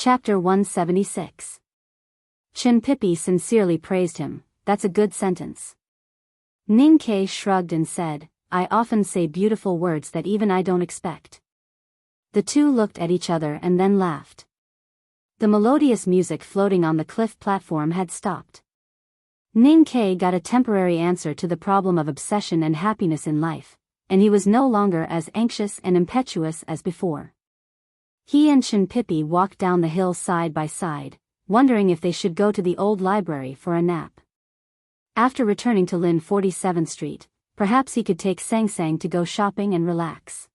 Chapter 176. Chin Pippi sincerely praised him. That's a good sentence. Ning Ke shrugged and said, I often say beautiful words that even I don't expect. The two looked at each other and then laughed. The melodious music floating on the cliff platform had stopped. Ning Ke got a temporary answer to the problem of obsession and happiness in life, and he was no longer as anxious and impetuous as before. He and Chin Pippi walked down the hill side by side, wondering if they should go to the old library for a nap. After returning to Lin 47th Street, perhaps he could take Sang Sang to go shopping and relax.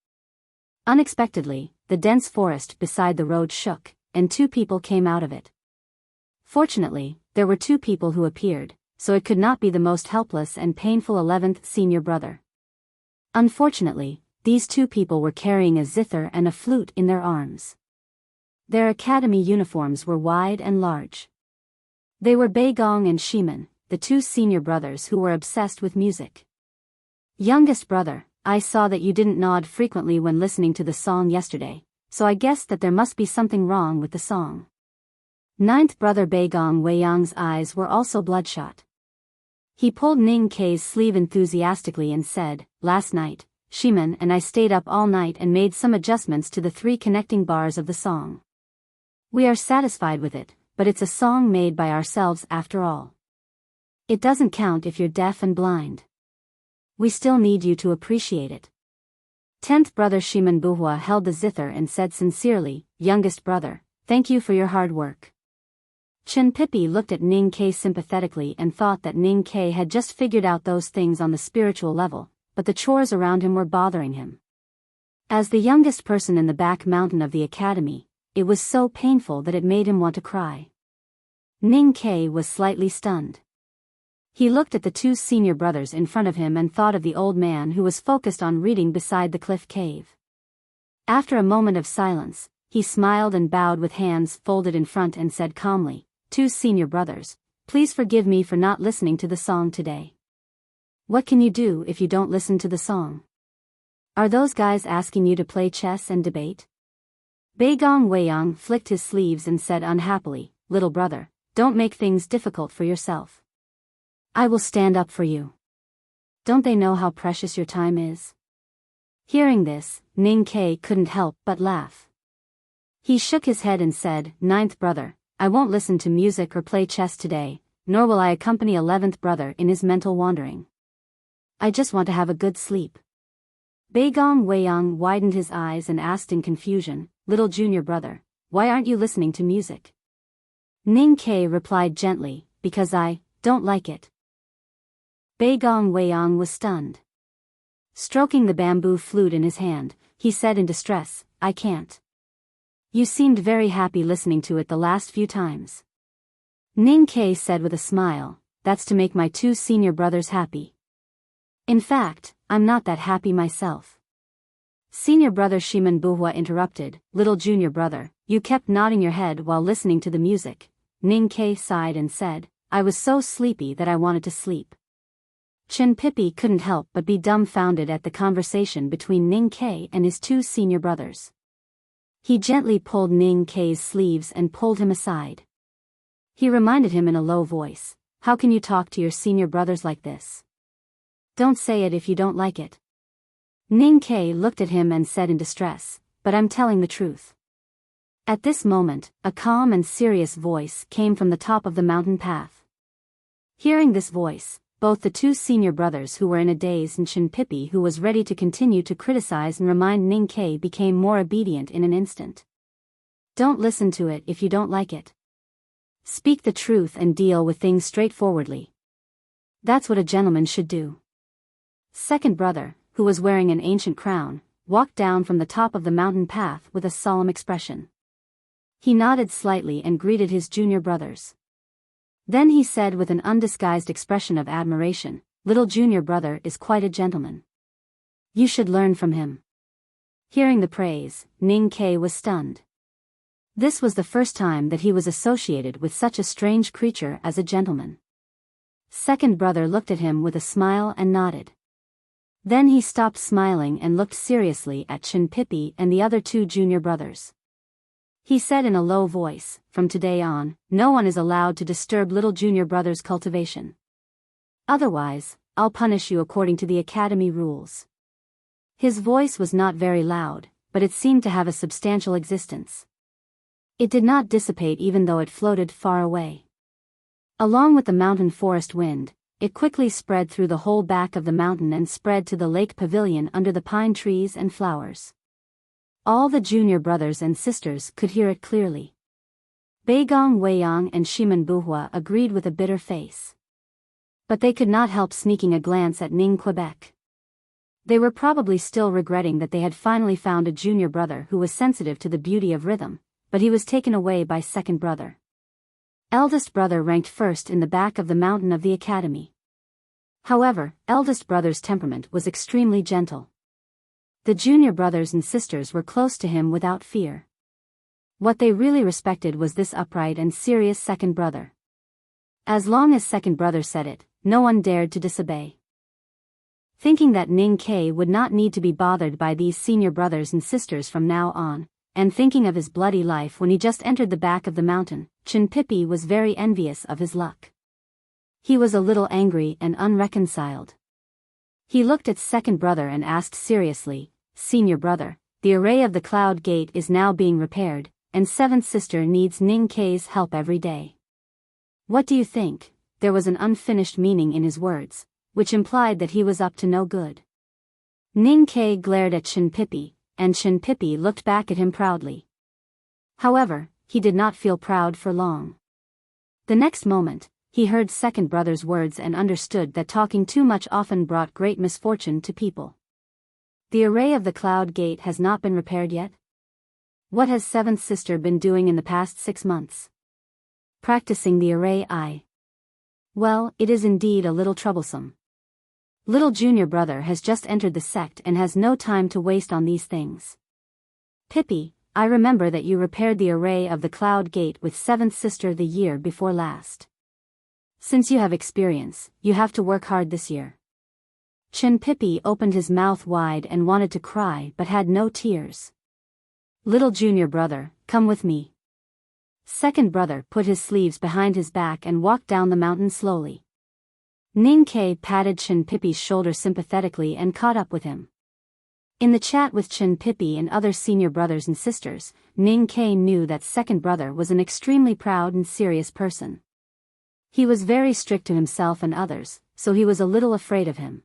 Unexpectedly, the dense forest beside the road shook, and two people came out of it. Fortunately, there were two people who appeared, so it could not be the most helpless and painful 11th senior brother. Unfortunately, these two people were carrying a zither and a flute in their arms. Their academy uniforms were wide and large. They were Beigong and Shiman, the two senior brothers who were obsessed with music. Youngest brother, I saw that you didn't nod frequently when listening to the song yesterday, so I guessed that there must be something wrong with the song. Ninth brother Beigong Weiyang's eyes were also bloodshot. He pulled Ning Ke's sleeve enthusiastically and said, Last night, Shiman and I stayed up all night and made some adjustments to the three connecting bars of the song. We are satisfied with it, but it's a song made by ourselves after all. It doesn't count if you're deaf and blind. We still need you to appreciate it. 10th brother Shiman Buhua held the zither and said sincerely, Youngest brother, thank you for your hard work. Chin Pippi looked at Ning Ke sympathetically and thought that Ning Ke had just figured out those things on the spiritual level, but the chores around him were bothering him. As the youngest person in the back mountain of the academy, it was so painful that it made him want to cry. Ning Ke was slightly stunned. He looked at the two senior brothers in front of him and thought of the old man who was focused on reading beside the cliff cave. After a moment of silence, he smiled and bowed with hands folded in front and said calmly, Two senior brothers, please forgive me for not listening to the song today. What can you do if you don't listen to the song? Are those guys asking you to play chess and debate? Beigong Weiyang flicked his sleeves and said unhappily, Little brother, don't make things difficult for yourself. I will stand up for you. Don't they know how precious your time is? Hearing this, Ning Ke couldn't help but laugh. He shook his head and said, Ninth brother, I won't listen to music or play chess today, nor will I accompany 11th brother in his mental wandering. I just want to have a good sleep. Beigong Weiyang widened his eyes and asked in confusion, Little junior brother, why aren't you listening to music? Ning Ke replied gently, Because I don't like it. Beigong Weiyang was stunned. Stroking the bamboo flute in his hand, he said in distress, I can't. You seemed very happy listening to it the last few times. Ning Ke said with a smile, That's to make my two senior brothers happy. In fact, I'm not that happy myself. Senior brother Shiman Buhua interrupted, Little junior brother, you kept nodding your head while listening to the music. Ning Ke sighed and said, I was so sleepy that I wanted to sleep. Chin Pippi couldn't help but be dumbfounded at the conversation between Ning Ke and his two senior brothers. He gently pulled Ning Ke's sleeves and pulled him aside. He reminded him in a low voice, How can you talk to your senior brothers like this? Don't say it if you don't like it. Ning Ke looked at him and said in distress, But I'm telling the truth. At this moment, a calm and serious voice came from the top of the mountain path. Hearing this voice, both the two senior brothers who were in a daze and Chin Pippi who was ready to continue to criticize and remind Ning Ke became more obedient in an instant. Don't listen to it if you don't like it. Speak the truth and deal with things straightforwardly. That's what a gentleman should do. Second brother, who was wearing an ancient crown, walked down from the top of the mountain path with a solemn expression. He nodded slightly and greeted his junior brothers. Then he said with an undisguised expression of admiration, Little junior brother is quite a gentleman. You should learn from him. Hearing the praise, Ning Ke was stunned. This was the first time that he was associated with such a strange creature as a gentleman. Second brother looked at him with a smile and nodded. Then he stopped smiling and looked seriously at Chin Pippi and the other two junior brothers. He said in a low voice, "From today on, no one is allowed to disturb little junior brother's cultivation. Otherwise, I'll punish you according to the academy rules." His voice was not very loud, but it seemed to have a substantial existence. It did not dissipate even though it floated far away. Along with the mountain forest wind, it quickly spread through the whole back of the mountain and spread to the lake pavilion under the pine trees and flowers. All the junior brothers and sisters could hear it clearly. Beigong Weiyang and Shiman Buhua agreed with a bitter face. But they could not help sneaking a glance at Ning Quebec. They were probably still regretting that they had finally found a junior brother who was sensitive to the beauty of rhythm, but he was taken away by second brother. Eldest brother ranked first in the back of the mountain of the academy. However, eldest brother's temperament was extremely gentle. The junior brothers and sisters were close to him without fear. What they really respected was this upright and serious second brother. As long as second brother said it, no one dared to disobey. Thinking that Ning Ke would not need to be bothered by these senior brothers and sisters from now on, and thinking of his bloody life when he just entered the back of the mountain, Chin Pippi was very envious of his luck. He was a little angry and unreconciled. He looked at second brother and asked seriously, "Senior brother, the array of the cloud gate is now being repaired, and seventh sister needs Ning Ke's help every day. What do you think?" There was an unfinished meaning in his words, which implied that he was up to no good. Ning Ke glared at Chin Pippi, and Chin Pippi looked back at him proudly. However, he did not feel proud for long. The next moment, he heard second brother's words and understood that talking too much often brought great misfortune to people. The array of the cloud gate has not been repaired yet? What has seventh sister been doing in the past 6 months? Practicing the array I. Well, it is indeed a little troublesome. Little junior brother has just entered the sect and has no time to waste on these things. Pippi, I remember that you repaired the array of the cloud gate with seventh sister the year before last. Since you have experience, you have to work hard this year. Chin Pippi opened his mouth wide and wanted to cry but had no tears. Little junior brother, come with me. Second brother put his sleeves behind his back and walked down the mountain slowly. Ning Ke patted Chin Pippi's shoulder sympathetically and caught up with him. In the chat with Chin Pippi and other senior brothers and sisters, Ning Ke knew that second brother was an extremely proud and serious person. He was very strict to himself and others, so he was a little afraid of him.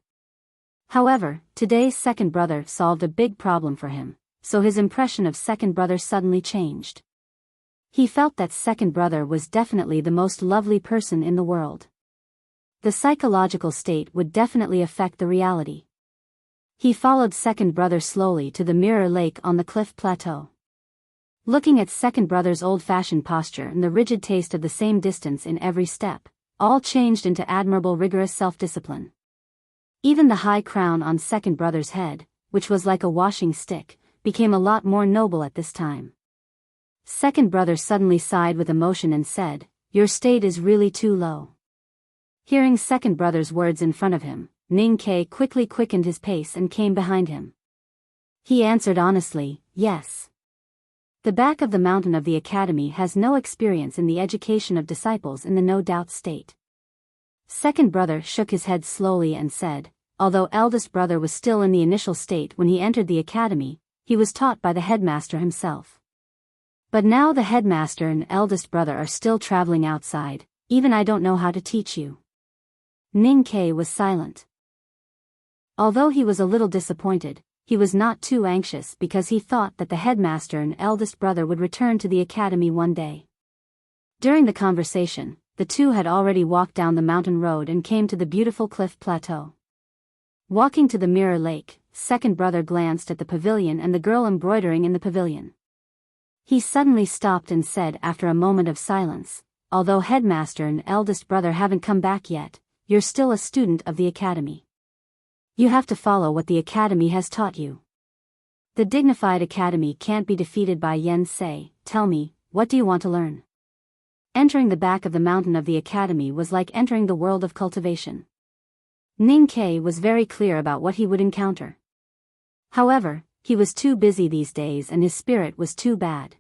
However, today's second brother solved a big problem for him, so his impression of second brother suddenly changed. He felt that second brother was definitely the most lovely person in the world. The psychological state would definitely affect the reality. He followed second brother slowly to the mirror lake on the cliff plateau. Looking at second brother's old-fashioned posture and the rigid taste of the same distance in every step, all changed into admirable rigorous self-discipline. Even the high crown on second brother's head, which was like a washing stick, became a lot more noble at this time. Second brother suddenly sighed with emotion and said, "Your state is really too low." Hearing second brother's words in front of him, Ning Ke quickly quickened his pace and came behind him. He answered honestly, "Yes." The back of the mountain of the academy has no experience in the education of disciples in the no-doubt state. Second brother shook his head slowly and said, although eldest brother was still in the initial state when he entered the academy, he was taught by the headmaster himself. But now the headmaster and eldest brother are still traveling outside, even I don't know how to teach you. Ning Ke was silent. Although he was a little disappointed, he was not too anxious because he thought that the headmaster and eldest brother would return to the academy one day. During the conversation, the two had already walked down the mountain road and came to the beautiful cliff plateau. Walking to the mirror lake, second brother glanced at the pavilion and the girl embroidering in the pavilion. He suddenly stopped and said after a moment of silence, although headmaster and eldest brother haven't come back yet, you're still a student of the academy. You have to follow what the academy has taught you. The dignified academy can't be defeated by yen say, tell me, what do you want to learn? Entering the back of the mountain of the academy was like entering the world of cultivation. Ning Ke was very clear about what he would encounter. However, he was too busy these days and his spirit was too bad.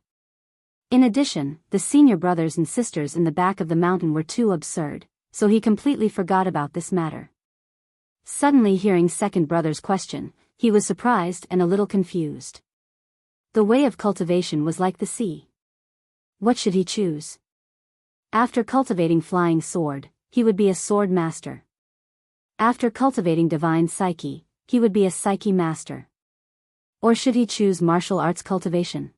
In addition, the senior brothers and sisters in the back of the mountain were too absurd, so he completely forgot about this matter. Suddenly hearing second brother's question, he was surprised and a little confused. The way of cultivation was like the sea. What should he choose? After cultivating flying sword, he would be a sword master. After cultivating divine psyche, he would be a psyche master. Or should he choose martial arts cultivation?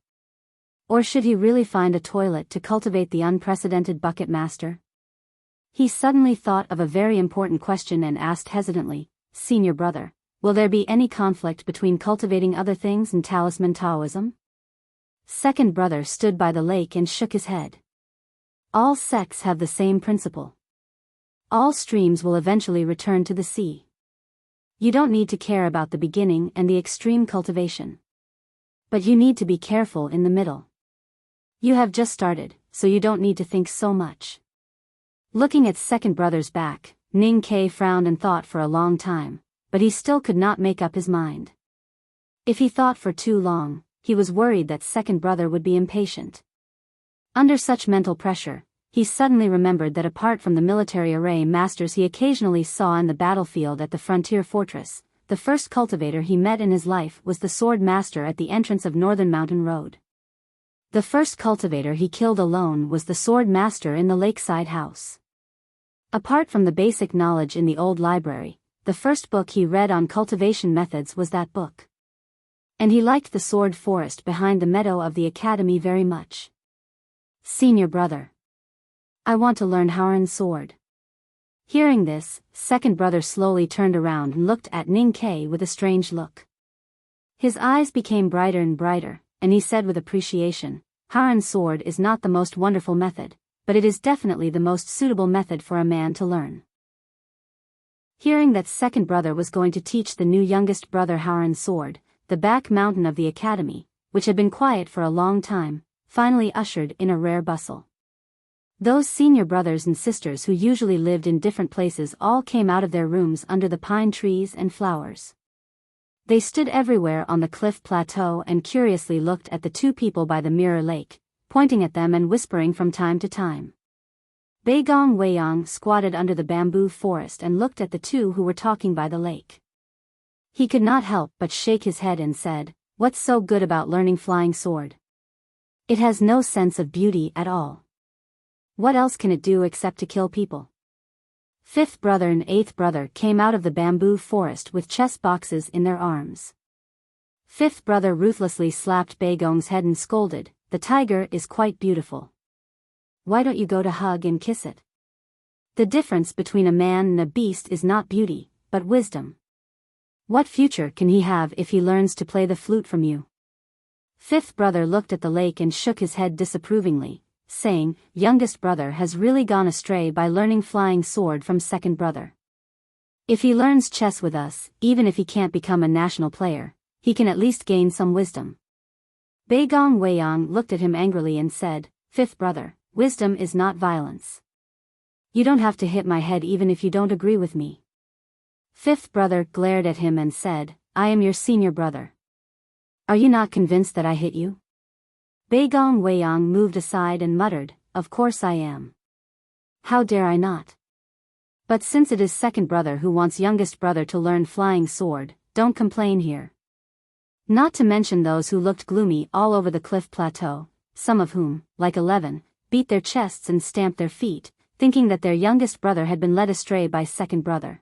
Or should he really find a toilet to cultivate the unprecedented bucket master? He suddenly thought of a very important question and asked hesitantly, "Senior brother, will there be any conflict between cultivating other things and talisman Taoism?" Second brother stood by the lake and shook his head. All sects have the same principle. All streams will eventually return to the sea. You don't need to care about the beginning and the extreme cultivation. But you need to be careful in the middle. You have just started, so you don't need to think so much. Looking at second brother's back, Ning Ke frowned and thought for a long time, but he still could not make up his mind. If he thought for too long, he was worried that second brother would be impatient. Under such mental pressure, he suddenly remembered that apart from the military array masters he occasionally saw in the battlefield at the frontier fortress, the first cultivator he met in his life was the sword master at the entrance of Northern Mountain Road. The first cultivator he killed alone was the sword master in the lakeside house. Apart from the basic knowledge in the old library, the first book he read on cultivation methods was that book. And he liked the sword forest behind the meadow of the academy very much. "Senior brother, I want to learn Haoran sword." Hearing this, second brother slowly turned around and looked at Ning Ke with a strange look. His eyes became brighter and brighter, and he said with appreciation, "Haoran sword is not the most wonderful method, but it is definitely the most suitable method for a man to learn." Hearing that second brother was going to teach the new youngest brother Haoran sword, the back mountain of the academy, which had been quiet for a long time, finally ushered in a rare bustle. Those senior brothers and sisters who usually lived in different places all came out of their rooms under the pine trees and flowers. They stood everywhere on the cliff plateau and curiously looked at the two people by the mirror lake, pointing at them and whispering from time to time. Beigong Weiyang squatted under the bamboo forest and looked at the two who were talking by the lake. He could not help but shake his head and said, "What's so good about learning flying sword? It has no sense of beauty at all. What else can it do except to kill people?" Fifth brother and eighth brother came out of the bamboo forest with chess boxes in their arms. Fifth brother ruthlessly slapped Beigong's head and scolded, "The tiger is quite beautiful. Why don't you go to hug and kiss it? The difference between a man and a beast is not beauty, but wisdom. What future can he have if he learns to play the flute from you?" Fifth brother looked at the lake and shook his head disapprovingly, saying, "Youngest brother has really gone astray by learning flying sword from second brother. If he learns chess with us, even if he can't become a national player, he can at least gain some wisdom." Beigong Weiyang looked at him angrily and said, "Fifth brother, wisdom is not violence. You don't have to hit my head even if you don't agree with me." Fifth brother glared at him and said, "I am your senior brother. Are you not convinced that I hit you?" Beigong Weiyang moved aside and muttered, "Of course I am. How dare I not? But since it is second brother who wants youngest brother to learn flying sword, don't complain here." Not to mention those who looked gloomy all over the cliff plateau, some of whom, like 11, beat their chests and stamped their feet, thinking that their youngest brother had been led astray by second brother.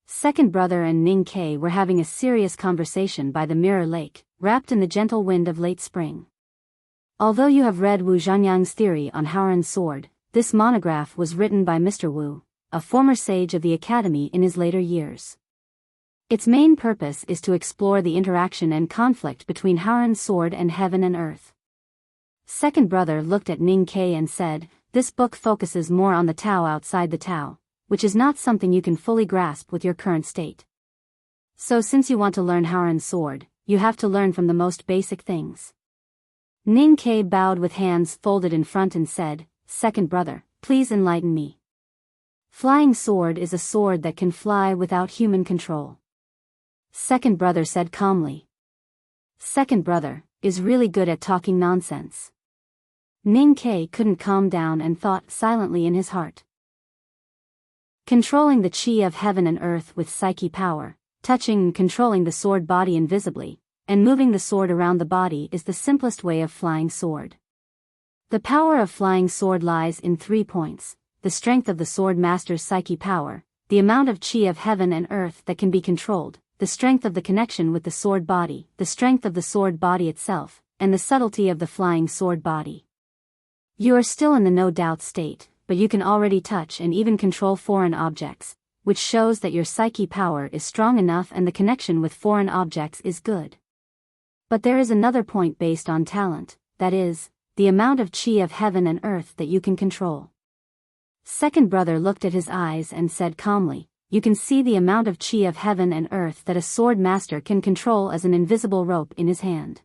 Second brother and Ning Ke were having a serious conversation by the mirror lake, wrapped in the gentle wind of late spring. Although you have read Wu Zhanyang's theory on Haoran sword, this monograph was written by Mr. Wu, a former sage of the academy in his later years. Its main purpose is to explore the interaction and conflict between Haoran sword and heaven and earth. Second brother looked at Ning Ke and said, "This book focuses more on the Tao outside the Tao, which is not something you can fully grasp with your current state. So since you want to learn Haoran sword, you have to learn from the most basic things." Ning Ke bowed with hands folded in front and said, "Second brother, please enlighten me. Flying sword is a sword that can fly without human control." Second brother said calmly. Second brother is really good at talking nonsense. Ning Kai couldn't calm down and thought silently in his heart. Controlling the chi of heaven and earth with psyche power, touching and controlling the sword body invisibly, and moving the sword around the body is the simplest way of flying sword. The power of flying sword lies in 3 points: the strength of the sword master's psyche power, the amount of chi of heaven and earth that can be controlled, the strength of the connection with the sword body, the strength of the sword body itself, and the subtlety of the flying sword body. You are still in the no-doubt state, but you can already touch and even control foreign objects, which shows that your psyche power is strong enough and the connection with foreign objects is good. But there is another point based on talent, that is, the amount of chi of heaven and earth that you can control. Second brother looked at his eyes and said calmly, "You can see the amount of chi of heaven and earth that a sword master can control as an invisible rope in his hand.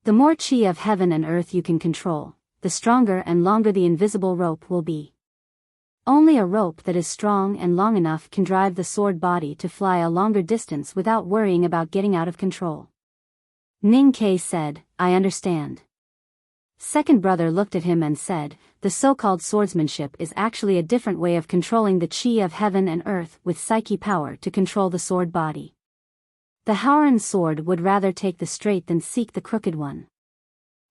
The more chi of heaven and earth you can control, the stronger and longer the invisible rope will be. Only a rope that is strong and long enough can drive the sword body to fly a longer distance without worrying about getting out of control." Ning Kai said, "I understand." Second brother looked at him and said, "The so-called swordsmanship is actually a different way of controlling the chi of heaven and earth with psyche power to control the sword body. The Haoran sword would rather take the straight than seek the crooked one.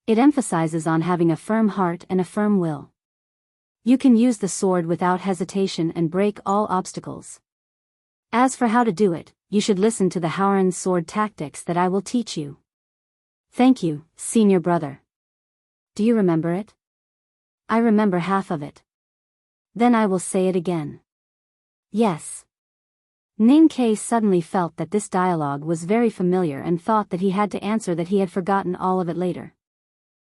It emphasizes on having a firm heart and a firm will. You can use the sword without hesitation and break all obstacles. As for how to do it, you should listen to the Haoran sword tactics that I will teach you." "Thank you, senior brother. Do you remember it?" "I remember half of it." "Then I will say it again." "Yes." Ning Kai suddenly felt that this dialogue was very familiar and thought that he had to answer that he had forgotten all of it later.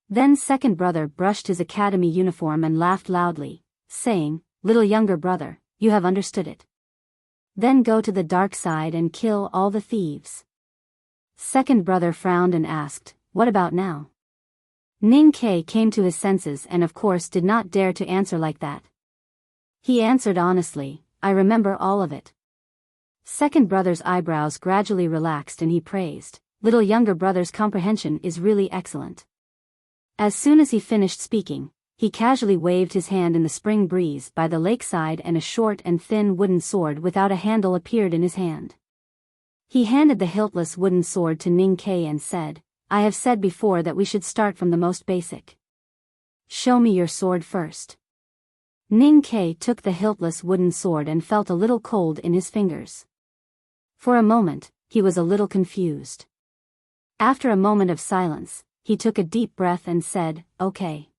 Then second brother brushed his academy uniform and laughed loudly, saying, "Little younger brother, you have understood it. Then go to the dark side and kill all the thieves." Second brother frowned and asked, "What about now?" Ning Kai came to his senses and of course did not dare to answer like that. He answered honestly, "I remember all of it." Second brother's eyebrows gradually relaxed and he praised, "Little younger brother's comprehension is really excellent." As soon as he finished speaking, he casually waved his hand in the spring breeze by the lakeside and a short and thin wooden sword without a handle appeared in his hand. He handed the hiltless wooden sword to Ning Kai and said, "I have said before that we should start from the most basic. Show me your sword first." Ning Kai took the hiltless wooden sword and felt a little cold in his fingers. For a moment, he was a little confused. After a moment of silence, he took a deep breath and said, "Okay."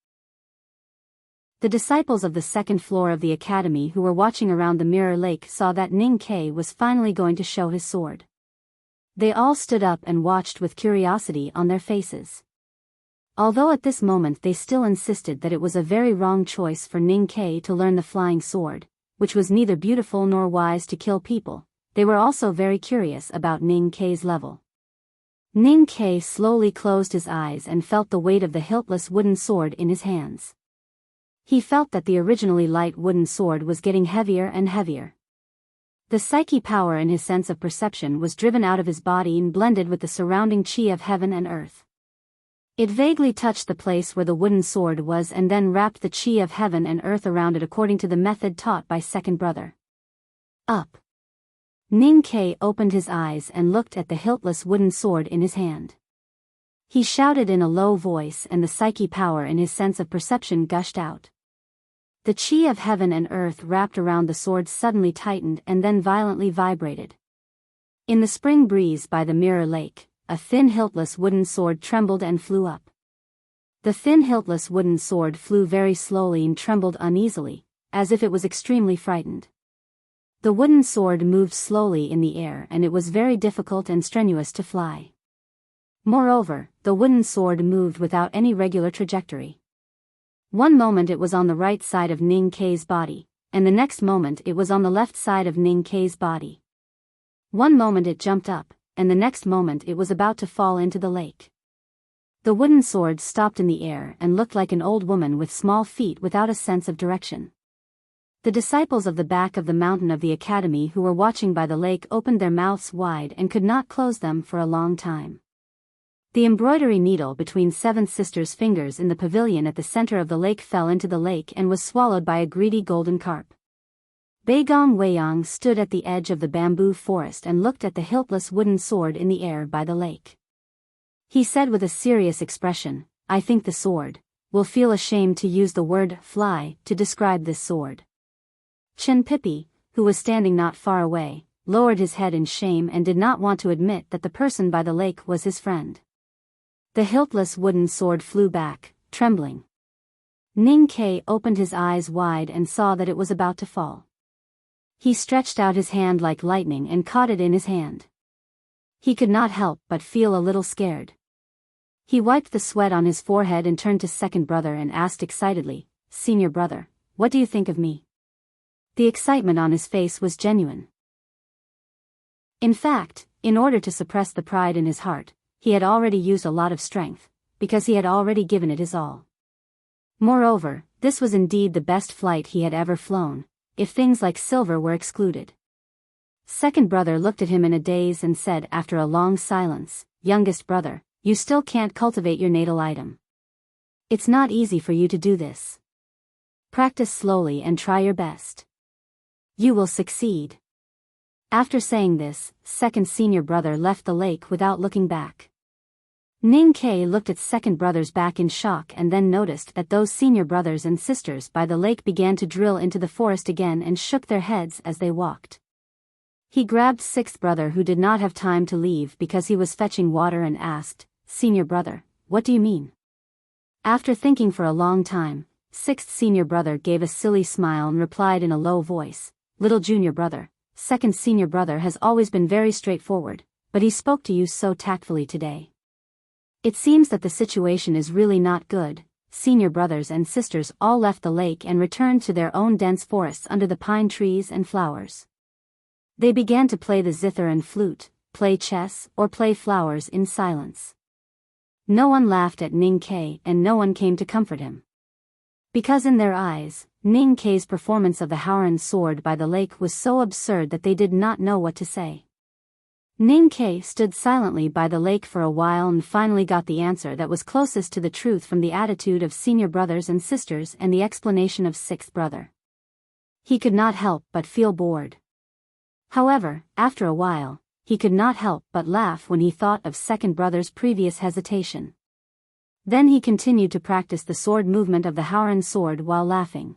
The disciples of the second floor of the academy who were watching around the mirror lake saw that Ning Kai was finally going to show his sword. They all stood up and watched with curiosity on their faces. Although at this moment they still insisted that it was a very wrong choice for Ning Kai to learn the flying sword, which was neither beautiful nor wise to kill people, they were also very curious about Ning Kai's level. Ning Kai slowly closed his eyes and felt the weight of the hiltless wooden sword in his hands. He felt that the originally light wooden sword was getting heavier and heavier. The psyche power in his sense of perception was driven out of his body and blended with the surrounding chi of heaven and earth. It vaguely touched the place where the wooden sword was and then wrapped the chi of heaven and earth around it according to the method taught by second brother. Up. Ning Kai opened his eyes and looked at the hiltless wooden sword in his hand. He shouted in a low voice and the psyche power in his sense of perception gushed out. The chi of heaven and earth wrapped around the sword suddenly tightened and then violently vibrated. In the spring breeze by the mirror lake, a thin hiltless wooden sword trembled and flew up. The thin hiltless wooden sword flew very slowly and trembled uneasily, as if it was extremely frightened. The wooden sword moved slowly in the air and it was very difficult and strenuous to fly. Moreover, the wooden sword moved without any regular trajectory. One moment it was on the right side of Ning Kai's body, and the next moment it was on the left side of Ning Kai's body. One moment it jumped up, and the next moment it was about to fall into the lake. The wooden sword stopped in the air and looked like an old woman with small feet without a sense of direction. The disciples of the back of the mountain of the academy who were watching by the lake opened their mouths wide and could not close them for a long time. The embroidery needle between seventh sister's fingers in the pavilion at the center of the lake fell into the lake and was swallowed by a greedy golden carp. Baigong Weiyang stood at the edge of the bamboo forest and looked at the hiltless wooden sword in the air by the lake. He said with a serious expression, "I think the sword will feel ashamed to use the word fly to describe this sword." Chen Pipi, who was standing not far away, lowered his head in shame and did not want to admit that the person by the lake was his friend. The hiltless wooden sword flew back, trembling. Ning Ke opened his eyes wide and saw that it was about to fall. He stretched out his hand like lightning and caught it in his hand. He could not help but feel a little scared. He wiped the sweat on his forehead and turned to second brother and asked excitedly, "Senior brother, what do you think of me?" The excitement on his face was genuine. In fact, in order to suppress the pride in his heart, he had already used a lot of strength, because he had already given it his all. Moreover, this was indeed the best flight he had ever flown, if things like silver were excluded. Second brother looked at him in a daze and said after a long silence, "Youngest brother, you still can't cultivate your natal item. It's not easy for you to do this. Practice slowly and try your best. You will succeed." After saying this, second senior brother left the lake without looking back. Ning Ke looked at second brother's back in shock and then noticed that those senior brothers and sisters by the lake began to drill into the forest again and shook their heads as they walked. He grabbed sixth brother who did not have time to leave because he was fetching water and asked, "Senior brother, what do you mean?" After thinking for a long time, sixth senior brother gave a silly smile and replied in a low voice, "Little junior brother, second senior brother has always been very straightforward, but he spoke to you so tactfully today. It seems that the situation is really not good." Senior brothers and sisters all left the lake and returned to their own dense forests under the pine trees and flowers. They began to play the zither and flute, play chess or play flowers in silence. No one laughed at Ning Ke and no one came to comfort him. Because in their eyes, Ning Ke's performance of the Haoran sword by the lake was so absurd that they did not know what to say. Ning Ke stood silently by the lake for a while and finally got the answer that was closest to the truth from the attitude of senior brothers and sisters and the explanation of sixth brother. He could not help but feel bored. However, after a while, he could not help but laugh when he thought of second brother's previous hesitation. Then he continued to practice the sword movement of the Haoran sword while laughing.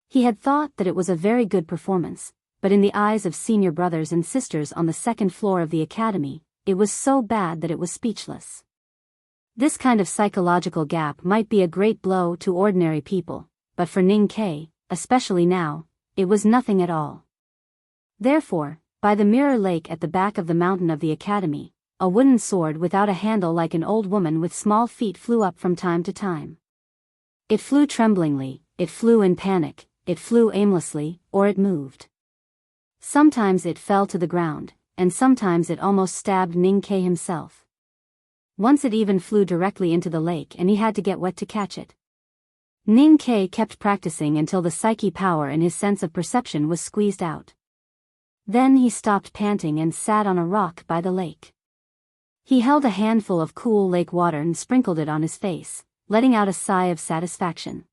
He had thought that it was a very good performance, but in the eyes of senior brothers and sisters on the second floor of the academy, it was so bad that it was speechless. This kind of psychological gap might be a great blow to ordinary people, but for Ning Ke, especially now, it was nothing at all. Therefore, by the mirror lake at the back of the mountain of the academy, a wooden sword without a handle like an old woman with small feet flew up from time to time. It flew tremblingly, it flew in panic, it flew aimlessly, or it moved. Sometimes it fell to the ground, and sometimes it almost stabbed Ning Ke himself. Once it even flew directly into the lake and he had to get wet to catch it. Ning Ke kept practicing until the psyche power in his sense of perception was squeezed out. Then he stopped panting and sat on a rock by the lake. He held a handful of cool lake water and sprinkled it on his face, letting out a sigh of satisfaction.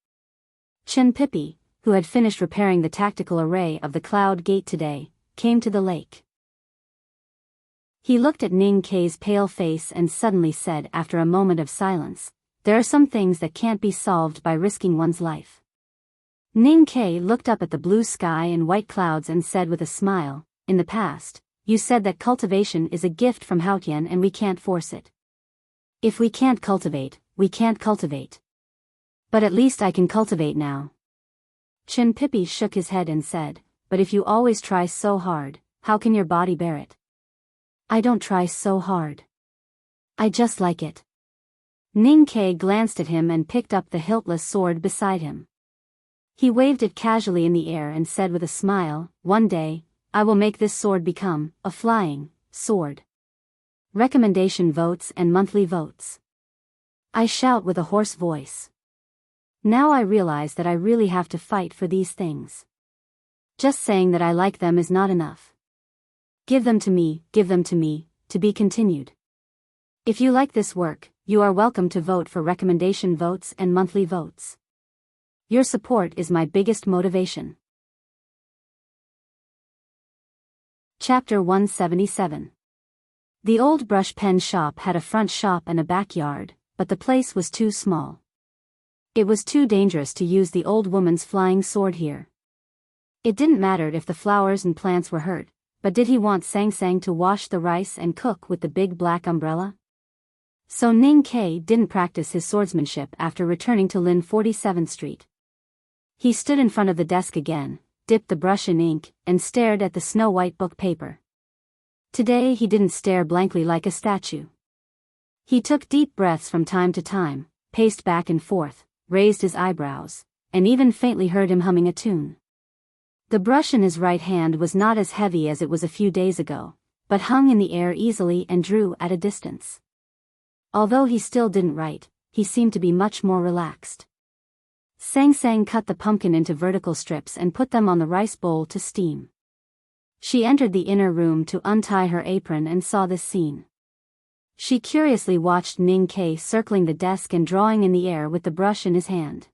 Chen Pipi, who had finished repairing the tactical array of the cloud gate today, came to the lake. He looked at Ning Ke's pale face and suddenly said after a moment of silence, "There are some things that can't be solved by risking one's life." Ning Ke looked up at the blue sky and white clouds and said with a smile, "In the past, you said that cultivation is a gift from Haotian and we can't force it. If we can't cultivate, we can't cultivate. But at least I can cultivate now." Chen Pipi shook his head and said, "But if you always try so hard, how can your body bear it?" "I don't try so hard. I just like it." Ning Ke glanced at him and picked up the hiltless sword beside him. He waved it casually in the air and said with a smile, "One day, I will make this sword become a flying sword. Recommendation votes and monthly votes. I shout with a hoarse voice. Now I realize that I really have to fight for these things. Just saying that I like them is not enough. Give them to me, to be continued." If you like this work, you are welcome to vote for recommendation votes and monthly votes. Your support is my biggest motivation. Chapter 177. The old brush pen shop had a front shop and a backyard, but the place was too small. It was too dangerous to use the old woman's flying sword here. It didn't matter if the flowers and plants were hurt, but did he want Sang Sang to wash the rice and cook with the big black umbrella? So Ning Kai didn't practice his swordsmanship after returning to Lin 47th Street. He stood in front of the desk again, dipped the brush in ink, and stared at the snow-white book paper. Today he didn't stare blankly like a statue. He took deep breaths from time to time, paced back and forth, raised his eyebrows, and even faintly heard him humming a tune. The brush in his right hand was not as heavy as it was a few days ago, but hung in the air easily and drew at a distance. Although he still didn't write, he seemed to be much more relaxed. Sang Sang cut the pumpkin into vertical strips and put them on the rice bowl to steam. She entered the inner room to untie her apron and saw this scene. She curiously watched Ning Kai circling the desk and drawing in the air with the brush in his hand.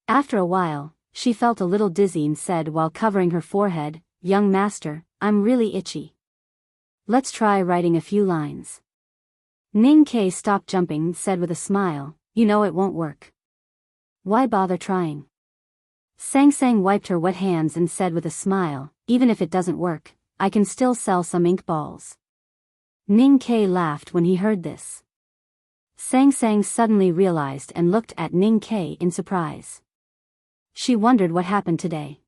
After a while, she felt a little dizzy and said while covering her forehead, "Young master, I'm really itchy. Let's try writing a few lines." Ning Kai stopped jumping and said with a smile, "You know it won't work. Why bother trying?" Sang Sang wiped her wet hands and said with a smile, "Even if it doesn't work, I can still sell some ink balls." Ning Kai laughed when he heard this. Sang Sang suddenly realized and looked at Ning Kai in surprise. She wondered what happened today.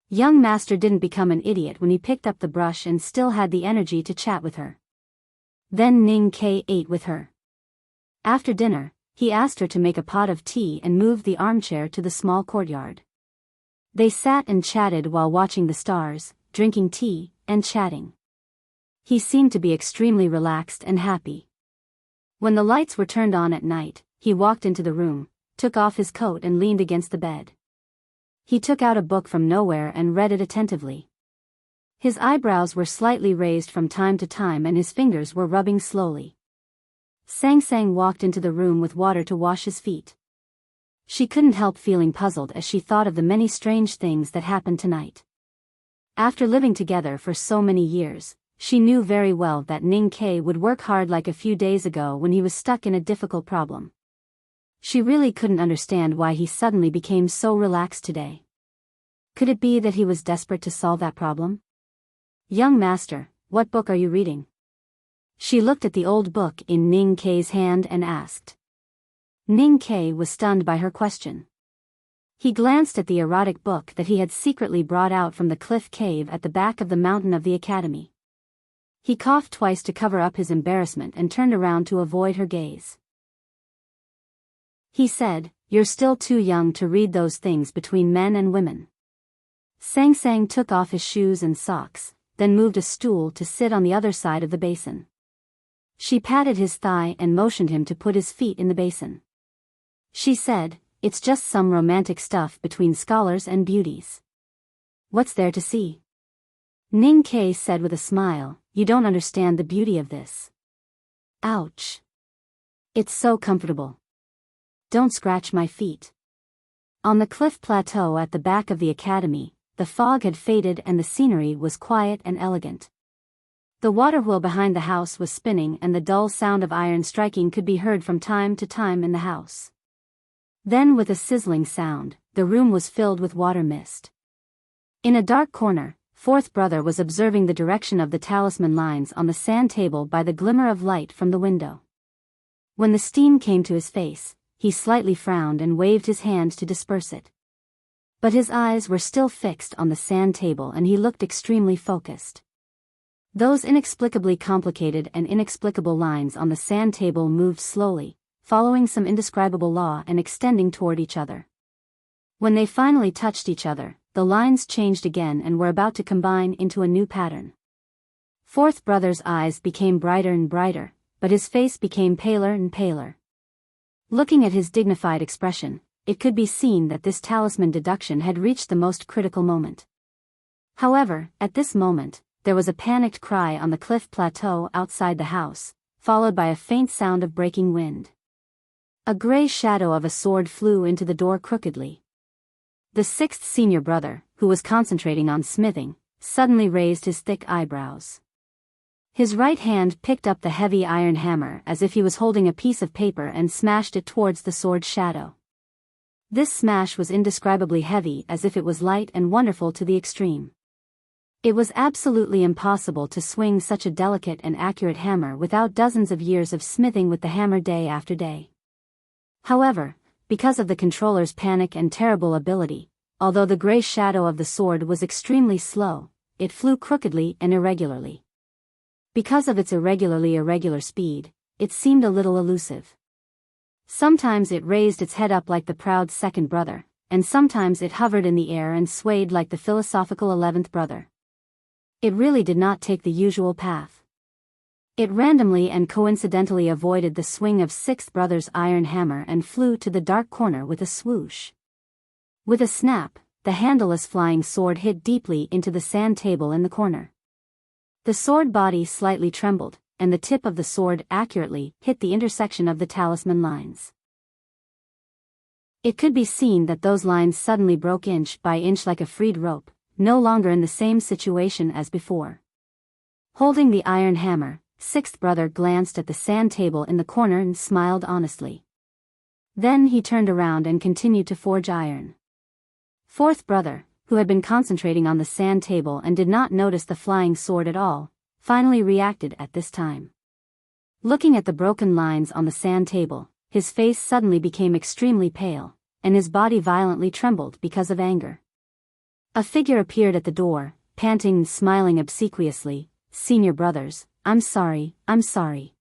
Young master didn't become an idiot when he picked up the brush and still had the energy to chat with her. Then Ning Kai ate with her. After dinner, he asked her to make a pot of tea and moved the armchair to the small courtyard. They sat and chatted while watching the stars, drinking tea, and chatting. He seemed to be extremely relaxed and happy. When the lights were turned on at night, he walked into the room, took off his coat and leaned against the bed. He took out a book from nowhere and read it attentively. His eyebrows were slightly raised from time to time and his fingers were rubbing slowly. Sang Sang walked into the room with water to wash his feet. She couldn't help feeling puzzled as she thought of the many strange things that happened tonight. After living together for so many years, she knew very well that Ning Kai would work hard like a few days ago when he was stuck in a difficult problem. She really couldn't understand why he suddenly became so relaxed today. Could it be that he was desperate to solve that problem? "Young master, what book are you reading?" She looked at the old book in Ning Kai's hand and asked. Ning Kai was stunned by her question. He glanced at the erotic book that he had secretly brought out from the cliff cave at the back of the mountain of the academy. He coughed twice to cover up his embarrassment and turned around to avoid her gaze. He said, "You're still too young to read those things between men and women." Sang Sang took off his shoes and socks, then moved a stool to sit on the other side of the basin. She patted his thigh and motioned him to put his feet in the basin. She said, "It's just some romantic stuff between scholars and beauties. What's there to see?" Ning Kai said with a smile, "You don't understand the beauty of this. Ouch. It's so comfortable. Don't scratch my feet." On the cliff plateau at the back of the academy, the fog had faded and the scenery was quiet and elegant. The water wheel behind the house was spinning and the dull sound of iron striking could be heard from time to time in the house. Then with a sizzling sound, the room was filled with water mist. In a dark corner, fourth brother was observing the direction of the talisman lines on the sand table by the glimmer of light from the window. When the steam came to his face, he slightly frowned and waved his hand to disperse it. But his eyes were still fixed on the sand table and he looked extremely focused. Those inexplicably complicated and inexplicable lines on the sand table moved slowly, following some indescribable law and extending toward each other. When they finally touched each other, the lines changed again and were about to combine into a new pattern. Fourth brother's eyes became brighter and brighter, but his face became paler and paler. Looking at his dignified expression, it could be seen that this talisman deduction had reached the most critical moment. However, at this moment, there was a panicked cry on the cliff plateau outside the house. followed by a faint sound of breaking wind. A gray shadow of a sword flew into the door crookedly. The sixth senior brother, who was concentrating on smithing, suddenly raised his thick eyebrows. His right hand picked up the heavy iron hammer as if he was holding a piece of paper and smashed it towards the sword's shadow. This smash was indescribably heavy, as if it was light and wonderful to the extreme. It was absolutely impossible to swing such a delicate and accurate hammer without dozens of years of smithing with the hammer day after day. However, because of the controller's panic and terrible ability, although the gray shadow of the sword was extremely slow, it flew crookedly and irregularly. Because of its irregular speed, it seemed a little elusive. Sometimes it raised its head up like the proud second brother, and sometimes it hovered in the air and swayed like the philosophical 11th brother. It really did not take the usual path. It randomly and coincidentally avoided the swing of 6th brother's iron hammer and flew to the dark corner with a swoosh. With a snap, the handleless flying sword hit deeply into the sand table in the corner. The sword body slightly trembled, and the tip of the sword accurately hit the intersection of the talisman lines. It could be seen that those lines suddenly broke inch by inch like a freed rope, no longer in the same situation as before. Holding the iron hammer, 6th brother glanced at the sand table in the corner and smiled honestly. Then he turned around and continued to forge iron. 4th brother, who had been concentrating on the sand table and did not notice the flying sword at all, finally reacted at this time. Looking at the broken lines on the sand table, his face suddenly became extremely pale, and his body violently trembled because of anger. A figure appeared at the door, panting and smiling obsequiously. "Senior brothers, I'm sorry, I'm sorry."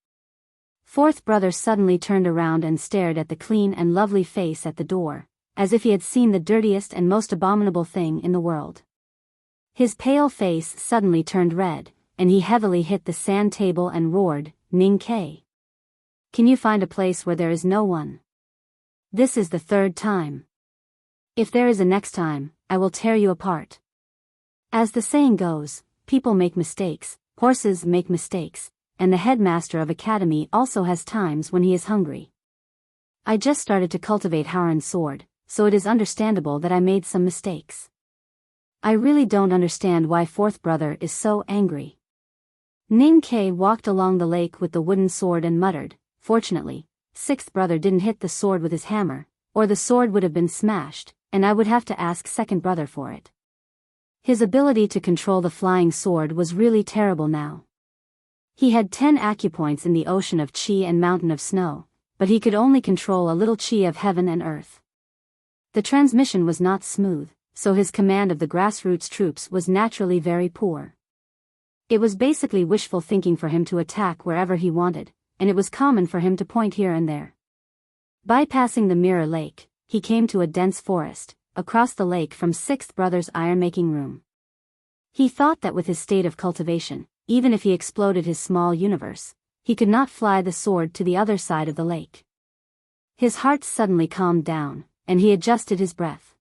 4th brother suddenly turned around and stared at the clean and lovely face at the door, as if he had seen the dirtiest and most abominable thing in the world. His pale face suddenly turned red, and he heavily hit the sand table and roared, "Ning Ke! Can you find a place where there is no one? This is the 3rd time. If there is a next time, I will tear you apart." As the saying goes, people make mistakes, horses make mistakes, and the headmaster of academy also has times when he is hungry. I just started to cultivate Haran's sword, so it is understandable that I made some mistakes. I really don't understand why 4th brother is so angry. Ning Ke walked along the lake with the wooden sword and muttered, "Fortunately, 6th brother didn't hit the sword with his hammer, or the sword would have been smashed, and I would have to ask 2nd brother for it." His ability to control the flying sword was really terrible now. He had 10 acupoints in the ocean of chi and mountain of snow, but he could only control a little chi of heaven and earth. The transmission was not smooth, so his command of the grassroots troops was naturally very poor. It was basically wishful thinking for him to attack wherever he wanted, and it was common for him to point here and there. Bypassing the mirror lake, he came to a dense forest, across the lake from 6th brother's iron-making room. He thought that with his state of cultivation, even if he exploded his small universe, he could not fly the sword to the other side of the lake. His heart suddenly calmed down, and he adjusted his breath.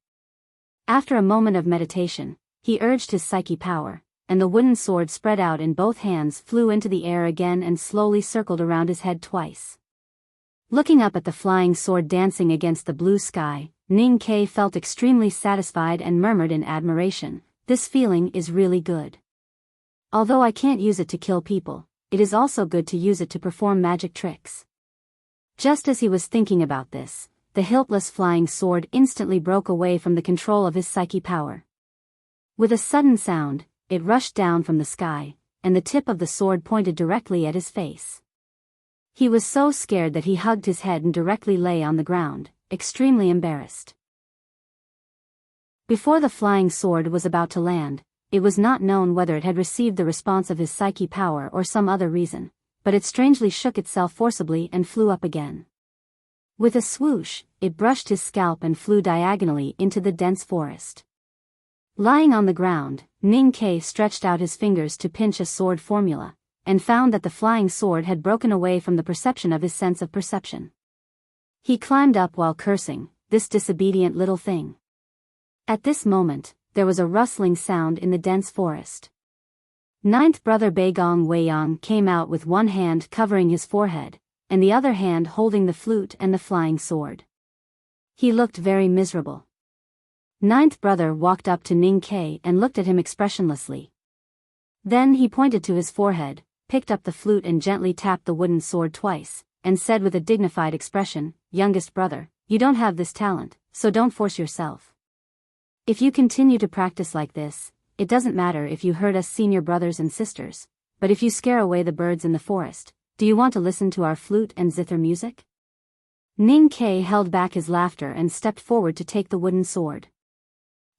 After a moment of meditation, he urged his psyche power, and the wooden sword spread out in both hands flew into the air again and slowly circled around his head twice. Looking up at the flying sword dancing against the blue sky, Ning Ke felt extremely satisfied and murmured in admiration, "This feeling is really good. Although I can't use it to kill people, it is also good to use it to perform magic tricks." Just as he was thinking about this, the hiltless flying sword instantly broke away from the control of his psyche power. With a sudden sound, it rushed down from the sky, and the tip of the sword pointed directly at his face. He was so scared that he hugged his head and directly lay on the ground, extremely embarrassed. Before the flying sword was about to land, it was not known whether it had received the response of his psyche power or some other reason, but it strangely shook itself forcibly and flew up again. With a swoosh, it brushed his scalp and flew diagonally into the dense forest. Lying on the ground, Ning Ke stretched out his fingers to pinch a sword formula, and found that the flying sword had broken away from the perception of his sense of perception. He climbed up while cursing, "This disobedient little thing." At this moment, there was a rustling sound in the dense forest. Ninth brother Beigong Weiyang came out with one hand covering his forehead, and the other hand holding the flute and the flying sword. He looked very miserable. Ninth brother walked up to Ning Ke and looked at him expressionlessly. Then he pointed to his forehead, picked up the flute and gently tapped the wooden sword twice, and said with a dignified expression, "Youngest brother, you don't have this talent, so don't force yourself. If you continue to practice like this, it doesn't matter if you hurt us senior brothers and sisters, but if you scare away the birds in the forest, do you want to listen to our flute and zither music?" Ning Ke held back his laughter and stepped forward to take the wooden sword.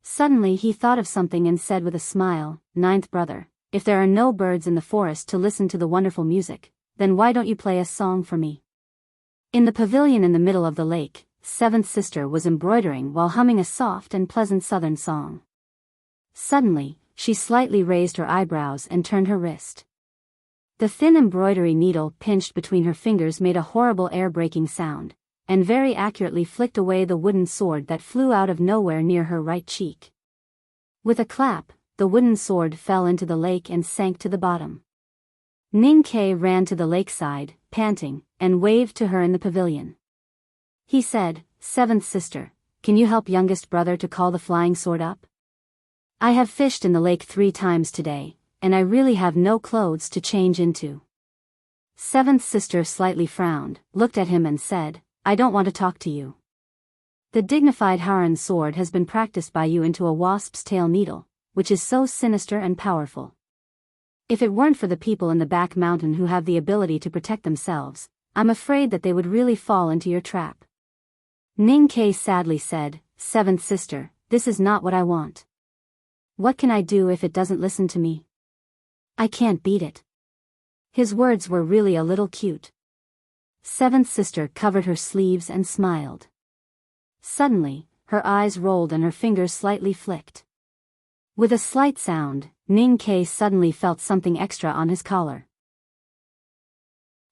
Suddenly he thought of something and said with a smile, "Ninth brother, if there are no birds in the forest to listen to the wonderful music, then why don't you play a song for me?" In the pavilion in the middle of the lake, seventh sister was embroidering while humming a soft and pleasant southern song. Suddenly, she slightly raised her eyebrows and turned her wrist. The thin embroidery needle pinched between her fingers made a horrible air-breaking sound, and very accurately flicked away the wooden sword that flew out of nowhere near her right cheek. With a clap, the wooden sword fell into the lake and sank to the bottom. Ning Ke ran to the lakeside, panting, and waved to her in the pavilion. He said, "Seventh sister, can you help youngest brother to call the flying sword up? I have fished in the lake 3 times today, and I really have no clothes to change into." Seventh sister slightly frowned, looked at him and said, "I don't want to talk to you. The dignified Haran sword has been practiced by you into a wasp's tail needle, which is so sinister and powerful. If it weren't for the people in the back mountain who have the ability to protect themselves, I'm afraid that they would really fall into your trap." Ning Ke sadly said, "Seventh sister, this is not what I want. What can I do if it doesn't listen to me? I can't beat it." His words were really a little cute. Seventh sister covered her sleeves and smiled. Suddenly, her eyes rolled and her fingers slightly flicked. With a slight sound, Ning Ke suddenly felt something extra on his collar.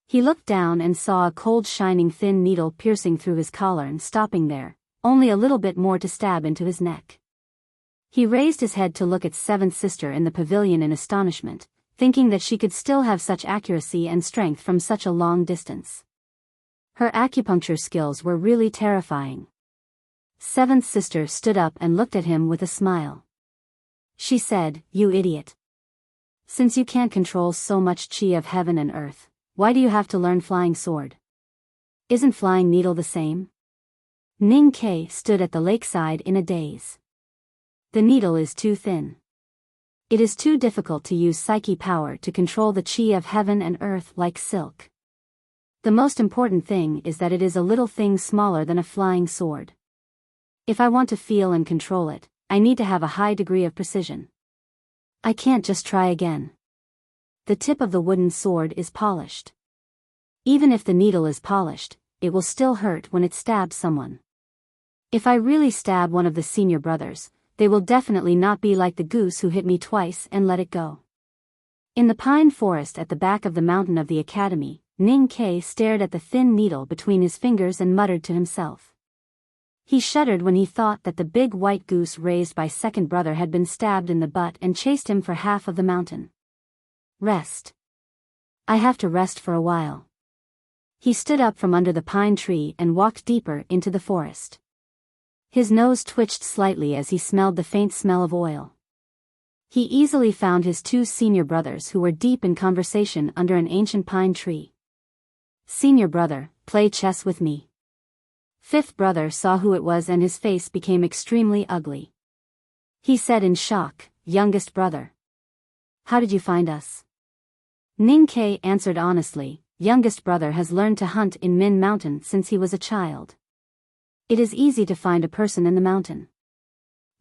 He looked down and saw a cold shining thin needle piercing through his collar and stopping there, only a little bit more to stab into his neck. He raised his head to look at seventh sister in the pavilion in astonishment, thinking that she could still have such accuracy and strength from such a long distance. Her acupuncture skills were really terrifying. Seventh sister stood up and looked at him with a smile. She said, "You idiot. Since you can't control so much chi of heaven and earth, why do you have to learn flying sword? Isn't flying needle the same?" Ning Ke stood at the lakeside in a daze. "The needle is too thin. It is too difficult to use psyche power to control the chi of heaven and earth like silk. The most important thing is that it is a little thing smaller than a flying sword. If I want to feel and control it, I need to have a high degree of precision. I can't just try again. The tip of the wooden sword is polished. Even if the needle is polished, it will still hurt when it stabs someone. If I really stab one of the senior brothers, they will definitely not be like the goose who hit me twice and let it go." In the pine forest at the back of the mountain of the academy, Ning Ke stared at the thin needle between his fingers and muttered to himself. He shuddered when he thought that the big white goose raised by second brother had been stabbed in the butt and chased him for half of the mountain. Rest. I have to rest for a while. He stood up from under the pine tree and walked deeper into the forest. His nose twitched slightly as he smelled the faint smell of oil. He easily found his 2 senior brothers who were deep in conversation under an ancient pine tree. "Senior brother, play chess with me." Fifth brother saw who it was and his face became extremely ugly. He said in shock, "Youngest brother. How did you find us?" Ning Ke answered honestly, "Youngest brother has learned to hunt in Min Mountain since he was a child. It is easy to find a person in the mountain."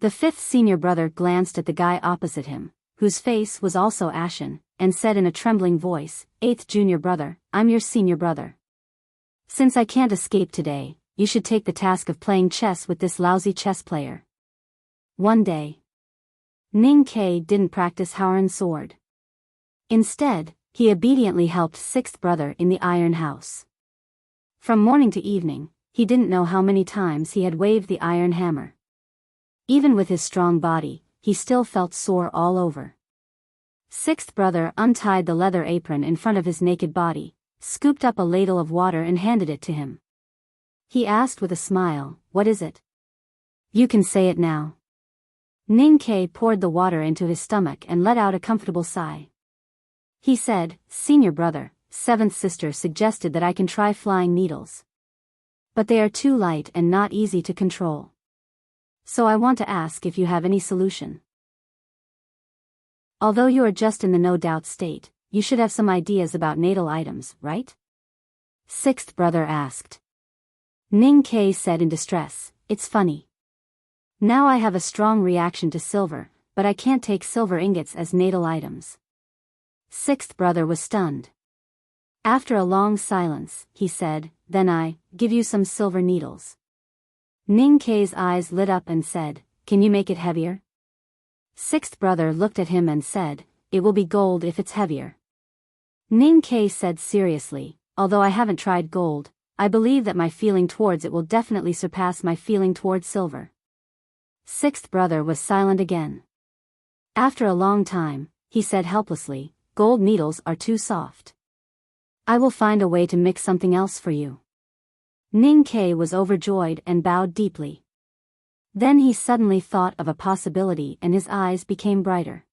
The 5th senior brother glanced at the guy opposite him, whose face was also ashen, and said in a trembling voice, "8th junior brother, I'm your senior brother. Since I can't escape today, you should take the task of playing chess with this lousy chess player." One day, Ning Ke didn't practice Haoran sword. Instead, he obediently helped 6th brother in the iron house. From morning to evening, he didn't know how many times he had waved the iron hammer. Even with his strong body, he still felt sore all over. Sixth brother untied the leather apron in front of his naked body, scooped up a ladle of water and handed it to him. He asked with a smile, "What is it?" "You can say it now." Ning-Ke poured the water into his stomach and let out a comfortable sigh. He said, "Senior brother, seventh sister suggested that I can try flying needles. But they are too light and not easy to control. So I want to ask if you have any solution. Although you are just in the no-doubt state, you should have some ideas about natal items, right?" Sixth brother asked. Ning-Ke said in distress, "It's funny. Now I have a strong reaction to silver, but I can't take silver ingots as natal items." Sixth brother was stunned. After a long silence, he said, "Then I give you some silver needles." Ning-Ke's eyes lit up and said, "Can you make it heavier?" Sixth brother looked at him and said, "It will be gold if it's heavier." Ning-Ke said seriously, "Although I haven't tried gold, I believe that my feeling towards it will definitely surpass my feeling towards silver." Sixth brother was silent again. After a long time, he said helplessly, "Gold needles are too soft. I will find a way to mix something else for you." Ning-Ke was overjoyed and bowed deeply. Then he suddenly thought of a possibility and his eyes became brighter.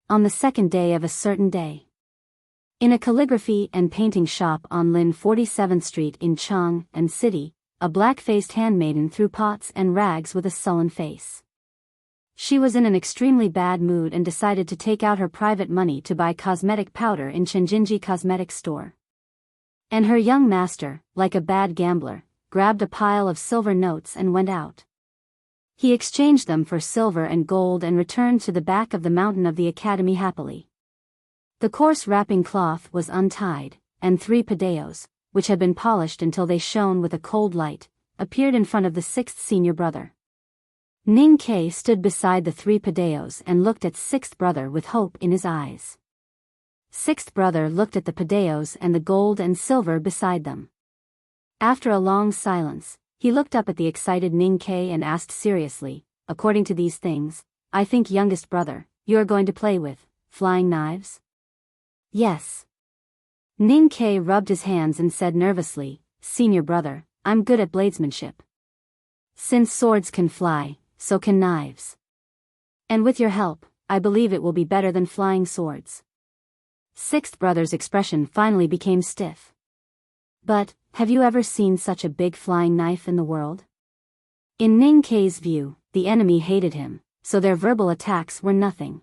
On the second day of a certain day, in a calligraphy and painting shop on Lin 47th Street in Chang and City, a black-faced handmaiden threw pots and rags with a sullen face. She was in an extremely bad mood and decided to take out her private money to buy cosmetic powder in Chenjinji Cosmetics store. And her young master, like a bad gambler, grabbed a pile of silver notes and went out. He exchanged them for silver and gold and returned to the back of the mountain of the academy happily. The coarse wrapping cloth was untied, and 3 Pideos, which had been polished until they shone with a cold light, appeared in front of the sixth senior brother. Ning-Ke stood beside the 3 Pideos and looked at sixth brother with hope in his eyes. Sixth brother looked at the Pideos and the gold and silver beside them. After a long silence, he looked up at the excited Ning-Ke and asked seriously, "According to these things, I think youngest brother, you are going to play with flying knives?" "Yes." Ning-Ke rubbed his hands and said nervously, "Senior brother, I'm good at bladesmanship. Since swords can fly, so can knives. And with your help, I believe it will be better than flying swords." Sixth brother's expression finally became stiff. "But, have you ever seen such a big flying knife in the world?" In Ning-Ke's view, the enemy hated him, so their verbal attacks were nothing.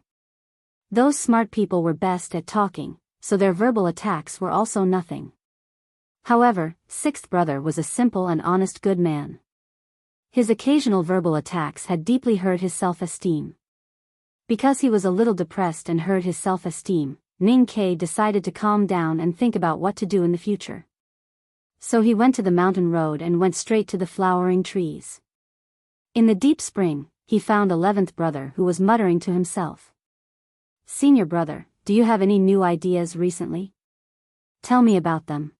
Those smart people were best at talking, so their verbal attacks were also nothing. However, sixth brother was a simple and honest good man. His occasional verbal attacks had deeply hurt his self-esteem. Because he was a little depressed and hurt his self-esteem, Ning-Ke decided to calm down and think about what to do in the future. So he went to the mountain road and went straight to the flowering trees. In the deep spring, he found 11th brother who was muttering to himself. "Senior brother, do you have any new ideas recently? Tell me about them."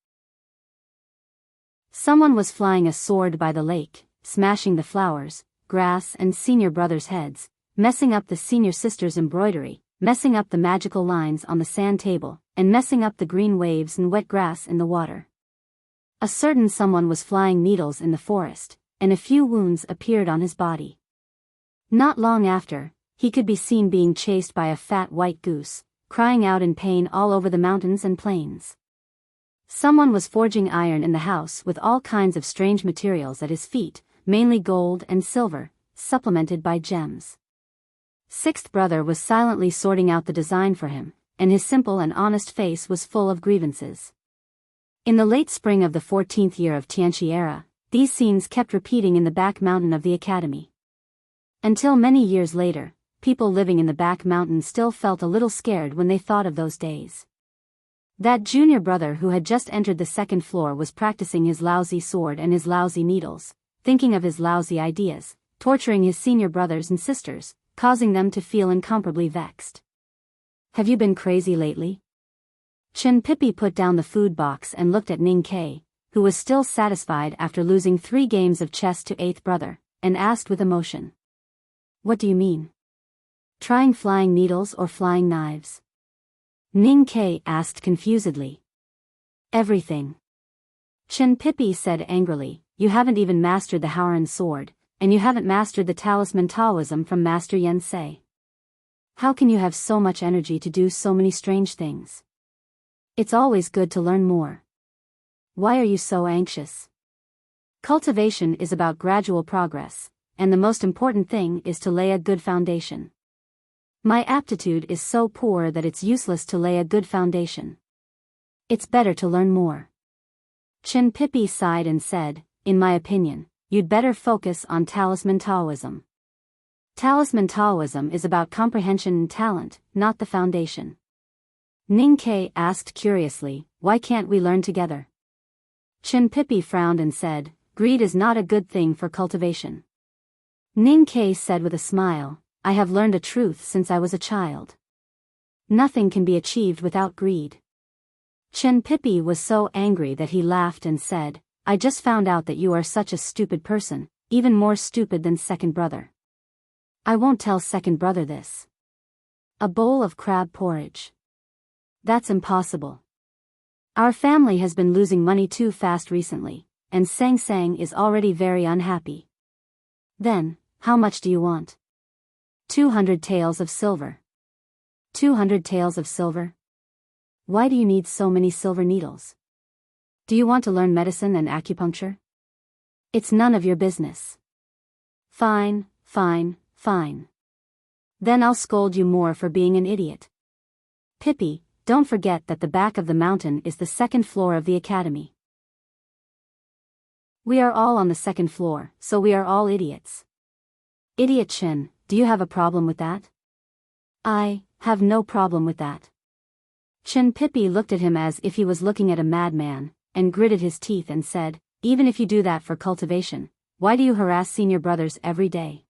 Someone was flying a sword by the lake, smashing the flowers, grass and senior brother's heads, messing up the senior sister's embroidery, messing up the magical lines on the sand table, and messing up the green waves and wet grass in the water. A certain someone was flying needles in the forest, and a few wounds appeared on his body. Not long after, he could be seen being chased by a fat white goose, crying out in pain all over the mountains and plains. Someone was forging iron in the house with all kinds of strange materials at his feet, mainly gold and silver, supplemented by gems. Sixth brother was silently sorting out the design for him, and his simple and honest face was full of grievances. In the late spring of the 14th year of Tianqi era, these scenes kept repeating in the back mountain of the academy. Until many years later, people living in the back mountain still felt a little scared when they thought of those days. That junior brother who had just entered the second floor was practicing his lousy sword and his lousy needles, thinking of his lousy ideas, torturing his senior brothers and sisters, causing them to feel incomparably vexed. "Have you been crazy lately?" Chen Pippi put down the food box and looked at Ning-Ke, who was still satisfied after losing 3 games of chess to 8th brother, and asked with emotion. "What do you mean? Trying flying needles or flying knives?" Ning Ke asked confusedly. Everything. Chen Pippi said angrily, you haven't even mastered the Haoran sword, and you haven't mastered the talisman Taoism from Master Yen Sei. How can you have so much energy to do so many strange things? It's always good to learn more. Why are you so anxious? Cultivation is about gradual progress, and the most important thing is to lay a good foundation. My aptitude is so poor that it's useless to lay a good foundation. It's better to learn more. Chen Pippi sighed and said, in my opinion, you'd better focus on talisman Taoism. Talisman Taoism is about comprehension and talent, not the foundation. Ning Ke asked curiously, why can't we learn together? Chen Pippi frowned and said, greed is not a good thing for cultivation. Ning Ke said with a smile, I have learned a truth since I was a child. Nothing can be achieved without greed. Chen Pippi was so angry that he laughed and said, I just found out that you are such a stupid person, even more stupid than second brother. I won't tell second brother this. A bowl of crab porridge. That's impossible. Our family has been losing money too fast recently, and Sang Sang is already very unhappy. Then, how much do you want? 200 taels of silver. 200 taels of silver? Why do you need so many silver needles? Do you want to learn medicine and acupuncture? It's none of your business. Fine, fine, fine. Then I'll scold you more for being an idiot. Pippi, don't forget that the back of the mountain is the second floor of the academy. We are all on the second floor, so we are all idiots. Idiot Chen, do you have a problem with that? I have no problem with that. Chen Pippi looked at him as if he was looking at a madman, and gritted his teeth and said, even if you do that for cultivation, why do you harass senior brothers every day?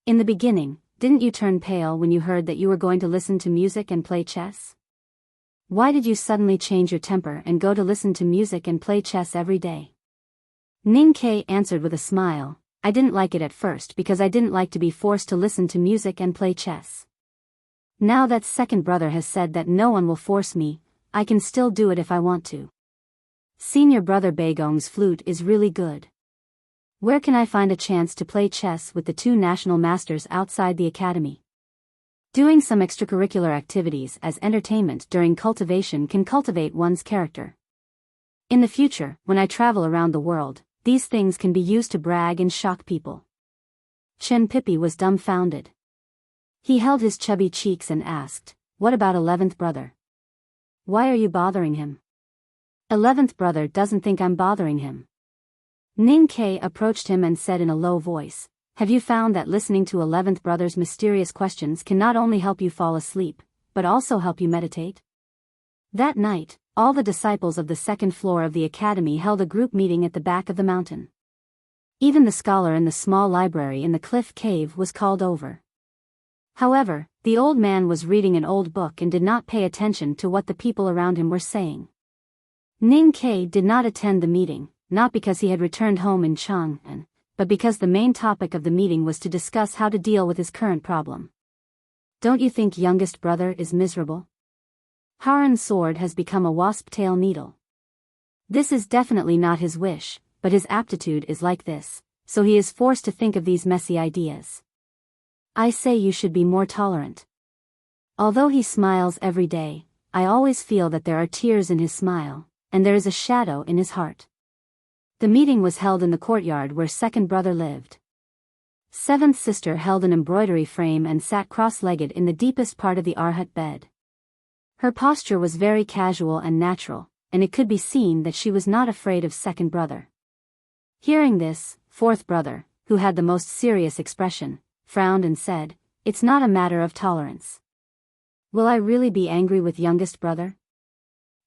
In the beginning, didn't you turn pale when you heard that you were going to listen to music and play chess? Why did you suddenly change your temper and go to listen to music and play chess every day? Ning Ke answered with a smile, I didn't like it at first because I didn't like to be forced to listen to music and play chess. Now that second brother has said that no one will force me, I can still do it if I want to. Senior brother Baigong's flute is really good. Where can I find a chance to play chess with the two national masters outside the academy? Doing some extracurricular activities as entertainment during cultivation can cultivate one's character. In the future, when I travel around the world, these things can be used to brag and shock people. Chen Pippi was dumbfounded. He held his chubby cheeks and asked, what about 11th brother? Why are you bothering him? 11th brother doesn't think I'm bothering him. Ning Ke approached him and said in a low voice, have you found that listening to 11th brother's mysterious questions can not only help you fall asleep, but also help you meditate? That night, all the disciples of the second floor of the academy held a group meeting at the back of the mountain. Even the scholar in the small library in the cliff cave was called over. However, the old man was reading an old book and did not pay attention to what the people around him were saying. Ning Ke did not attend the meeting, not because he had returned home in Chang'an, but because the main topic of the meeting was to discuss how to deal with his current problem. Don't you think youngest brother is miserable? Haran's sword has become a wasp-tail needle. This is definitely not his wish, but his aptitude is like this, so he is forced to think of these messy ideas. I say you should be more tolerant. Although he smiles every day, I always feel that there are tears in his smile, and there is a shadow in his heart. The meeting was held in the courtyard where second brother lived. Seventh sister held an embroidery frame and sat cross-legged in the deepest part of the arhat bed. Her posture was very casual and natural, and it could be seen that she was not afraid of second brother. Hearing this, fourth brother, who had the most serious expression, frowned and said, it's not a matter of tolerance. Will I really be angry with youngest brother?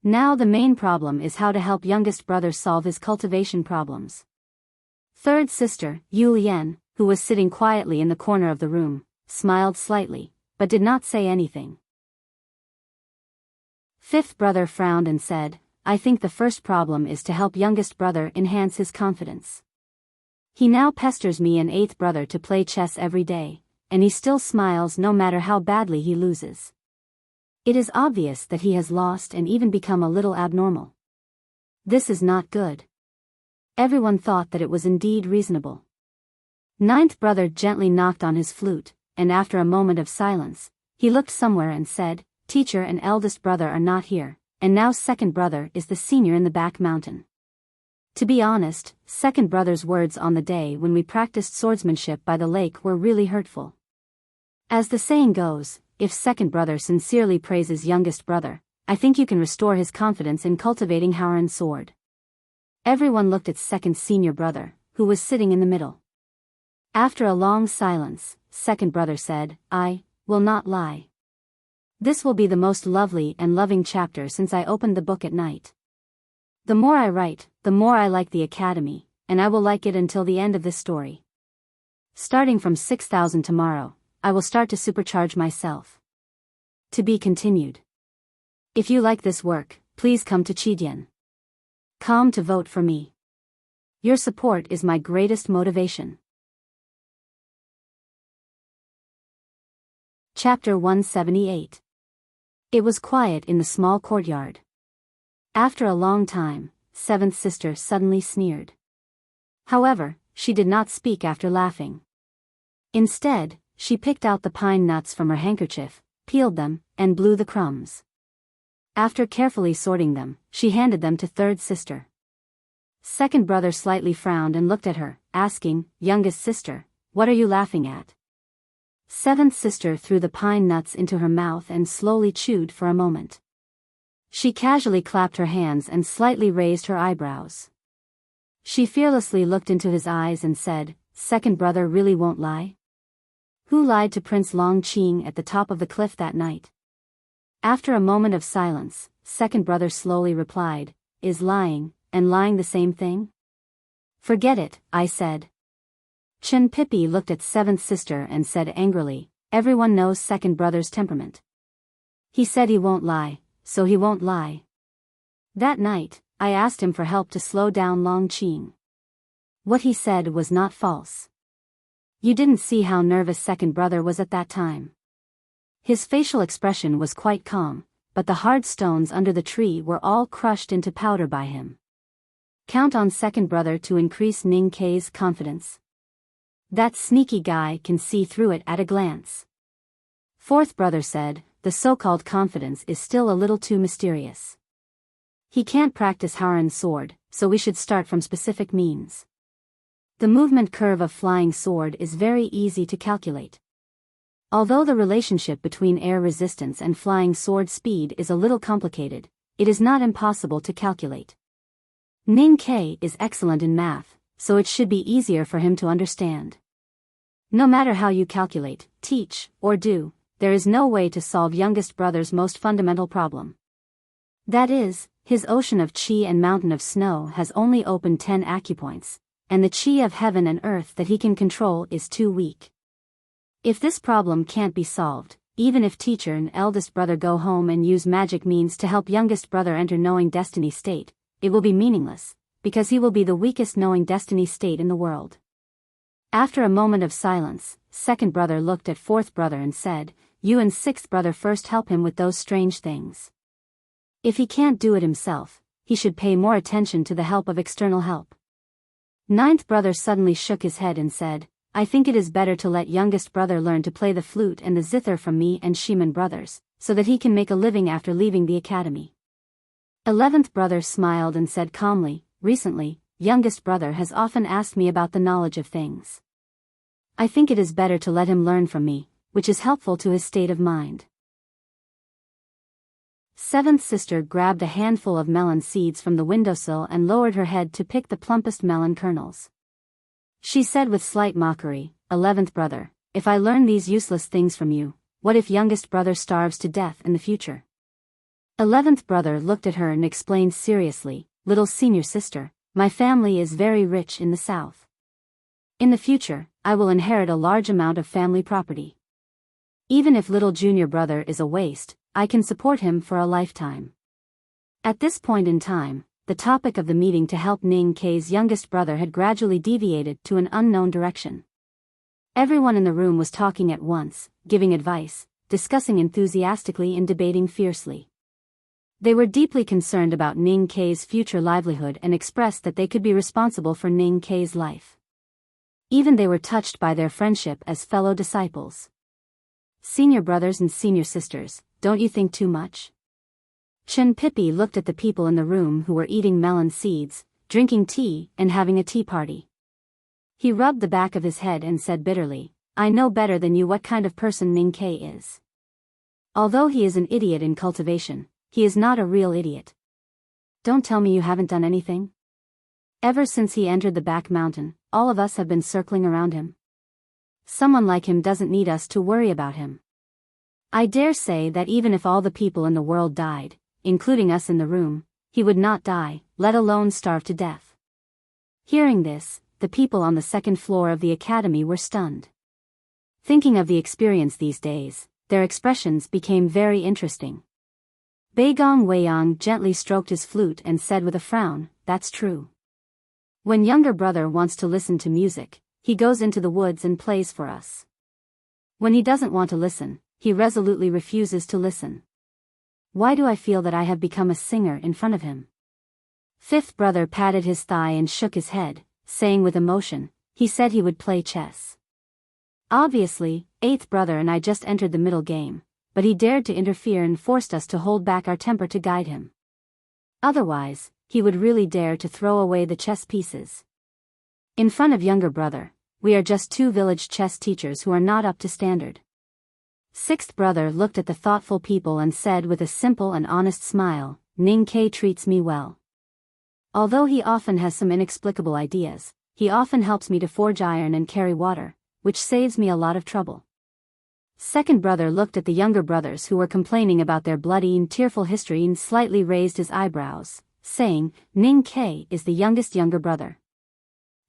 Now the main problem is how to help youngest brother solve his cultivation problems. Third sister, Yu Lian, who was sitting quietly in the corner of the room, smiled slightly, but did not say anything. Fifth brother frowned and said, I think the first problem is to help youngest brother enhance his confidence. He now pesters me and eighth brother to play chess every day, and he still smiles no matter how badly he loses. It is obvious that he has lost and even become a little abnormal. This is not good. Everyone thought that it was indeed reasonable. Ninth brother gently knocked on his flute, and after a moment of silence, he looked somewhere and said, "Teacher and eldest brother are not here, and now second brother is the senior in the back mountain." To be honest, second brother's words on the day when we practiced swordsmanship by the lake were really hurtful. As the saying goes, if second brother sincerely praises youngest brother, I think you can restore his confidence in cultivating Haoran sword. Everyone looked at second senior brother, who was sitting in the middle. After a long silence, second brother said, "I will not lie. This will be the most lovely and loving chapter since I opened the book at night. The more I write, the more I like the academy, and I will like it until the end of this story. Starting from 6,000 tomorrow, I will start to supercharge myself. To be continued. If you like this work, please come to Chidian. Come to vote for me. Your support is my greatest motivation." Chapter 178. It was quiet in the small courtyard. After a long time, seventh sister suddenly sneered. However, she did not speak after laughing. Instead, she picked out the pine nuts from her handkerchief, peeled them, and blew the crumbs. After carefully sorting them, she handed them to third sister. Second brother slightly frowned and looked at her, asking, "Youngest sister, what are you laughing at?" Seventh sister threw the pine nuts into her mouth and slowly chewed for a moment. She casually clapped her hands and slightly raised her eyebrows. She fearlessly looked into his eyes and said, "Second brother really won't lie? Who lied to Prince Long Qing at the top of the cliff that night?" After a moment of silence, second brother slowly replied, "Is lying, and lying the same thing?" "Forget it," I said. Chen Pippi looked at seventh sister and said angrily, "Everyone knows second brother's temperament. He said he won't lie, so he won't lie." That night, I asked him for help to slow down Long Qing. What he said was not false. You didn't see how nervous second brother was at that time. His facial expression was quite calm, but the hard stones under the tree were all crushed into powder by him. Count on second brother to increase Ning Kei's confidence. That sneaky guy can see through it at a glance. Fourth brother said, "The so-called confidence is still a little too mysterious. He can't practice Haoran sword, so we should start from specific means. The movement curve of flying sword is very easy to calculate. Although the relationship between air resistance and flying sword speed is a little complicated, it is not impossible to calculate. Ning Kei is excellent in math, so it should be easier for him to understand. No matter how you calculate, teach, or do, there is no way to solve youngest brother's most fundamental problem. That is, his ocean of qi and mountain of snow has only opened 10 acupoints, and the qi of heaven and earth that he can control is too weak. If this problem can't be solved, even if teacher and eldest brother go home and use magic means to help youngest brother enter knowing destiny state, it will be meaningless, because he will be the weakest knowing destiny state in the world." After a moment of silence, second brother looked at fourth brother and said, "You and sixth brother first help him with those strange things. If he can't do it himself, he should pay more attention to the help of external help." Ninth brother suddenly shook his head and said, "I think it is better to let youngest brother learn to play the flute and the zither from me and Shiman brothers, so that he can make a living after leaving the academy." 11th brother smiled and said calmly, "Recently, youngest brother has often asked me about the knowledge of things. I think it is better to let him learn from me, which is helpful to his state of mind." 7th sister grabbed a handful of melon seeds from the windowsill and lowered her head to pick the plumpest melon kernels. She said with slight mockery, "11th brother, if I learn these useless things from you, what if youngest brother starves to death in the future?" 11th brother looked at her and explained seriously, "Little senior sister, my family is very rich in the south. In the future, I will inherit a large amount of family property. Even if little junior brother is a waste, I can support him for a lifetime." At this point in time, the topic of the meeting to help Ning Kei's youngest brother had gradually deviated to an unknown direction. Everyone in the room was talking at once, giving advice, discussing enthusiastically and debating fiercely. They were deeply concerned about Ning Kei's future livelihood and expressed that they could be responsible for Ning Kei's life. Even they were touched by their friendship as fellow disciples. Senior brothers and senior sisters, don't you think too much? Chen Pippi looked at the people in the room who were eating melon seeds, drinking tea, and having a tea party. He rubbed the back of his head and said bitterly, I know better than you what kind of person Ning Kei is. Although he is an idiot in cultivation, he is not a real idiot. Don't tell me you haven't done anything? Ever since he entered the back mountain, all of us have been circling around him. Someone like him doesn't need us to worry about him. I dare say that even if all the people in the world died, including us in the room, he would not die, let alone starve to death. Hearing this, the people on the second floor of the academy were stunned. Thinking of the experience these days, their expressions became very interesting. Beigong Weiyang gently stroked his flute and said with a frown, that's true. When younger brother wants to listen to music, he goes into the woods and plays for us. When he doesn't want to listen, he resolutely refuses to listen. Why do I feel that I have become a singer in front of him? Fifth brother patted his thigh and shook his head, saying with emotion, he said he would play chess. Obviously, eighth brother and I just entered the middle game, but he dared to interfere and forced us to hold back our temper to guide him. Otherwise, he would really dare to throw away the chess pieces. In front of younger brother, we are just two village chess teachers who are not up to standard. Sixth brother looked at the thoughtful people and said with a simple and honest smile, Ning Kei treats me well. Although he often has some inexplicable ideas, he often helps me to forge iron and carry water, which saves me a lot of trouble. Second brother looked at the younger brothers who were complaining about their bloody and tearful history and slightly raised his eyebrows, saying, Ning Kei is the youngest younger brother.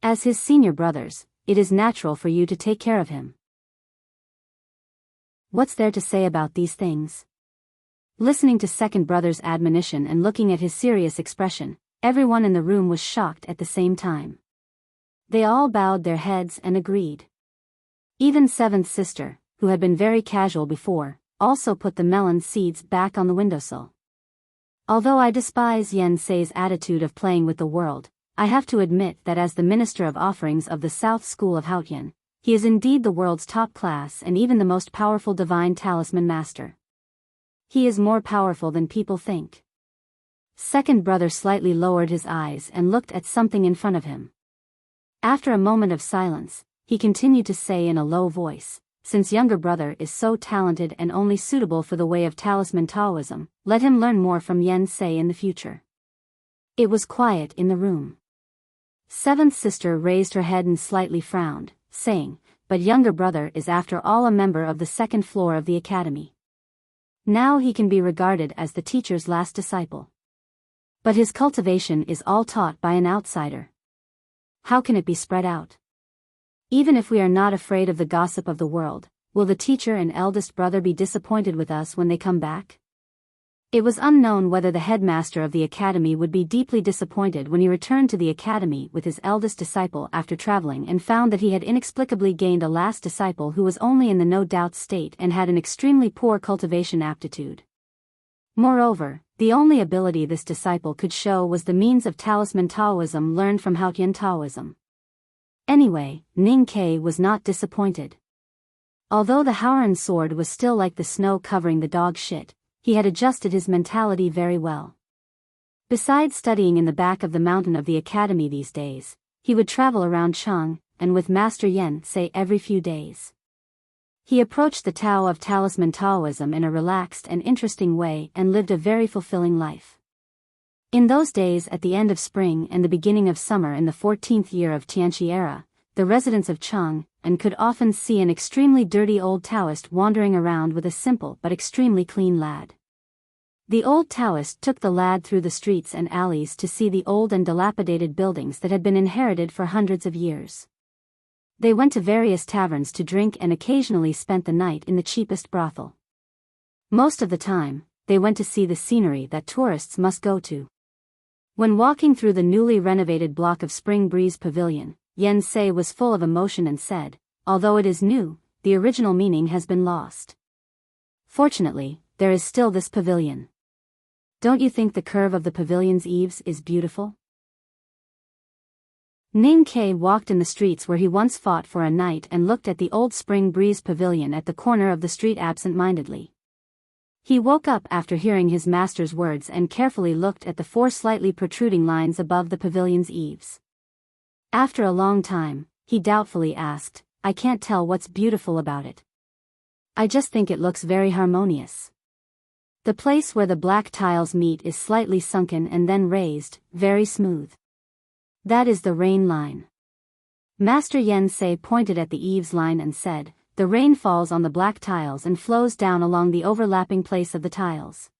As his senior brothers, it is natural for you to take care of him. What's there to say about these things? Listening to second brother's admonition and looking at his serious expression, everyone in the room was shocked at the same time. They all bowed their heads and agreed. Even seventh sister, who had been very casual before, also put the melon seeds back on the windowsill. Although I despise Yen Sei's attitude of playing with the world, I have to admit that as the Minister of Offerings of the South School of Haotian, he is indeed the world's top class and even the most powerful divine talisman master. He is more powerful than people think. Second brother slightly lowered his eyes and looked at something in front of him. After a moment of silence, he continued to say in a low voice, since younger brother is so talented and only suitable for the way of talisman Taoism, let him learn more from Yen Sei in the future. It was quiet in the room. Seventh sister raised her head and slightly frowned, saying, but younger brother is after all a member of the second floor of the academy. Now he can be regarded as the teacher's last disciple. But his cultivation is all taught by an outsider. How can it be spread out? Even if we are not afraid of the gossip of the world, will the teacher and eldest brother be disappointed with us when they come back? It was unknown whether the headmaster of the academy would be deeply disappointed when he returned to the academy with his eldest disciple after traveling and found that he had inexplicably gained a last disciple who was only in the no-doubt state and had an extremely poor cultivation aptitude. Moreover, the only ability this disciple could show was the means of talisman Taoism learned from Haotian Taoism. Anyway, Ning Kei was not disappointed. Although the Haoran sword was still like the snow covering the dog shit, he had adjusted his mentality very well. Besides studying in the back of the mountain of the academy these days, he would travel around Chang, and with Master Yen Sei every few days. He approached the Tao of talisman Taoism in a relaxed and interesting way and lived a very fulfilling life. In those days at the end of spring and the beginning of summer in the 14th year of Tianqi era, the residents of Chang, and could often see an extremely dirty old Taoist wandering around with a simple but extremely clean lad. The old Taoist took the lad through the streets and alleys to see the old and dilapidated buildings that had been inherited for hundreds of years. They went to various taverns to drink and occasionally spent the night in the cheapest brothel. Most of the time, they went to see the scenery that tourists must go to. When walking through the newly renovated block of Spring Breeze Pavilion, Yen Sei was full of emotion and said, although it is new, the original meaning has been lost. Fortunately, there is still this pavilion. Don't you think the curve of the pavilion's eaves is beautiful? Ning Ke walked in the streets where he once fought for a night and looked at the old Spring Breeze pavilion at the corner of the street absent-mindedly. He woke up after hearing his master's words and carefully looked at the 4 slightly protruding lines above the pavilion's eaves. After a long time, he doubtfully asked, I can't tell what's beautiful about it. I just think it looks very harmonious. The place where the black tiles meet is slightly sunken and then raised, very smooth. That is the rain line. Master Yen Sei pointed at the eaves line and said, the rain falls on the black tiles and flows down along the overlapping place of the tiles.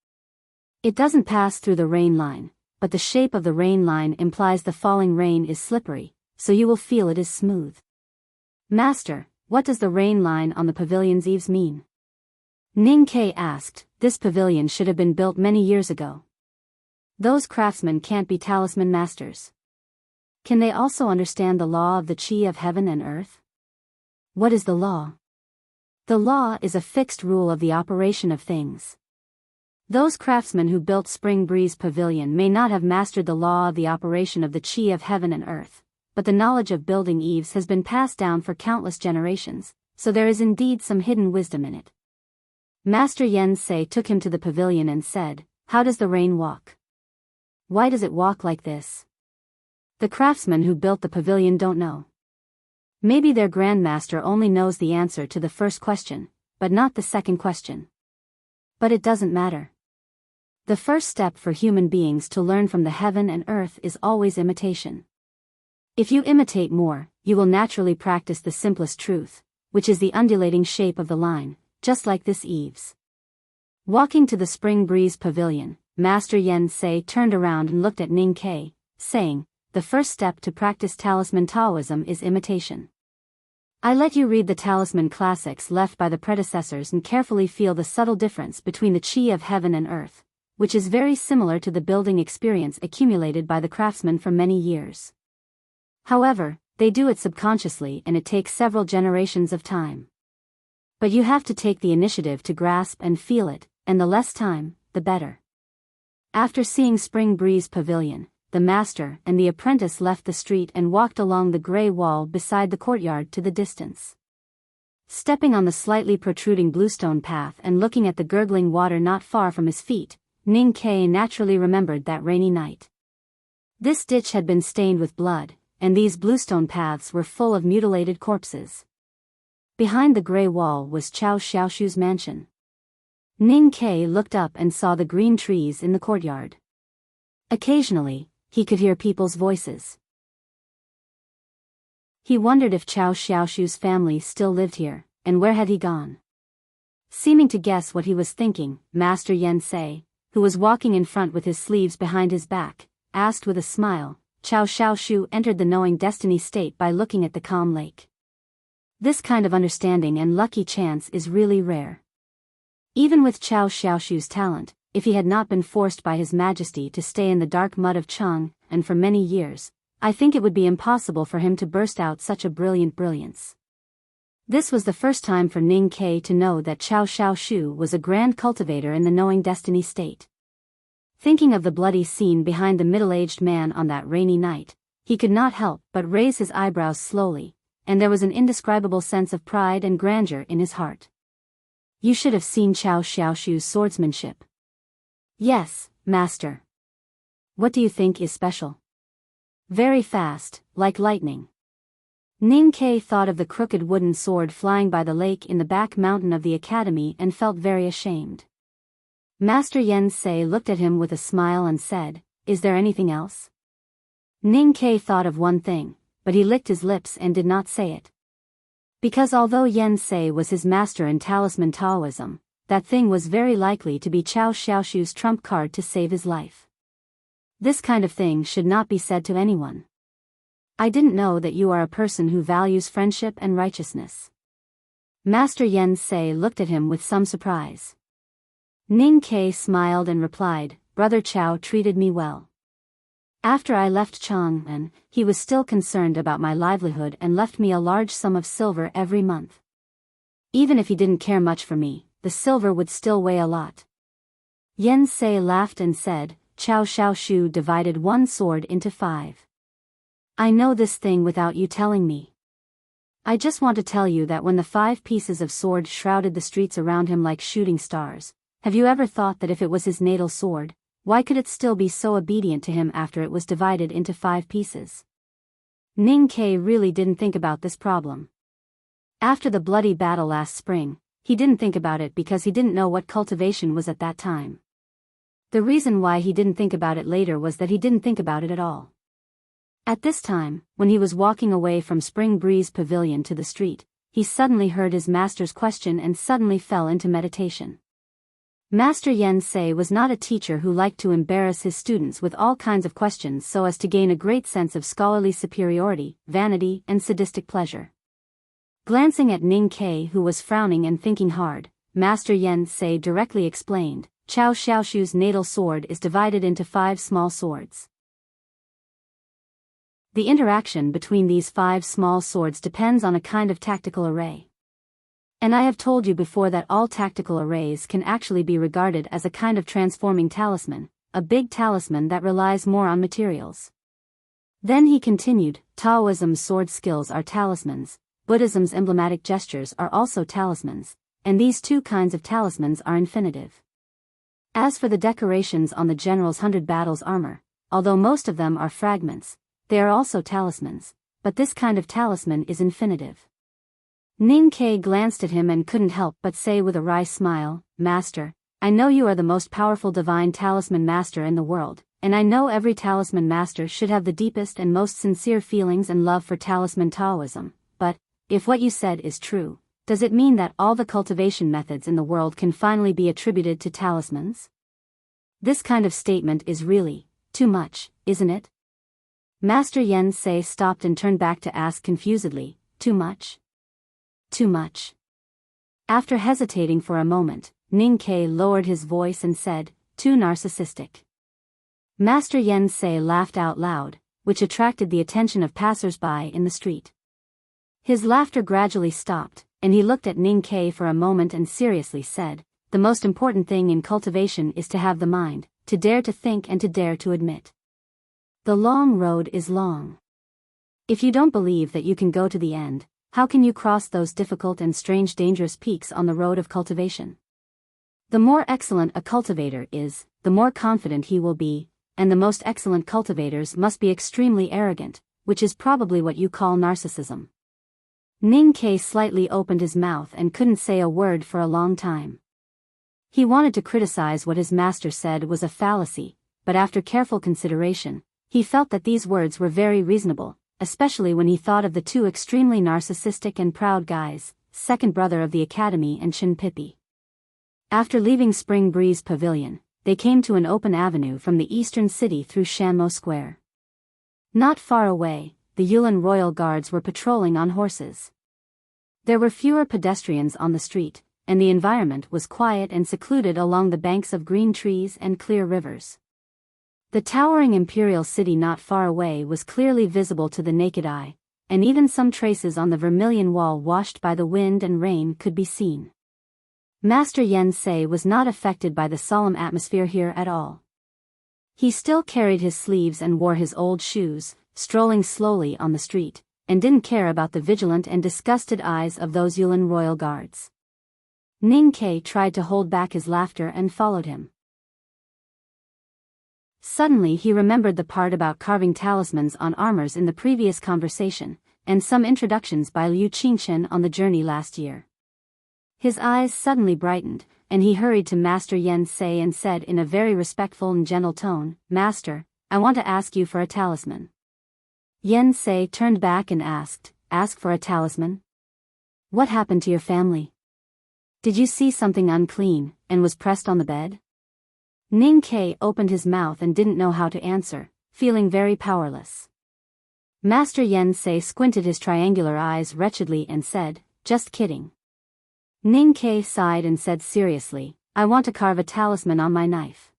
It doesn't pass through the rain line, but the shape of the rain line implies the falling rain is slippery, so you will feel it is smooth. Master, what does the rain line on the pavilion's eaves mean? Ning Ke asked. This pavilion should have been built many years ago. Those craftsmen can't be talisman masters. Can they also understand the law of the qi of heaven and earth? What is the law? The law is a fixed rule of the operation of things. Those craftsmen who built Spring Breeze Pavilion may not have mastered the law of the operation of the qi of heaven and earth, but the knowledge of building eaves has been passed down for countless generations, so there is indeed some hidden wisdom in it. Master Yen Sei took him to the pavilion and said, how does the rain walk? Why does it walk like this? The craftsmen who built the pavilion don't know. Maybe their grandmaster only knows the answer to the first question, but not the second question. But it doesn't matter. The first step for human beings to learn from the heaven and earth is always imitation. If you imitate more, you will naturally practice the simplest truth, which is the undulating shape of the line, just like this eaves. Walking to the Spring Breeze Pavilion, Master Yen Sei turned around and looked at Ning Ke, saying, the first step to practice talisman Taoism is imitation. I let you read the talisman classics left by the predecessors and carefully feel the subtle difference between the qi of heaven and earth, which is very similar to the building experience accumulated by the craftsmen for many years. However, they do it subconsciously and it takes several generations of time. But you have to take the initiative to grasp and feel it, and the less time, the better. After seeing Spring Breeze Pavilion, the master and the apprentice left the street and walked along the gray wall beside the courtyard to the distance. Stepping on the slightly protruding bluestone path and looking at the gurgling water not far from his feet, Ning Ke naturally remembered that rainy night. This ditch had been stained with blood, and these bluestone paths were full of mutilated corpses. Behind the gray wall was Chao Xiaoshu's mansion. Ning Ke looked up and saw the green trees in the courtyard. Occasionally, he could hear people's voices. He wondered if Chao Xiaoshu's family still lived here, and where had he gone? Seeming to guess what he was thinking, Master Yen Sei, who was walking in front with his sleeves behind his back, asked with a smile. Chao Xiaoshu entered the knowing destiny state by looking at the calm lake. This kind of understanding and lucky chance is really rare. Even with Chao Xiaoshu's talent, if he had not been forced by His Majesty to stay in the dark mud of Cheng, and for many years, I think it would be impossible for him to burst out such a brilliant brilliance. This was the first time for Ning Ke to know that Chao Xiaoshu was a grand cultivator in the knowing destiny state. Thinking of the bloody scene behind the middle-aged man on that rainy night, he could not help but raise his eyebrows slowly, and there was an indescribable sense of pride and grandeur in his heart. You should have seen Chao Xiaoshu's swordsmanship. Yes, master. What do you think is special? Very fast, like lightning. Ning Ke thought of the crooked wooden sword flying by the lake in the back mountain of the academy and felt very ashamed. Master Yen Sei looked at him with a smile and said, Is there anything else? Ning Ke thought of one thing, but he licked his lips and did not say it. Because although Yen Sei was his master in talisman Taoism, that thing was very likely to be Chao Xiaoshu's trump card to save his life. This kind of thing should not be said to anyone. I didn't know that you are a person who values friendship and righteousness. Master Yen Sei looked at him with some surprise. Ning Ke smiled and replied, Brother Chao treated me well. After I left Chang'an, he was still concerned about my livelihood and left me a large sum of silver every month. Even if he didn't care much for me, the silver would still weigh a lot. Yen Sei laughed and said, Chao Xiaoshu divided one sword into 5. I know this thing without you telling me. I just want to tell you that when the 5 pieces of sword shrouded the streets around him like shooting stars, have you ever thought that if it was his natal sword, why could it still be so obedient to him after it was divided into 5 pieces? Ning Ke really didn't think about this problem. After the bloody battle last spring, he didn't think about it because he didn't know what cultivation was at that time. The reason why he didn't think about it later was that he didn't think about it at all. At this time, when he was walking away from Spring Breeze Pavilion to the street, he suddenly heard his master's question and suddenly fell into meditation. Master Yen Sei was not a teacher who liked to embarrass his students with all kinds of questions so as to gain a great sense of scholarly superiority, vanity, and sadistic pleasure. Glancing at Ning Ke, who was frowning and thinking hard, Master Yen Sei directly explained, Chao Xiaoshu's natal sword is divided into 5 small swords. The interaction between these 5 small swords depends on a kind of tactical array. And I have told you before that all tactical arrays can actually be regarded as a kind of transforming talisman, a big talisman that relies more on materials. Then he continued, Taoism's sword skills are talismans, Buddhism's emblematic gestures are also talismans, and these 2 kinds of talismans are infinitive. As for the decorations on the general's 100 battles armor, although most of them are fragments, they are also talismans, but this kind of talisman is infinitive. Ning Ke glanced at him and couldn't help but say with a wry smile, Master, I know you are the most powerful divine talisman master in the world, and I know every talisman master should have the deepest and most sincere feelings and love for talisman Taoism, but, if what you said is true, does it mean that all the cultivation methods in the world can finally be attributed to talismans? This kind of statement is really too much, isn't it? Master Yen Sei stopped and turned back to ask confusedly, Too much? Too much. After hesitating for a moment, Ning Ke lowered his voice and said, Too narcissistic. Master Yen Sei laughed out loud, which attracted the attention of passers-by in the street. His laughter gradually stopped, and he looked at Ning Ke for a moment and seriously said, The most important thing in cultivation is to have the mind, to dare to think and to dare to admit. The long road is long. If you don't believe that you can go to the end, how can you cross those difficult and strange dangerous peaks on the road of cultivation? The more excellent a cultivator is, the more confident he will be, and the most excellent cultivators must be extremely arrogant, which is probably what you call narcissism. Ning Ke slightly opened his mouth and couldn't say a word for a long time. He wanted to criticize what his master said was a fallacy, but after careful consideration, he felt that these words were very reasonable, especially when he thought of the 2 extremely narcissistic and proud guys, second brother of the academy and Chin Pippi. After leaving Spring Breeze Pavilion, they came to an open avenue from the eastern city through Shanmo Square. Not far away, the Yulin Royal Guards were patrolling on horses. There were fewer pedestrians on the street, and the environment was quiet and secluded along the banks of green trees and clear rivers. The towering imperial city not far away was clearly visible to the naked eye, and even some traces on the vermilion wall washed by the wind and rain could be seen. Master Yen Sei was not affected by the solemn atmosphere here at all. He still carried his sleeves and wore his old shoes, strolling slowly on the street, and didn't care about the vigilant and disgusted eyes of those Yulin royal guards. Ning Ke tried to hold back his laughter and followed him. Suddenly he remembered the part about carving talismans on armors in the previous conversation, and some introductions by Liu Qingchen on the journey last year. His eyes suddenly brightened, and he hurried to Master Yen Sei and said in a very respectful and gentle tone, Master, I want to ask you for a talisman. Yen Sei turned back and asked, Ask for a talisman? What happened to your family? Did you see something unclean, and was pressed on the bed? Ning Ke opened his mouth and didn't know how to answer, feeling very powerless. Master Yen Sei squinted his triangular eyes wretchedly and said, Just kidding. Ning Ke sighed and said seriously, I want to carve a talisman on my knife.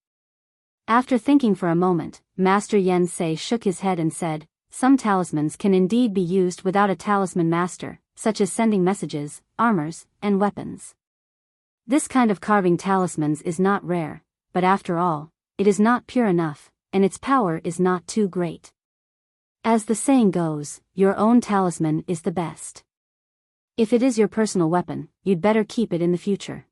After thinking for a moment, Master Yen Sei shook his head and said, Some talismans can indeed be used without a talisman master, such as sending messages, armors, and weapons. This kind of carving talismans is not rare, but after all, it is not pure enough, and its power is not too great. As the saying goes, your own talisman is the best. If it is your personal weapon, you'd better keep it in the future.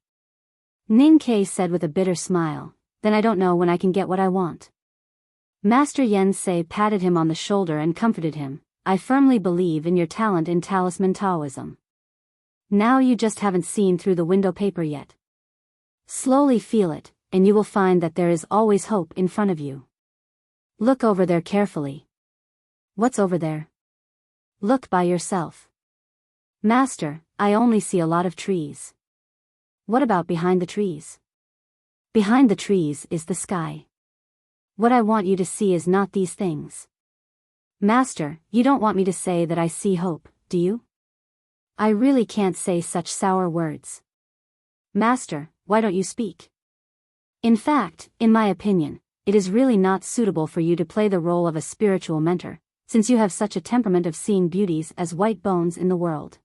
Ning Ke said with a bitter smile, then I don't know when I can get what I want. Master Yen Sei patted him on the shoulder and comforted him. I firmly believe in your talent in talisman Taoism. Now you just haven't seen through the window paper yet. Slowly feel it, and you will find that there is always hope in front of you. Look over there carefully. What's over there? Look by yourself. Master, I only see a lot of trees. What about behind the trees? Behind the trees is the sky. What I want you to see is not these things. Master, you don't want me to say that I see hope, do you? I really can't say such sour words. Master, why don't you speak? In fact, in my opinion, it is really not suitable for you to play the role of a spiritual mentor, since you have such a temperament of seeing beauties as white bones in the world.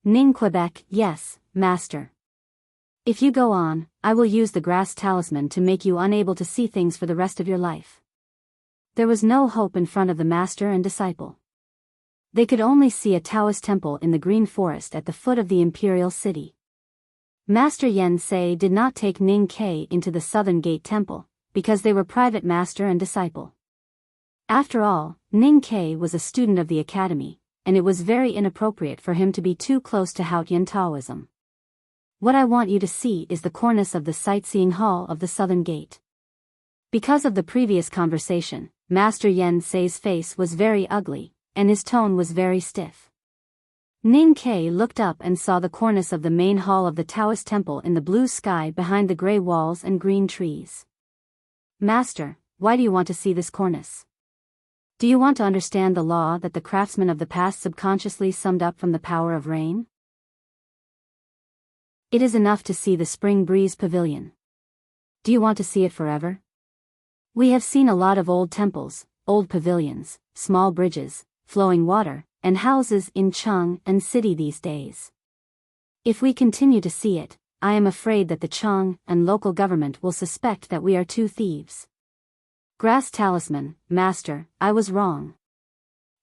Ning Quebec, yes, Master. If you go on, I will use the grass talisman to make you unable to see things for the rest of your life. There was no hope in front of the master and disciple. They could only see a Taoist temple in the green forest at the foot of the imperial city. Master Yen Sei did not take Ning Ke into the Southern Gate Temple, because they were private master and disciple. After all, Ning Ke was a student of the academy, and it was very inappropriate for him to be too close to Haotian Taoism. What I want you to see is the cornice of the sightseeing hall of the Southern Gate. Because of the previous conversation, Master Yen Sei's face was very ugly, and his tone was very stiff. Ning Ke looked up and saw the cornice of the main hall of the Taoist temple in the blue sky behind the gray walls and green trees. Master, why do you want to see this cornice? Do you want to understand the law that the craftsmen of the past subconsciously summed up from the power of rain? It is enough to see the Spring Breeze Pavilion. Do you want to see it forever? We have seen a lot of old temples, old pavilions, small bridges, flowing water, and houses in Cheng and city these days. If we continue to see it, I am afraid that the Cheng and local government will suspect that we are two thieves. Grass talisman, Master, I was wrong.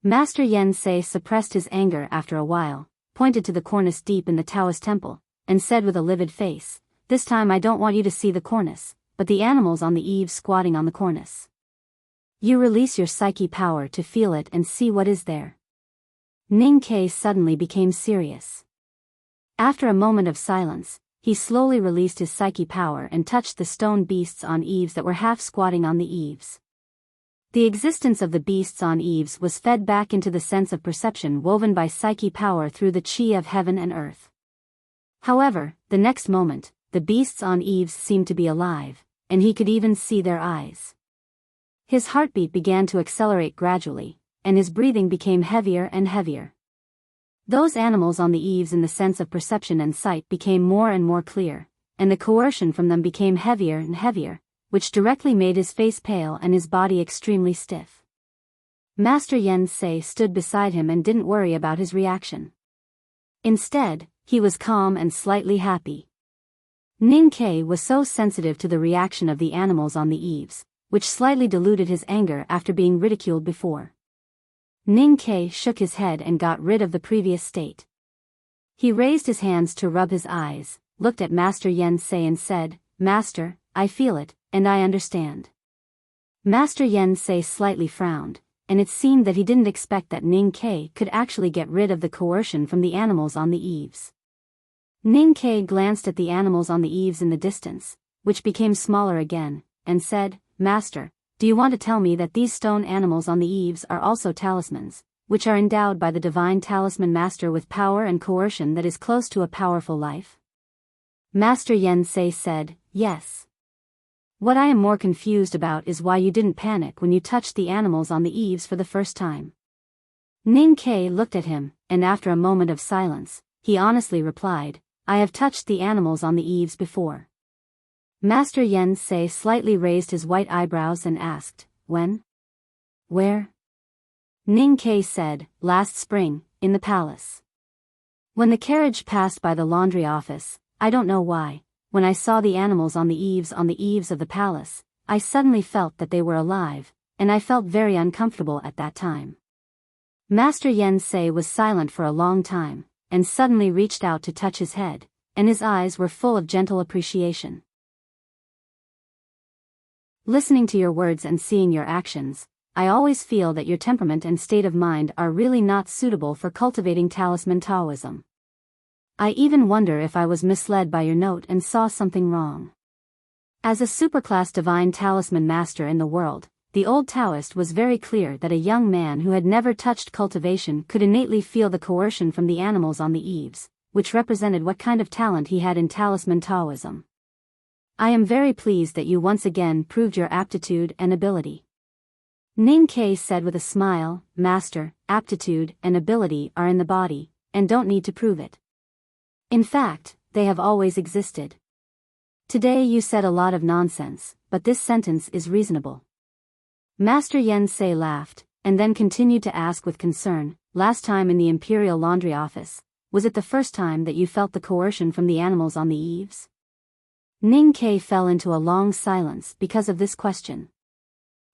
Master Yen Sei suppressed his anger after a while, pointed to the cornice deep in the Taoist temple, and said with a livid face, this time I don't want you to see the cornice, but the animals on the eaves squatting on the cornice. You release your psyche power to feel it and see what is there. Ning Ke suddenly became serious. After a moment of silence, he slowly released his psyche power and touched the stone beasts on eaves that were half squatting on the eaves. The existence of the beasts on eaves was fed back into the sense of perception woven by psyche power through the chi of heaven and earth. However, the next moment, the beasts on eaves seemed to be alive, and he could even see their eyes. His heartbeat began to accelerate gradually, and his breathing became heavier and heavier. Those animals on the eaves in the sense of perception and sight became more and more clear, and the coercion from them became heavier and heavier, which directly made his face pale and his body extremely stiff. Master Yen Sei stood beside him and didn't worry about his reaction. Instead, he was calm and slightly happy. Ning Ke was so sensitive to the reaction of the animals on the eaves, which slightly diluted his anger after being ridiculed before. Ning Ke shook his head and got rid of the previous state. He raised his hands to rub his eyes, looked at Master Yen Sei and said, Master, I feel it, and I understand. Master Yen Sei slightly frowned, and it seemed that he didn't expect that Ning Ke could actually get rid of the coercion from the animals on the eaves. Ning Ke glanced at the animals on the eaves in the distance, which became smaller again, and said, Master, do you want to tell me that these stone animals on the eaves are also talismans, which are endowed by the divine talisman master with power and coercion that is close to a powerful life? Master Yen Sei said, yes. What I am more confused about is why you didn't panic when you touched the animals on the eaves for the first time. Ning Ke looked at him, and after a moment of silence, he honestly replied, I have touched the animals on the eaves before. Master Yen Sei slightly raised his white eyebrows and asked, when? Where? Ning Ke said, last spring, in the palace. When the carriage passed by the laundry office, I don't know why, when I saw the animals on the eaves of the palace, I suddenly felt that they were alive, and I felt very uncomfortable at that time. Master Yen Sei was silent for a long time, and suddenly reached out to touch his head, and his eyes were full of gentle appreciation. Listening to your words and seeing your actions, I always feel that your temperament and state of mind are really not suitable for cultivating talisman Taoism. I even wonder if I was misled by your note and saw something wrong. As a superclass divine talisman master in the world, the old Taoist was very clear that a young man who had never touched cultivation could innately feel the coercion from the animals on the eaves, which represented what kind of talent he had in talisman Taoism. I am very pleased that you once again proved your aptitude and ability. Ning Ke said with a smile, Master, aptitude and ability are in the body, and don't need to prove it. In fact, they have always existed. Today you said a lot of nonsense, but this sentence is reasonable. Master Yen Sei laughed, and then continued to ask with concern, last time in the Imperial Laundry Office, was it the first time that you felt the coercion from the animals on the eaves? Ning Ke fell into a long silence because of this question.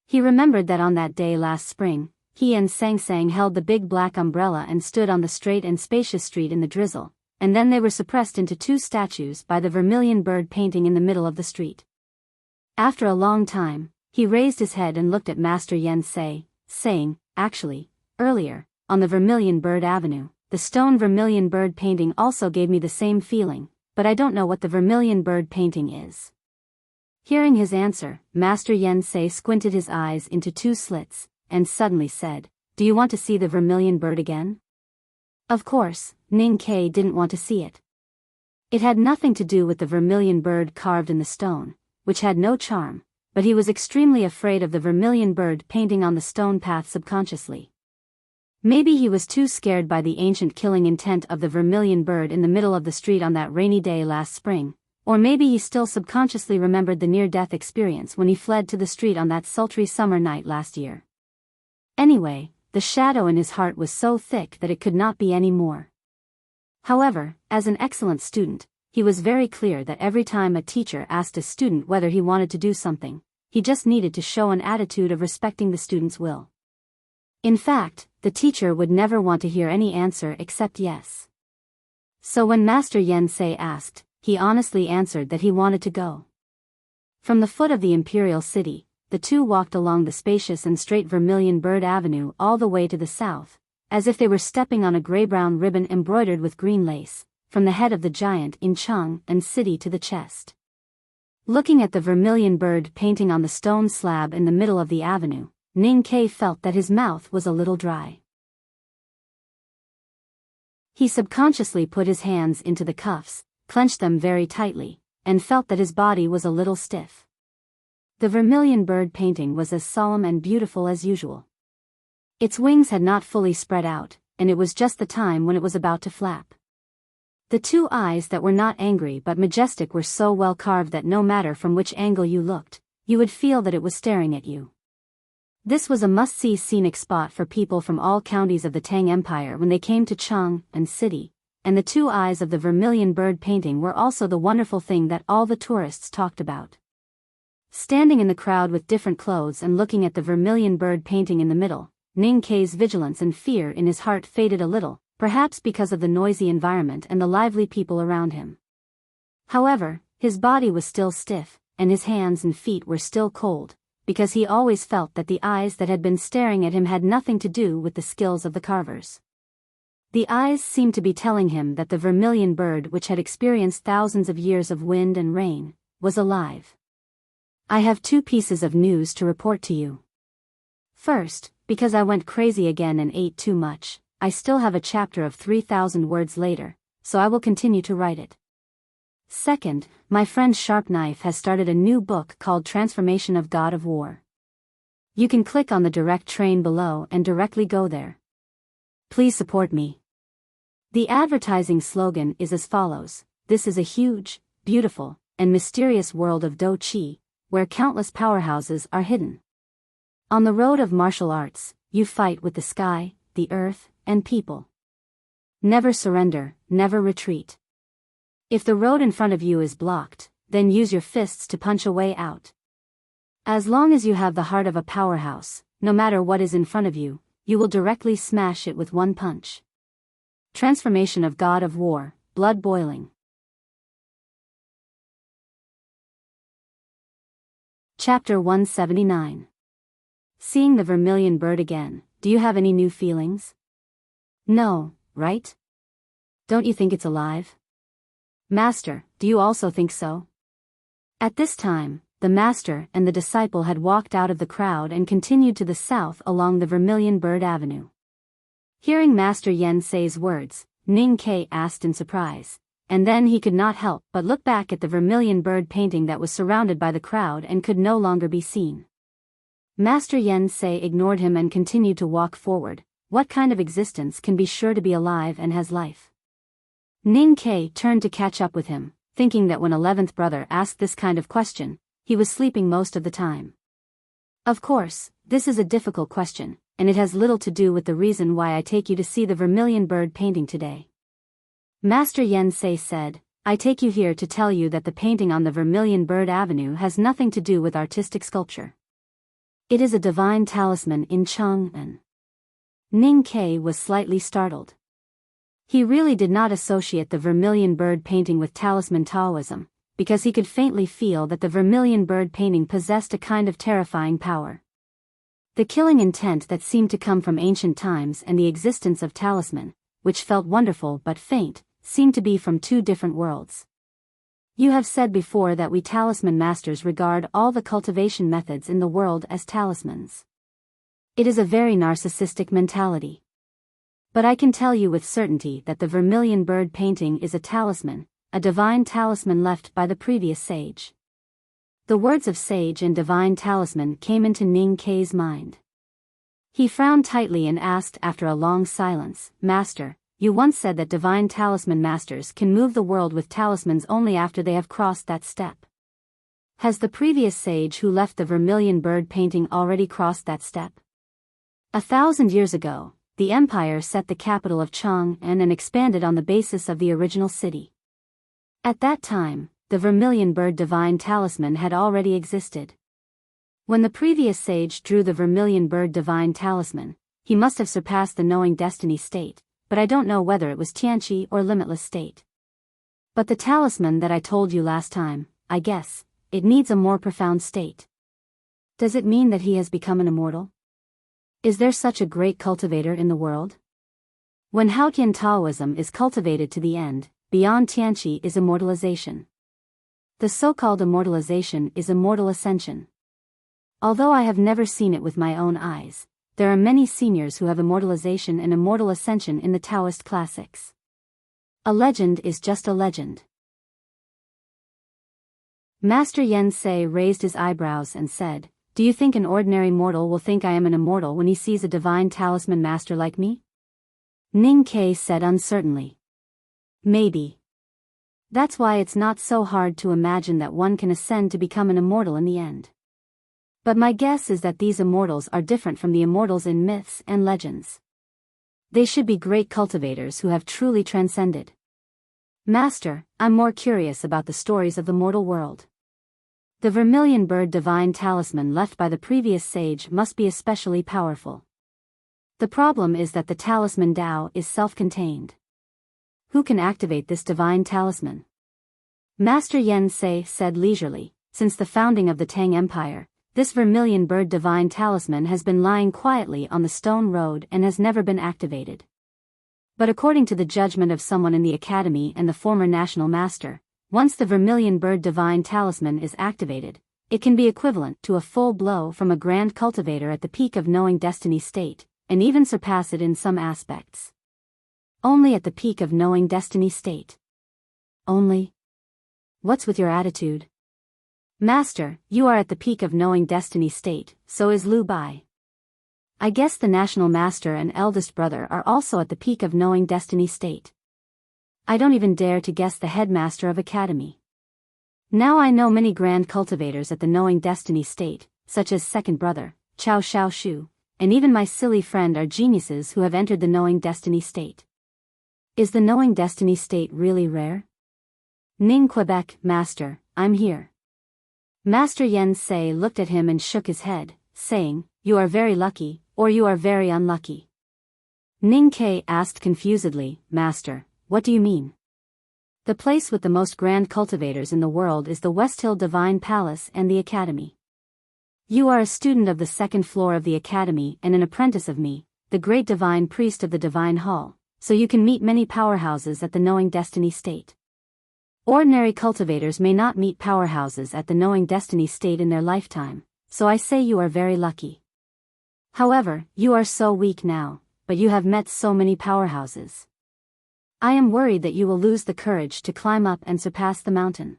He remembered that on that day last spring, he and Sang Sang held the big black umbrella and stood on the straight and spacious street in the drizzle, and then they were suppressed into two statues by the vermilion bird painting in the middle of the street. After a long time, he raised his head and looked at Master Yen Sei, saying, actually, earlier, on the Vermilion Bird Avenue, the stone vermilion bird painting also gave me the same feeling, but I don't know what the vermilion bird painting is. Hearing his answer, Master Yen Sei squinted his eyes into two slits, and suddenly said, Do you want to see the vermilion bird again? Of course, Ning Ke didn't want to see it. It had nothing to do with the vermilion bird carved in the stone, which had no charm, but he was extremely afraid of the vermilion bird painting on the stone path subconsciously. Maybe he was too scared by the ancient killing intent of the vermilion bird in the middle of the street on that rainy day last spring, or maybe he still subconsciously remembered the near-death experience when he fled to the street on that sultry summer night last year. Anyway, the shadow in his heart was so thick that it could not be any more. However, as an excellent student, he was very clear that every time a teacher asked a student whether he wanted to do something, he just needed to show an attitude of respecting the student's will. In fact, the teacher would never want to hear any answer except yes. So when Master Yen Sei asked, he honestly answered that he wanted to go. From the foot of the imperial city, the two walked along the spacious and straight Vermilion Bird Avenue all the way to the south, as if they were stepping on a gray-brown ribbon embroidered with green lace, from the head of the giant in Cheng and city to the chest. Looking at the vermilion bird painting on the stone slab in the middle of the avenue, Ning Ke felt that his mouth was a little dry. He subconsciously put his hands into the cuffs, clenched them very tightly, and felt that his body was a little stiff. The vermilion bird painting was as solemn and beautiful as usual. Its wings had not fully spread out, and it was just the time when it was about to flap. The two eyes that were not angry but majestic were so well carved that no matter from which angle you looked, you would feel that it was staring at you. This was a must-see scenic spot for people from all counties of the Tang Empire when they came to Cheng and city, and the two eyes of the vermilion bird painting were also the wonderful thing that all the tourists talked about. Standing in the crowd with different clothes and looking at the vermilion bird painting in the middle, Ning Ke's vigilance and fear in his heart faded a little, perhaps because of the noisy environment and the lively people around him. However, his body was still stiff, and his hands and feet were still cold, because he always felt that the eyes that had been staring at him had nothing to do with the skills of the carvers. The eyes seemed to be telling him that the vermilion bird, which had experienced thousands of years of wind and rain, was alive. I have two pieces of news to report to you. First, because I went crazy again and ate too much, I still have a chapter of 3,000 words later, so I will continue to write it. Second, my friend Sharpknife has started a new book called Transformation of God of War. You can click on the direct train below and directly go there. Please support me. The advertising slogan is as follows: This is a huge, beautiful, and mysterious world of Do Chi, where countless powerhouses are hidden. On the road of martial arts, you fight with the sky, the earth, and people. Never surrender, never retreat. If the road in front of you is blocked, then use your fists to punch a way out. As long as you have the heart of a powerhouse, no matter what is in front of you, you will directly smash it with one punch. Transformation of God of War, blood boiling. Chapter 179. Seeing the vermilion bird again, do you have any new feelings? No, right? Don't you think it's alive? Master, do you also think so? At this time, the master and the disciple had walked out of the crowd and continued to the south along the Vermilion Bird Avenue. Hearing Master Yen say's words, Ning Ke asked in surprise, and then he could not help but look back at the vermilion bird painting that was surrounded by the crowd and could no longer be seen. Master Yen Say ignored him and continued to walk forward. What kind of existence can be sure to be alive and has life? Ning Ke turned to catch up with him, thinking that when 11th brother asked this kind of question, he was sleeping most of the time. Of course, this is a difficult question, and it has little to do with the reason why I take you to see the vermilion bird painting today. Master Yen Say said, I take you here to tell you that the painting on the Vermilion Bird Avenue has nothing to do with artistic sculpture. It is a divine talisman in Chang'an. Ning Ke was slightly startled. He really did not associate the vermilion bird painting with talisman Taoism, because he could faintly feel that the vermilion bird painting possessed a kind of terrifying power. The killing intent that seemed to come from ancient times and the existence of talisman, which felt wonderful but faint, seemed to be from two different worlds. You have said before that we talisman masters regard all the cultivation methods in the world as talismans. It is a very narcissistic mentality. But I can tell you with certainty that the vermilion bird painting is a talisman, a divine talisman left by the previous sage. The words of sage and divine talisman came into Ning Ke's mind. He frowned tightly and asked after a long silence, Master, you once said that divine talisman masters can move the world with talismans only after they have crossed that step. Has the previous sage who left the vermilion bird painting already crossed that step? 1,000 years ago, the empire set the capital of Chang'an and expanded on the basis of the original city. At that time, the vermilion bird divine talisman had already existed. When the previous sage drew the vermilion bird divine talisman, he must have surpassed the knowing destiny state, but I don't know whether it was Tianqi or limitless state. But the talisman that I told you last time, I guess, it needs a more profound state. Does it mean that he has become an immortal? Is there such a great cultivator in the world? When Haotian Taoism is cultivated to the end, beyond Tianqi is immortalization. The so-called immortalization is immortal ascension. Although I have never seen it with my own eyes, there are many seniors who have immortalization and immortal ascension in the Taoist classics. A legend is just a legend. Master Yen Say raised his eyebrows and said, Do you think an ordinary mortal will think I am an immortal when he sees a divine talisman master like me? Ning Ke said uncertainly. Maybe. That's why it's not so hard to imagine that one can ascend to become an immortal in the end. But my guess is that these immortals are different from the immortals in myths and legends. They should be great cultivators who have truly transcended. Master, I'm more curious about the stories of the mortal world. The vermilion bird divine talisman left by the previous sage must be especially powerful. The problem is that the talisman Tao is self-contained. Who can activate this divine talisman? Master Yen Say said leisurely, since the founding of the Tang Empire, this vermilion bird divine talisman has been lying quietly on the stone road and has never been activated. But according to the judgment of someone in the academy and the former national master, once the vermilion bird divine talisman is activated, it can be equivalent to a full blow from a grand cultivator at the peak of knowing destiny state, and even surpass it in some aspects. Only at the peak of knowing destiny state. Only? What's with your attitude? Master, you are at the peak of knowing destiny state, so is Lu Bai. I guess the national master and eldest brother are also at the peak of knowing destiny state. I don't even dare to guess the headmaster of academy. Now I know many grand cultivators at the knowing destiny state, such as second brother, Chao Xiao Shu, and even my silly friend are geniuses who have entered the knowing destiny state. Is the knowing destiny state really rare? Ning Quebec, Master, I'm here. Master Yen Sei looked at him and shook his head, saying, You are very lucky, or you are very unlucky. Ning Ke asked confusedly, Master, what do you mean? The place with the most grand cultivators in the world is the West Hill Divine Palace and the Academy. You are a student of the second floor of the Academy and an apprentice of me, the great divine priest of the Divine Hall, so you can meet many powerhouses at the Knowing Destiny state. Ordinary cultivators may not meet powerhouses at the Knowing Destiny state in their lifetime, so I say you are very lucky. However, you are so weak now, but you have met so many powerhouses. I am worried that you will lose the courage to climb up and surpass the mountain.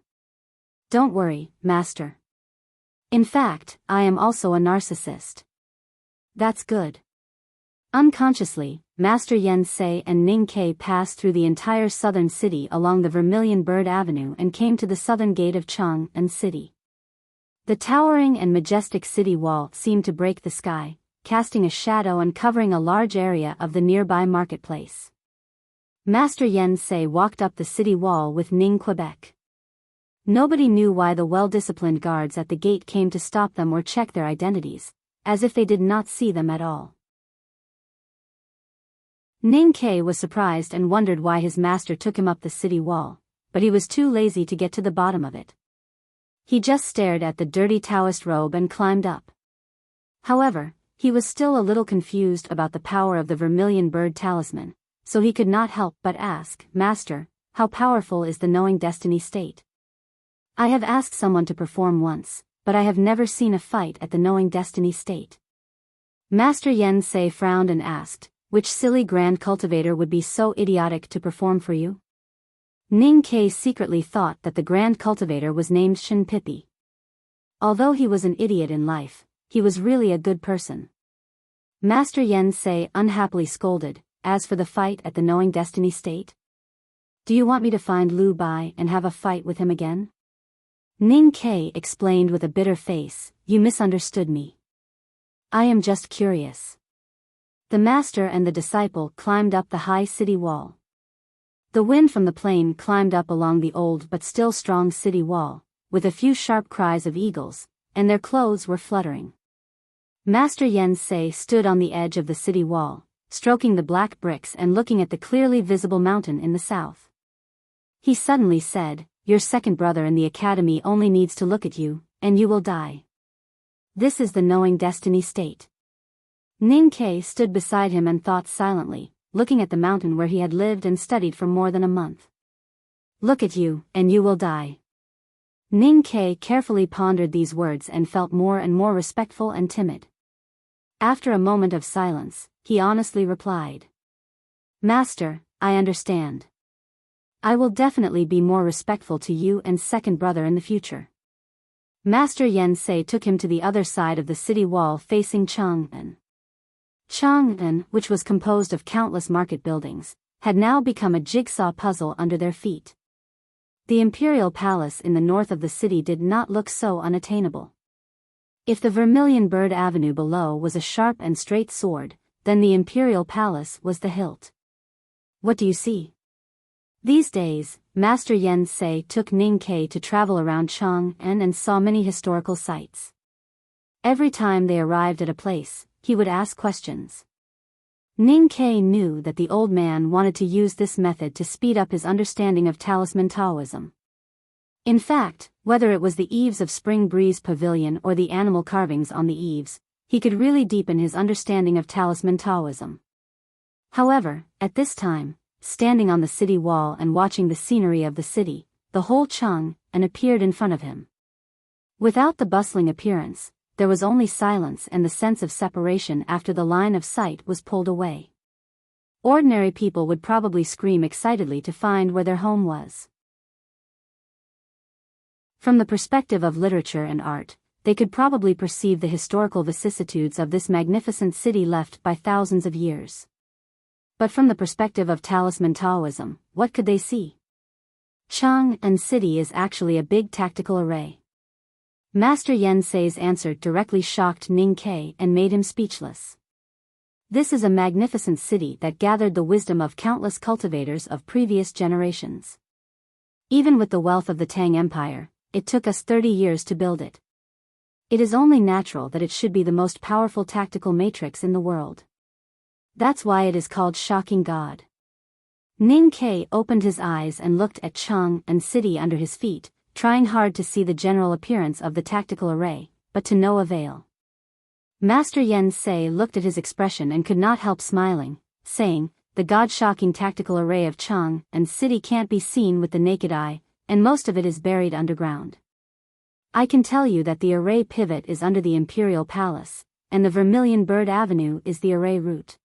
Don't worry, Master. In fact, I am also a narcissist. That's good. Unconsciously, Master Yen Sei and Ning Ke passed through the entire southern city along the Vermilion Bird Avenue and came to the southern gate of Chang'an City. The towering and majestic city wall seemed to break the sky, casting a shadow and covering a large area of the nearby marketplace. Master Yen Sei walked up the city wall with Ning Quebec. Nobody knew why the well-disciplined guards at the gate came to stop them or check their identities, as if they did not see them at all. Ning Ke was surprised and wondered why his master took him up the city wall, but he was too lazy to get to the bottom of it. He just stared at the dirty Taoist robe and climbed up. However, he was still a little confused about the power of the Vermilion Bird Talisman, so he could not help but ask, Master, how powerful is the Knowing Destiny state? I have asked someone to perform once, but I have never seen a fight at the Knowing Destiny state. Master Yen Sei frowned and asked, Which silly grand cultivator would be so idiotic to perform for you? Ning Ke secretly thought that the grand cultivator was named Shin Pippi. Although he was an idiot in life, he was really a good person. Master Yen Sei unhappily scolded, As for the fight at the Knowing Destiny state? Do you want me to find Lu Bai and have a fight with him again? Ning Ke explained with a bitter face, You misunderstood me. I am just curious. The master and the disciple climbed up the high city wall. The wind from the plain climbed up along the old but still strong city wall, with a few sharp cries of eagles, and their clothes were fluttering. Master Yen Sei stood on the edge of the city wall, stroking the black bricks and looking at the clearly visible mountain in the south. He suddenly said, Your second brother in the academy only needs to look at you, and you will die. This is the Knowing Destiny state. Ning Ke stood beside him and thought silently, looking at the mountain where he had lived and studied for more than a month. Look at you, and you will die. Ning Ke carefully pondered these words and felt more and more respectful and timid. After a moment of silence, he honestly replied, Master, I understand. I will definitely be more respectful to you and second brother in the future. Master Yen Sei took him to the other side of the city wall facing Chang'an. Chang'an, which was composed of countless market buildings, had now become a jigsaw puzzle under their feet. The imperial palace in the north of the city did not look so unattainable. If the Vermilion Bird Avenue below was a sharp and straight sword, then the imperial palace was the hilt. What do you see? These days, Master Yen Sei took Ning Ke to travel around Chang'an and saw many historical sites. Every time they arrived at a place, he would ask questions. Ning Ke knew that the old man wanted to use this method to speed up his understanding of talisman Taoism. In fact, whether it was the eaves of Spring Breeze Pavilion or the animal carvings on the eaves, he could really deepen his understanding of talisman Taoism. However, at this time, standing on the city wall and watching the scenery of the city, the whole Chang'an appeared in front of him. Without the bustling appearance, there was only silence and the sense of separation after the line of sight was pulled away. Ordinary people would probably scream excitedly to find where their home was. From the perspective of literature and art, they could probably perceive the historical vicissitudes of this magnificent city left by thousands of years. But from the perspective of talisman Taoism, what could they see? Chang'an City is actually a big tactical array. Master Yen Sei's answer directly shocked Ning Ke and made him speechless. This is a magnificent city that gathered the wisdom of countless cultivators of previous generations. Even with the wealth of the Tang Empire, it took us 30 years to build it. It is only natural that it should be the most powerful tactical matrix in the world. That's why it is called Shocking God. Ning Ke opened his eyes and looked at Chang and city under his feet, trying hard to see the general appearance of the tactical array, but to no avail. Master Yen Sei looked at his expression and could not help smiling, saying, "The God-shocking tactical array of Chang and city can't be seen with the naked eye, and most of it is buried underground. I can tell you that the array pivot is under the Imperial Palace, and the Vermilion Bird Avenue is the array route."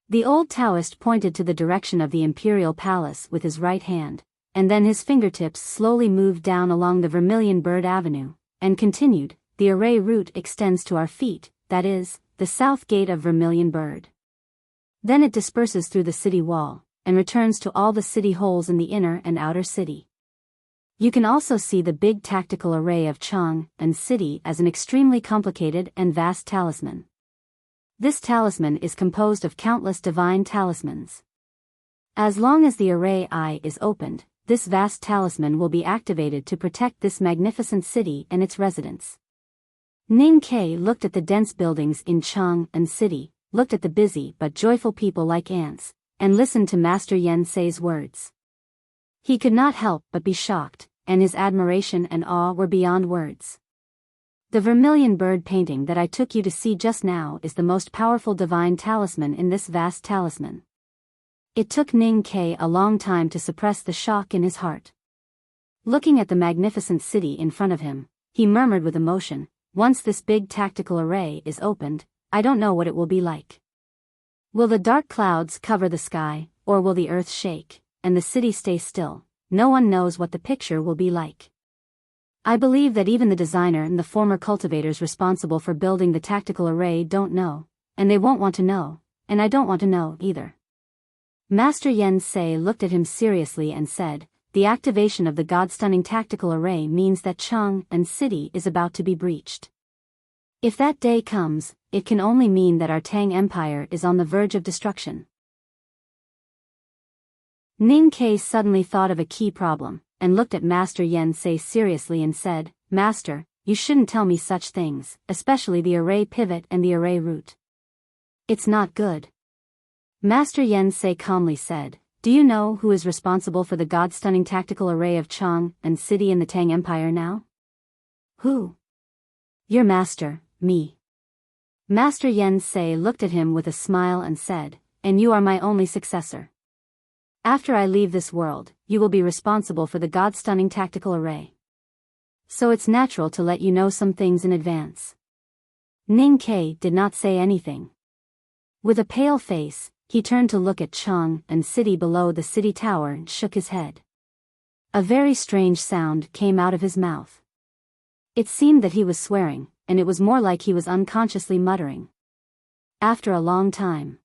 The old Taoist pointed to the direction of the Imperial Palace with his right hand, and then his fingertips slowly moved down along the Vermilion Bird Avenue, and continued, "The array route extends to our feet, that is, the south gate of Vermilion Bird. Then it disperses through the city wall, and returns to all the city holes in the inner and outer city. You can also see the big tactical array of Chang and city as an extremely complicated and vast talisman. This talisman is composed of countless divine talismans. As long as the array eye is opened, this vast talisman will be activated to protect this magnificent city and its residents." Ning Ke looked at the dense buildings in Chang and city, looked at the busy but joyful people like ants, and listened to Master Yen Sei's words. He could not help but be shocked, and his admiration and awe were beyond words. "The Vermilion Bird painting that I took you to see just now is the most powerful divine talisman in this vast talisman." It took Ning Ke a long time to suppress the shock in his heart. Looking at the magnificent city in front of him, he murmured with emotion, "Once this big tactical array is opened, I don't know what it will be like. Will the dark clouds cover the sky, or will the earth shake, and the city stay still? No one knows what the picture will be like. I believe that even the designer and the former cultivators responsible for building the tactical array don't know, and they won't want to know, and I don't want to know either." Master Yen Sei looked at him seriously and said, "The activation of the God-stunning tactical array means that Chang and city is about to be breached. If that day comes, it can only mean that our Tang Empire is on the verge of destruction." Ning Ke suddenly thought of a key problem, and looked at Master Yen Sei seriously and said, "Master, you shouldn't tell me such things, especially the array pivot and the array route. It's not good." Master Yen Sei calmly said, "Do you know who is responsible for the God-stunning tactical array of Chang and city in the Tang Empire now?" "Who?" "Your master, me." Master Yen Sei looked at him with a smile and said, "And you are my only successor. After I leave this world, you will be responsible for the God-stunning tactical array. So it's natural to let you know some things in advance." Ning Ke did not say anything. With a pale face, he turned to look at Chang and city below the city tower and shook his head. A very strange sound came out of his mouth. It seemed that he was swearing, and it was more like he was unconsciously muttering. After a long time,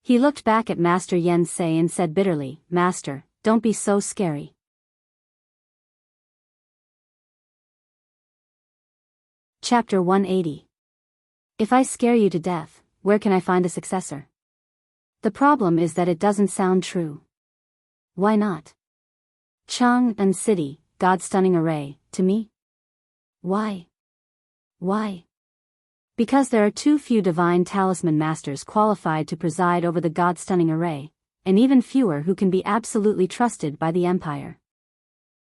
he looked back at Master Yen Sei and said bitterly, "Master, don't be so scary." Chapter 180. If I scare you to death, where can I find a successor? The problem is that it doesn't sound true. Why not? Chang and city, God-stunning array, to me? Why? Why? Because there are too few divine talisman masters qualified to preside over the God-stunning array, and even fewer who can be absolutely trusted by the Empire.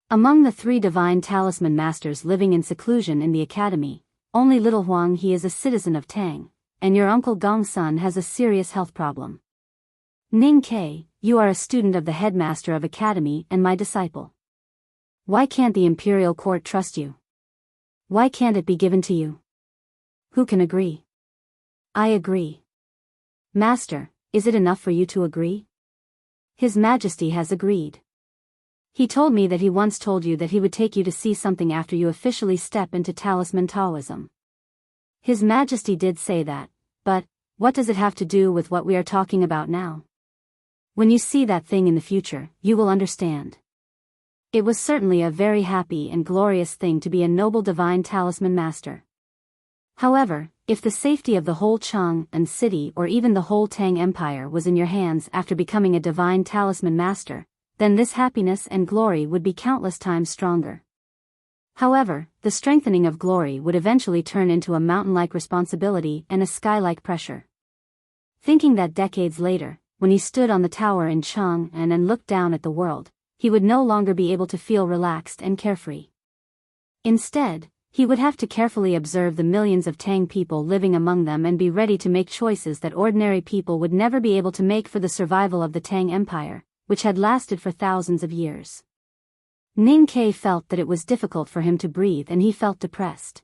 Among the 3 divine talisman masters living in seclusion in the academy, only little Huang He is a citizen of Tang, and your uncle Gongsun has a serious health problem. Ning Ke, you are a student of the headmaster of academy and my disciple. Why can't the imperial court trust you? Why can't it be given to you? Who can agree? I agree. Master, is it enough for you to agree? His Majesty has agreed. He told me that he once told you that he would take you to see something after you officially step into talisman Taoism. His Majesty did say that, but what does it have to do with what we are talking about now? When you see that thing in the future, you will understand. It was certainly a very happy and glorious thing to be a noble divine talisman master. However, if the safety of the whole Chang and city or even the whole Tang Empire was in your hands after becoming a divine talisman master, then this happiness and glory would be countless times stronger. However, the strengthening of glory would eventually turn into a mountain-like responsibility and a sky-like pressure. Thinking that decades later, when he stood on the tower in Chang'an and looked down at the world, he would no longer be able to feel relaxed and carefree. Instead, he would have to carefully observe the millions of Tang people living among them and be ready to make choices that ordinary people would never be able to make for the survival of the Tang Empire, which had lasted for thousands of years. Ning Ke felt that it was difficult for him to breathe and he felt depressed.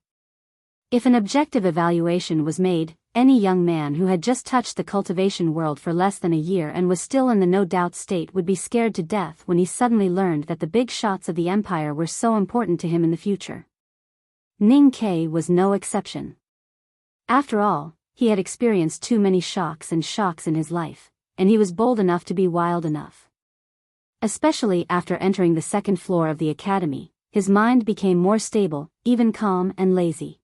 If an objective evaluation was made, any young man who had just touched the cultivation world for less than a year and was still in the no-doubt state would be scared to death when he suddenly learned that the big shots of the empire were so important to him in the future. Ning Ke was no exception. After all, he had experienced too many shocks in his life, and he was bold enough to be wild enough. Especially after entering the second floor of the academy, his mind became more stable, even calm and lazy.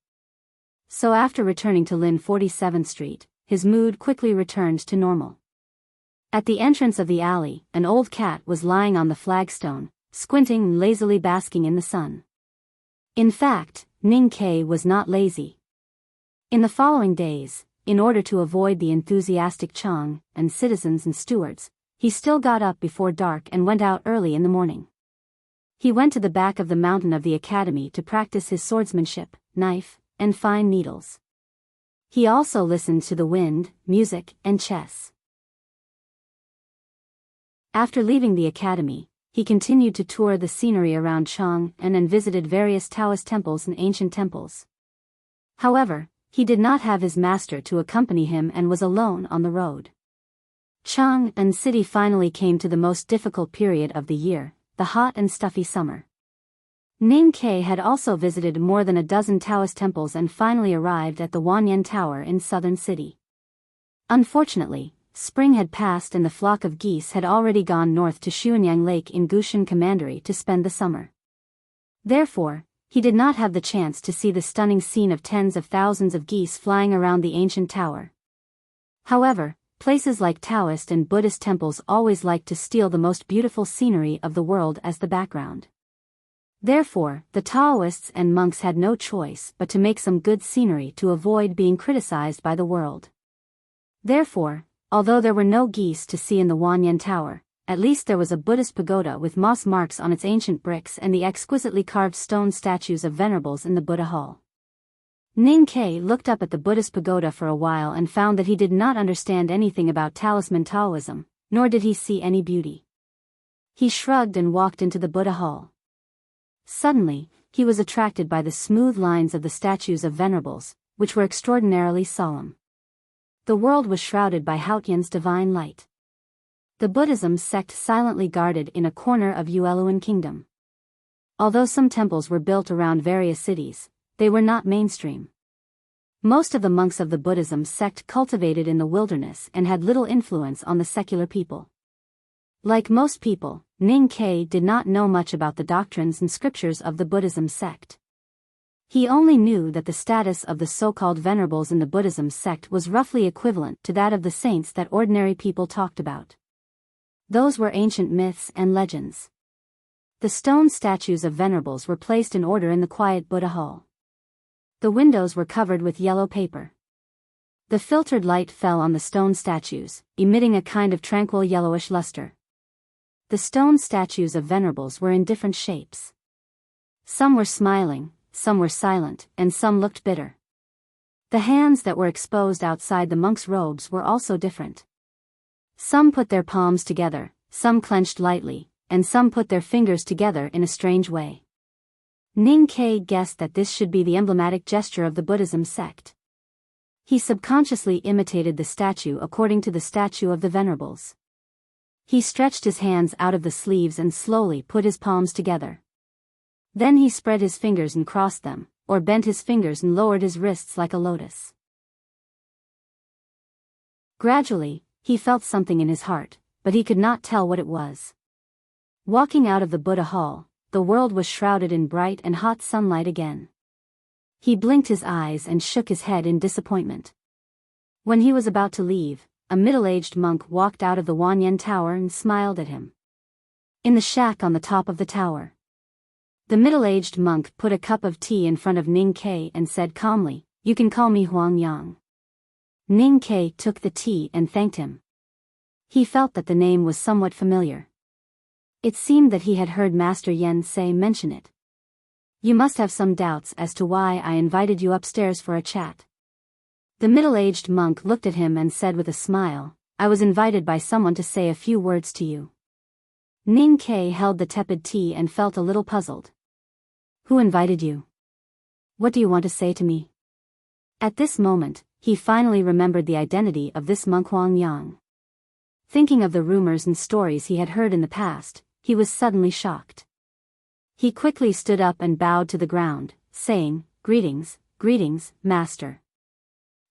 So after returning to Lin 47th Street, his mood quickly returned to normal. At the entrance of the alley, an old cat was lying on the flagstone, squinting and lazily basking in the sun. In fact, Ning Ke was not lazy. In the following days, in order to avoid the enthusiastic Chang and citizens and stewards, he still got up before dark and went out early in the morning. He went to the back of the mountain of the academy to practice his swordsmanship, knife, and fine needles. He also listened to the wind, music, and chess. After leaving the academy, he continued to tour the scenery around Chang'an and visited various Taoist temples and ancient temples. However, he did not have his master to accompany him and was alone on the road. Chang'an City finally came to the most difficult period of the year, the hot and stuffy summer. Ning Ke had also visited more than a dozen Taoist temples and finally arrived at the Wanyan Tower in southern city. Unfortunately, spring had passed and the flock of geese had already gone north to Xuanyang Lake in Gushan Commandery to spend the summer. Therefore, he did not have the chance to see the stunning scene of tens of thousands of geese flying around the ancient tower. However, places like Taoist and Buddhist temples always like to steal the most beautiful scenery of the world as the background. Therefore, the Taoists and monks had no choice but to make some good scenery to avoid being criticized by the world. Therefore, although there were no geese to see in the Wanyan Tower, at least there was a Buddhist pagoda with moss marks on its ancient bricks and the exquisitely carved stone statues of venerables in the Buddha Hall. Ning Ke looked up at the Buddhist pagoda for a while and found that he did not understand anything about talisman Taoism, nor did he see any beauty. He shrugged and walked into the Buddha Hall. Suddenly, he was attracted by the smooth lines of the statues of venerables, which were extraordinarily solemn. The world was shrouded by Haotian's divine light. The Buddhism sect silently guarded in a corner of Yueluan Kingdom. Although some temples were built around various cities, they were not mainstream. Most of the monks of the Buddhism sect cultivated in the wilderness and had little influence on the secular people. Like most people, Ning Ke did not know much about the doctrines and scriptures of the Buddhism sect. He only knew that the status of the so-called venerables in the Buddhism sect was roughly equivalent to that of the saints that ordinary people talked about. Those were ancient myths and legends. The stone statues of venerables were placed in order in the quiet Buddha Hall. The windows were covered with yellow paper. The filtered light fell on the stone statues, emitting a kind of tranquil yellowish luster. The stone statues of venerables were in different shapes. Some were smiling, some were silent, and some looked bitter. The hands that were exposed outside the monks' robes were also different. Some put their palms together, some clenched lightly, and some put their fingers together in a strange way. Ning Ke guessed that this should be the emblematic gesture of the Buddhism sect. He subconsciously imitated the statue according to the statue of the venerables. He stretched his hands out of the sleeves and slowly put his palms together. Then he spread his fingers and crossed them, or bent his fingers and lowered his wrists like a lotus. Gradually, he felt something in his heart, but he could not tell what it was. Walking out of the Buddha Hall, the world was shrouded in bright and hot sunlight again. He blinked his eyes and shook his head in disappointment. When he was about to leave, a middle-aged monk walked out of the Wanyan Tower and smiled at him. In the shack on the top of the tower. The middle-aged monk put a cup of tea in front of Ning Ke and said calmly, "You can call me Huang Yang." Ning Ke took the tea and thanked him. He felt that the name was somewhat familiar. It seemed that he had heard Master Yen Sei mention it. "You must have some doubts as to why I invited you upstairs for a chat." The middle-aged monk looked at him and said with a smile, "I was invited by someone to say a few words to you." Ning Ke held the tepid tea and felt a little puzzled. "Who invited you? What do you want to say to me?" At this moment, he finally remembered the identity of this monk Huang Yang. Thinking of the rumors and stories he had heard in the past, he was suddenly shocked. He quickly stood up and bowed to the ground, saying, "Greetings, greetings, master."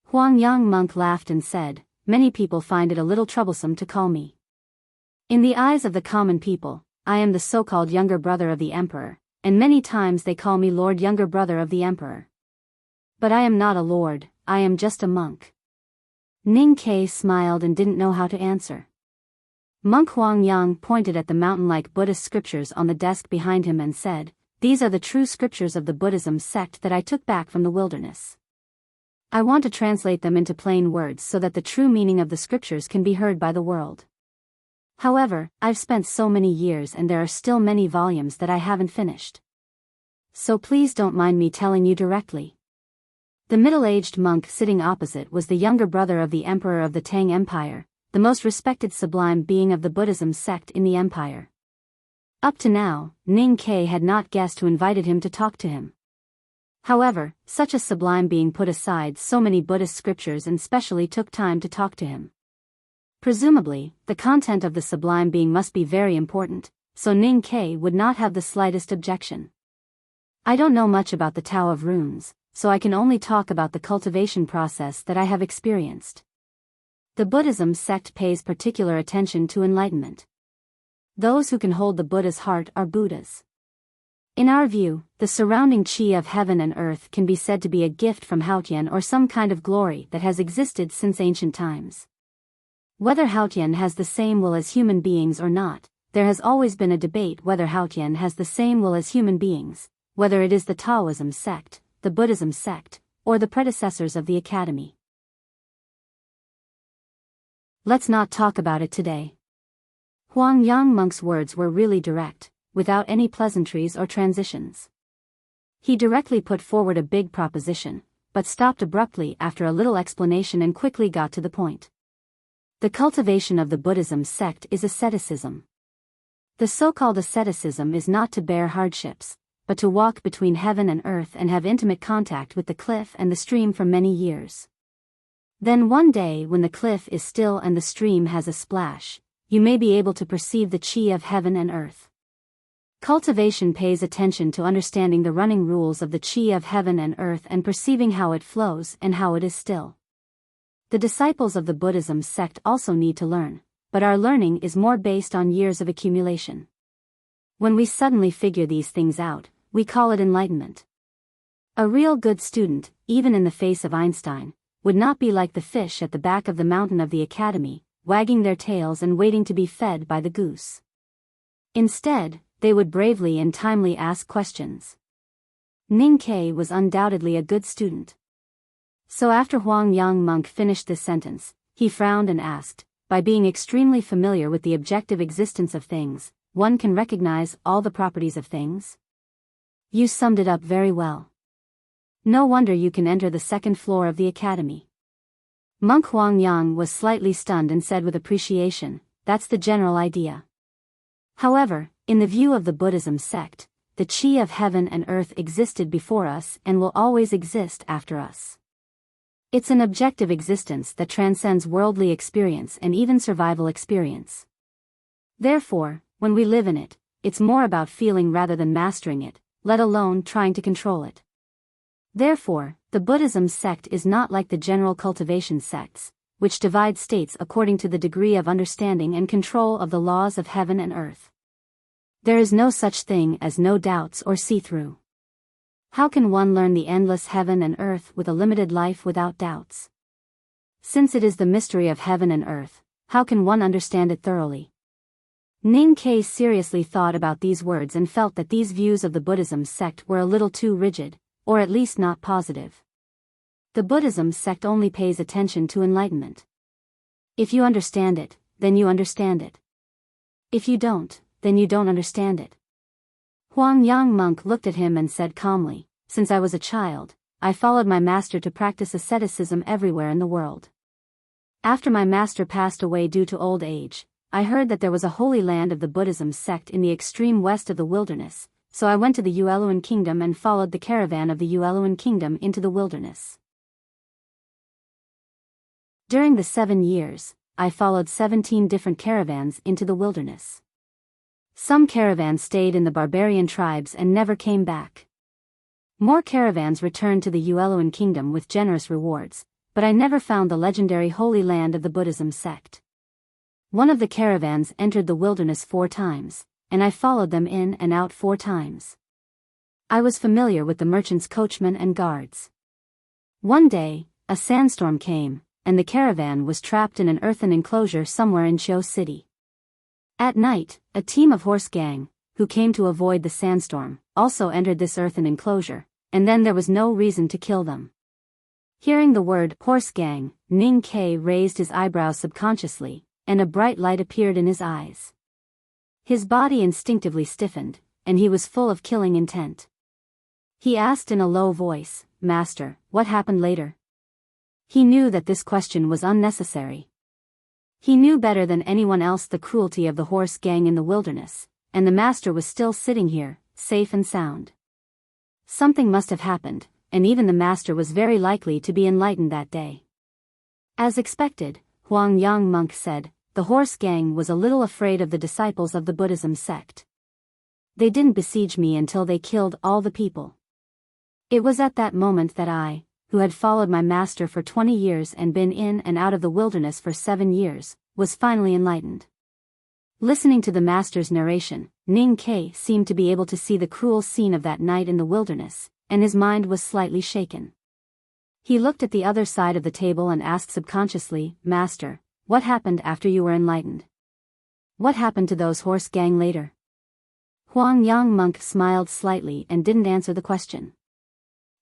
Huang Yang monk laughed and said, "Many people find it a little troublesome to call me. In the eyes of the common people, I am the so-called younger brother of the emperor, and many times they call me Lord Younger Brother of the Emperor. But I am not a lord, I am just a monk." Ning Ke smiled and didn't know how to answer. Monk Huang Yang pointed at the mountain-like Buddhist scriptures on the desk behind him and said, "These are the true scriptures of the Buddhism sect that I took back from the wilderness. I want to translate them into plain words so that the true meaning of the scriptures can be heard by the world. However, I've spent so many years and there are still many volumes that I haven't finished. So please don't mind me telling you directly." The middle-aged monk sitting opposite was the younger brother of the emperor of the Tang Empire, the most respected sublime being of the Buddhism sect in the empire. Up to now, Ning Ke had not guessed who invited him to talk to him. However, such a sublime being put aside so many Buddhist scriptures and specially took time to talk to him. Presumably, the content of the sublime being must be very important, so Ning Ke would not have the slightest objection. "I don't know much about the Tao of Runes, so I can only talk about the cultivation process that I have experienced. The Buddhism sect pays particular attention to enlightenment. Those who can hold the Buddha's heart are Buddhas. In our view, the surrounding chi of heaven and earth can be said to be a gift from Haotian or some kind of glory that has existed since ancient times. Whether Haotian has the same will as human beings or not, there has always been a debate whether Haotian has the same will as human beings, whether it is the Taoism sect, the Buddhism sect, or the predecessors of the academy. Let's not talk about it today." Huang Yang monk's words were really direct, without any pleasantries or transitions. He directly put forward a big proposition, but stopped abruptly after a little explanation and quickly got to the point. The cultivation of the Buddhism sect is asceticism. The so-called asceticism is not to bear hardships, but to walk between heaven and earth and have intimate contact with the cliff and the stream for many years. Then one day when the cliff is still and the stream has a splash, you may be able to perceive the chi of heaven and earth. Cultivation pays attention to understanding the running rules of the chi of heaven and earth and perceiving how it flows and how it is still. The disciples of the Buddhism sect also need to learn, but our learning is more based on years of accumulation. When we suddenly figure these things out, we call it enlightenment. A real good student, even in the face of Einstein, would not be like the fish at the back of the mountain of the academy, wagging their tails and waiting to be fed by the goose. Instead, they would bravely and timely ask questions. Ning Ke was undoubtedly a good student. So after Huang Yang monk finished this sentence, he frowned and asked, "By being extremely familiar with the objective existence of things, one can recognize all the properties of things?" You summed it up very well. No wonder you can enter the second floor of the academy. Monk Huang Yang was slightly stunned and said with appreciation, "That's the general idea. However, in the view of the Buddhism sect, the chi of heaven and earth existed before us and will always exist after us. It's an objective existence that transcends worldly experience and even survival experience. Therefore, when we live in it, it's more about feeling rather than mastering it, let alone trying to control it. Therefore, the Buddhism sect is not like the general cultivation sects, which divide states according to the degree of understanding and control of the laws of heaven and earth. There is no such thing as no doubts or see-through. How can one learn the endless heaven and earth with a limited life without doubts? Since it is the mystery of heaven and earth, how can one understand it thoroughly? Ning Ke seriously thought about these words and felt that these views of the Buddhism sect were a little too rigid, or at least not positive. The Buddhism sect only pays attention to enlightenment. If you understand it, then you understand it. If you don't, then you don't understand it. Huang Yang monk looked at him and said calmly, "Since I was a child, I followed my master to practice asceticism everywhere in the world. After my master passed away due to old age, I heard that there was a holy land of the Buddhism sect in the extreme west of the wilderness, so I went to the Yueluan kingdom and followed the caravan of the Yueluan kingdom into the wilderness. During the 7 years, I followed 17 different caravans into the wilderness. Some caravans stayed in the barbarian tribes and never came back. More caravans returned to the Yueluan kingdom with generous rewards, but I never found the legendary holy land of the Buddhism sect. One of the caravans entered the wilderness 4 times, and I followed them in and out 4 times. I was familiar with the merchants' coachmen and guards. One day, a sandstorm came, and the caravan was trapped in an earthen enclosure somewhere in Chiu City. At night, a team of horse gang, who came to avoid the sandstorm, also entered this earthen enclosure, and then there was no reason to kill them. Hearing the word horse gang, Ning Ke raised his eyebrows subconsciously, and a bright light appeared in his eyes. His body instinctively stiffened, and he was full of killing intent. He asked in a low voice, "Master, what happened later?" He knew that this question was unnecessary. He knew better than anyone else the cruelty of the horse gang in the wilderness, and the master was still sitting here, safe and sound. Something must have happened, and even the master was very likely to be enlightened that day. As expected, Huang Yang monk said, "The horse gang was a little afraid of the disciples of the Buddhism sect. They didn't besiege me until they killed all the people. It was at that moment that I, who had followed my master for 20 years and been in and out of the wilderness for 7 years, was finally enlightened." Listening to the master's narration, Ning Ke seemed to be able to see the cruel scene of that night in the wilderness, and his mind was slightly shaken. He looked at the other side of the table and asked subconsciously, "Master, what happened after you were enlightened? What happened to those horse gang later?" Huang Yang monk smiled slightly and didn't answer the question.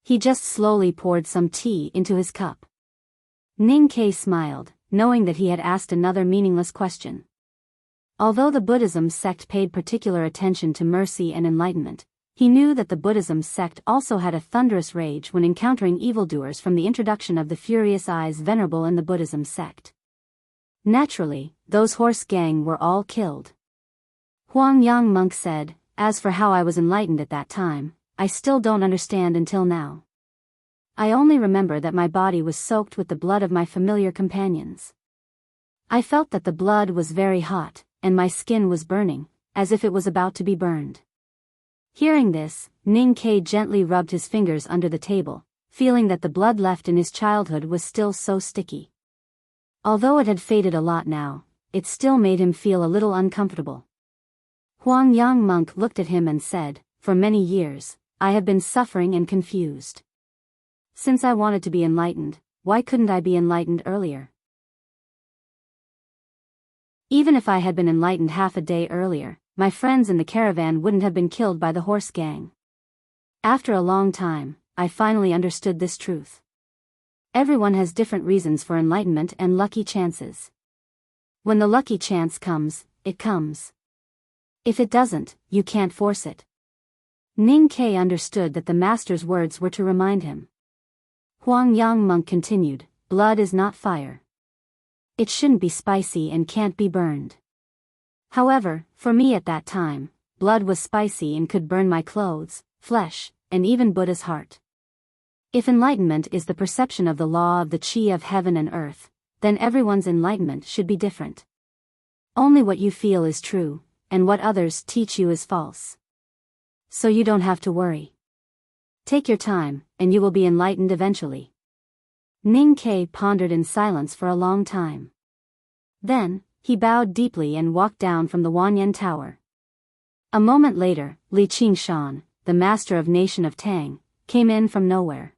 He just slowly poured some tea into his cup. Ning Ke smiled, knowing that he had asked another meaningless question. Although the Buddhism sect paid particular attention to mercy and enlightenment, he knew that the Buddhism sect also had a thunderous rage when encountering evildoers from the introduction of the furious eyes venerable in the Buddhism sect. Naturally, those horse gang were all killed. Huang Yang monk said, "As for how I was enlightened at that time, I still don't understand until now. I only remember that my body was soaked with the blood of my familiar companions. I felt that the blood was very hot, and my skin was burning, as if it was about to be burned." Hearing this, Ning Ke gently rubbed his fingers under the table, feeling that the blood left in his childhood was still so sticky. Although it had faded a lot now, it still made him feel a little uncomfortable. Huang Yang monk looked at him and said, "For many years, I have been suffering and confused. Since I wanted to be enlightened, why couldn't I be enlightened earlier? Even if I had been enlightened half a day earlier, my friends in the caravan wouldn't have been killed by the horse gang." After a long time, I finally understood this truth. Everyone has different reasons for enlightenment and lucky chances. When the lucky chance comes, it comes. If it doesn't, you can't force it. Ning Ke understood that the master's words were to remind him. Huang Yang monk continued, "Blood is not fire. It shouldn't be spicy and can't be burned. However, for me at that time, blood was spicy and could burn my clothes, flesh, and even Buddha's heart. If enlightenment is the perception of the law of the chi of heaven and earth, then everyone's enlightenment should be different. Only what you feel is true, and what others teach you is false. So you don't have to worry. Take your time, and you will be enlightened eventually." Ning Ke pondered in silence for a long time. Then, he bowed deeply and walked down from the Wanyan Tower. A moment later, Li Qingshan, the master of nation of Tang, came in from nowhere.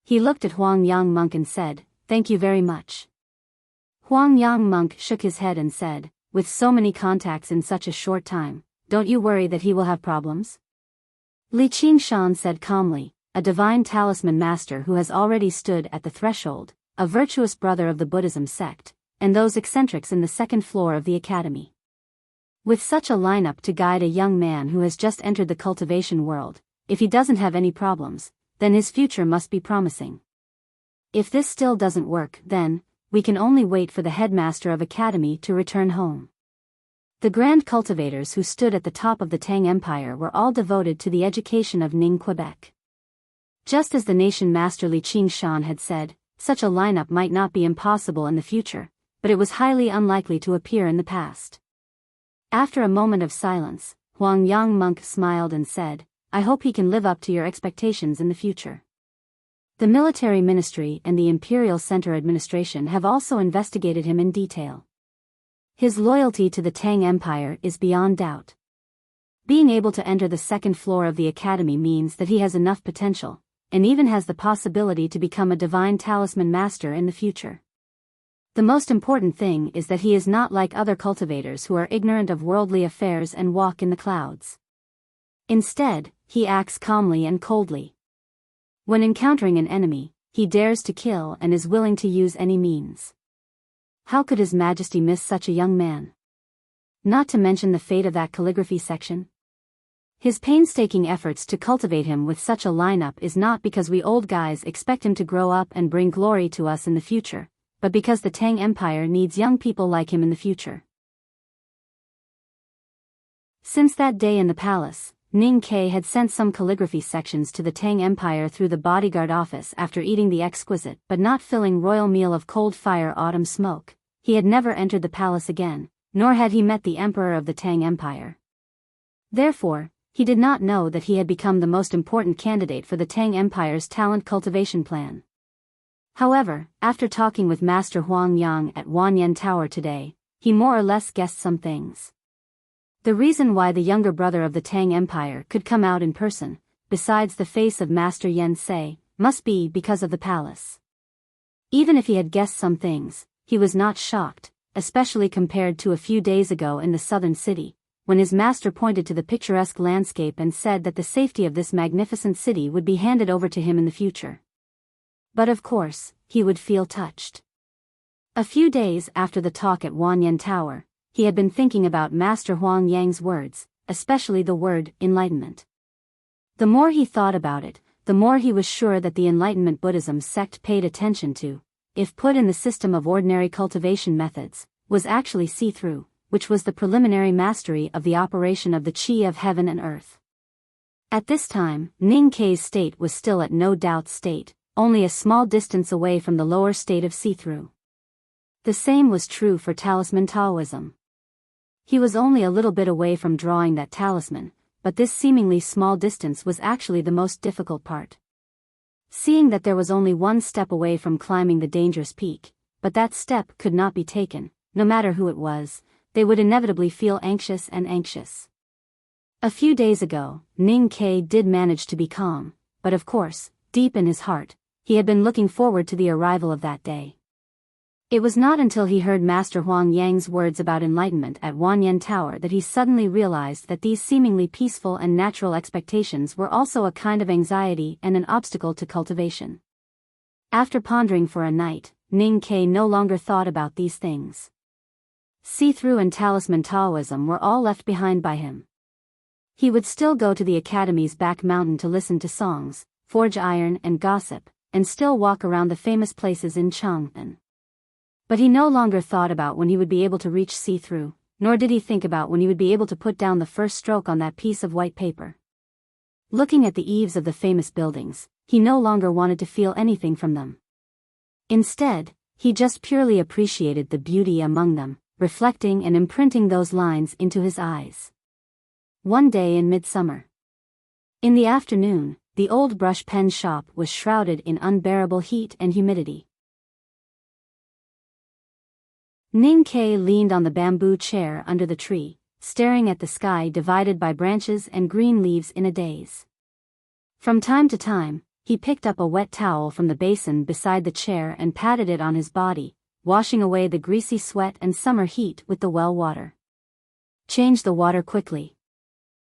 He looked at Huang Yang monk and said, "Thank you very much." Huang Yang monk shook his head and said, with so many contacts in such a short time, don't you worry that he will have problems? Li Qingshan said calmly, a divine talisman master who has already stood at the threshold, a virtuous brother of the Buddhism sect, and those eccentrics in the second floor of the academy. With such a lineup to guide a young man who has just entered the cultivation world, if he doesn't have any problems, then his future must be promising. If this still doesn't work, then we can only wait for the headmaster of academy to return home. The grand cultivators who stood at the top of the Tang Empire were all devoted to the education of Ning Quebec. Just as the nation master Li Qingshan had said, such a lineup might not be impossible in the future, but it was highly unlikely to appear in the past. After a moment of silence, Huang Yang monk smiled and said, I hope he can live up to your expectations in the future. The military ministry and the Imperial Center administration have also investigated him in detail. His loyalty to the Tang Empire is beyond doubt. Being able to enter the second floor of the academy means that he has enough potential, and even has the possibility to become a divine talisman master in the future. The most important thing is that he is not like other cultivators who are ignorant of worldly affairs and walk in the clouds. Instead, he acts calmly and coldly. When encountering an enemy, he dares to kill and is willing to use any means. How could His Majesty miss such a young man? Not to mention the fate of that calligraphy section. His painstaking efforts to cultivate him with such a lineup is not because we old guys expect him to grow up and bring glory to us in the future, but because the Tang Empire needs young people like him in the future. Since that day in the palace, Ning Ke had sent some calligraphy sections to the Tang Empire through the bodyguard office after eating the exquisite but not filling royal meal of cold fire autumn smoke. He had never entered the palace again, nor had he met the emperor of the Tang Empire. Therefore, he did not know that he had become the most important candidate for the Tang Empire's talent cultivation plan. However, after talking with Master Huang Yang at Wanyan Tower today, he more or less guessed some things. The reason why the younger brother of the Tang Empire could come out in person, besides the face of Master Yen Sei, must be because of the palace. Even if he had guessed some things, he was not shocked, especially compared to a few days ago in the southern city, when his master pointed to the picturesque landscape and said that the safety of this magnificent city would be handed over to him in the future. But of course, he would feel touched. A few days after the talk at Wanyan Tower, he had been thinking about Master Huang Yang's words, especially the word enlightenment. The more he thought about it, the more he was sure that the Enlightenment Buddhism sect paid attention to, if put in the system of ordinary cultivation methods, was actually see-through, which was the preliminary mastery of the operation of the qi of heaven and earth. At this time, Ning Ke's state was still at no doubt state, only a small distance away from the lower state of see-through. The same was true for talisman Taoism. He was only a little bit away from drawing that talisman, but this seemingly small distance was actually the most difficult part. Seeing that there was only one step away from climbing the dangerous peak, but that step could not be taken, no matter who it was, they would inevitably feel anxious and anxious. A few days ago, Ning Ke did manage to be calm, but of course, deep in his heart, he had been looking forward to the arrival of that day. It was not until he heard Master Huang Yang's words about enlightenment at Wanyan Tower that he suddenly realized that these seemingly peaceful and natural expectations were also a kind of anxiety and an obstacle to cultivation. After pondering for a night, Ning Ke no longer thought about these things. See-through and talisman Taoism were all left behind by him. He would still go to the academy's back mountain to listen to songs, forge iron and gossip, and still walk around the famous places in Chang'an. But he no longer thought about when he would be able to reach see-through, nor did he think about when he would be able to put down the first stroke on that piece of white paper. Looking at the eaves of the famous buildings, he no longer wanted to feel anything from them. Instead, he just purely appreciated the beauty among them, reflecting and imprinting those lines into his eyes. One day in midsummer. In the afternoon, the old brush pen shop was shrouded in unbearable heat and humidity. Ning Ke leaned on the bamboo chair under the tree, staring at the sky divided by branches and green leaves in a daze. From time to time, he picked up a wet towel from the basin beside the chair and patted it on his body, washing away the greasy sweat and summer heat with the well water. Change the water quickly.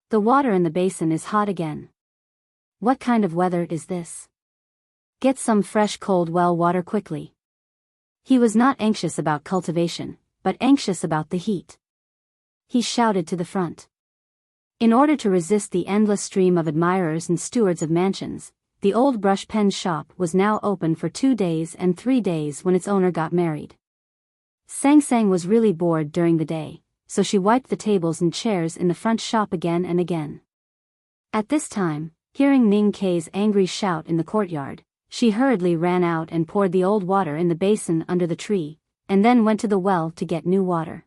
The water in the basin is hot again. What kind of weather is this? Get some fresh cold well water quickly. He was not anxious about cultivation, but anxious about the heat. He shouted to the front. In order to resist the endless stream of admirers and stewards of mansions, the old brush pen shop was now open for 2 days and 3 days when its owner got married. Sang Sang was really bored during the day, so she wiped the tables and chairs in the front shop again and again. At this time, hearing Ning Kei's angry shout in the courtyard, she hurriedly ran out and poured the old water in the basin under the tree, and then went to the well to get new water.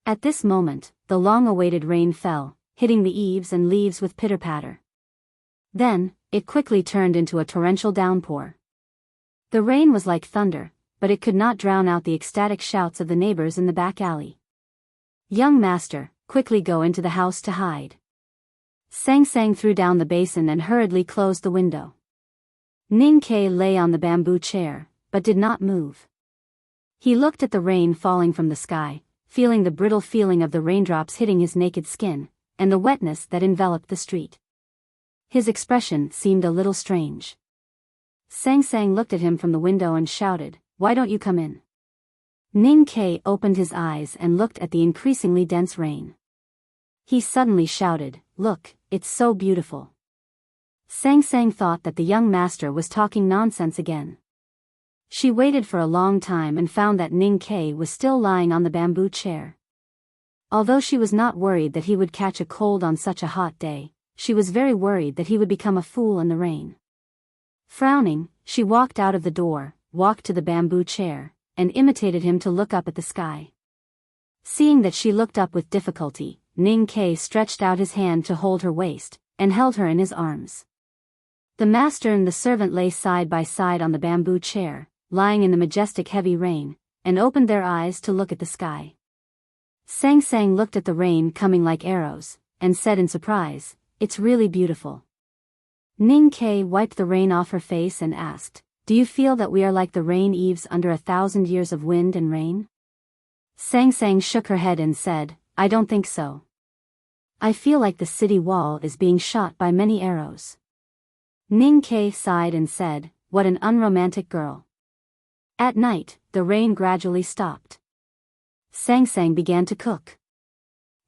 At this moment, the long-awaited rain fell, hitting the eaves and leaves with pitter-patter. Then, it quickly turned into a torrential downpour. The rain was like thunder, but it could not drown out the ecstatic shouts of the neighbors in the back alley. "Young master, quickly go into the house to hide." Sang Sang threw down the basin and hurriedly closed the window. Ning Kei lay on the bamboo chair, but did not move. He looked at the rain falling from the sky, feeling the brittle feeling of the raindrops hitting his naked skin, and the wetness that enveloped the street. His expression seemed a little strange. Sang Sang looked at him from the window and shouted, "Why don't you come in?" Ning Kei opened his eyes and looked at the increasingly dense rain. He suddenly shouted, "Look, it's so beautiful." Sang Sang thought that the young master was talking nonsense again. She waited for a long time and found that Ning Kei was still lying on the bamboo chair. Although she was not worried that he would catch a cold on such a hot day, she was very worried that he would become a fool in the rain. Frowning, she walked out of the door, walked to the bamboo chair, and imitated him to look up at the sky. Seeing that she looked up with difficulty, Ning Kei stretched out his hand to hold her waist, and held her in his arms. The master and the servant lay side by side on the bamboo chair, lying in the majestic heavy rain, and opened their eyes to look at the sky. Sang Sang looked at the rain coming like arrows, and said in surprise, "It's really beautiful." Ning Kei wiped the rain off her face and asked, "Do you feel that we are like the rain eaves under 1,000 years of wind and rain?" Sang Sang shook her head and said, "I don't think so. I feel like the city wall is being shot by many arrows." Ning Kei sighed and said, "What an unromantic girl." At night, the rain gradually stopped. Sang Sang began to cook.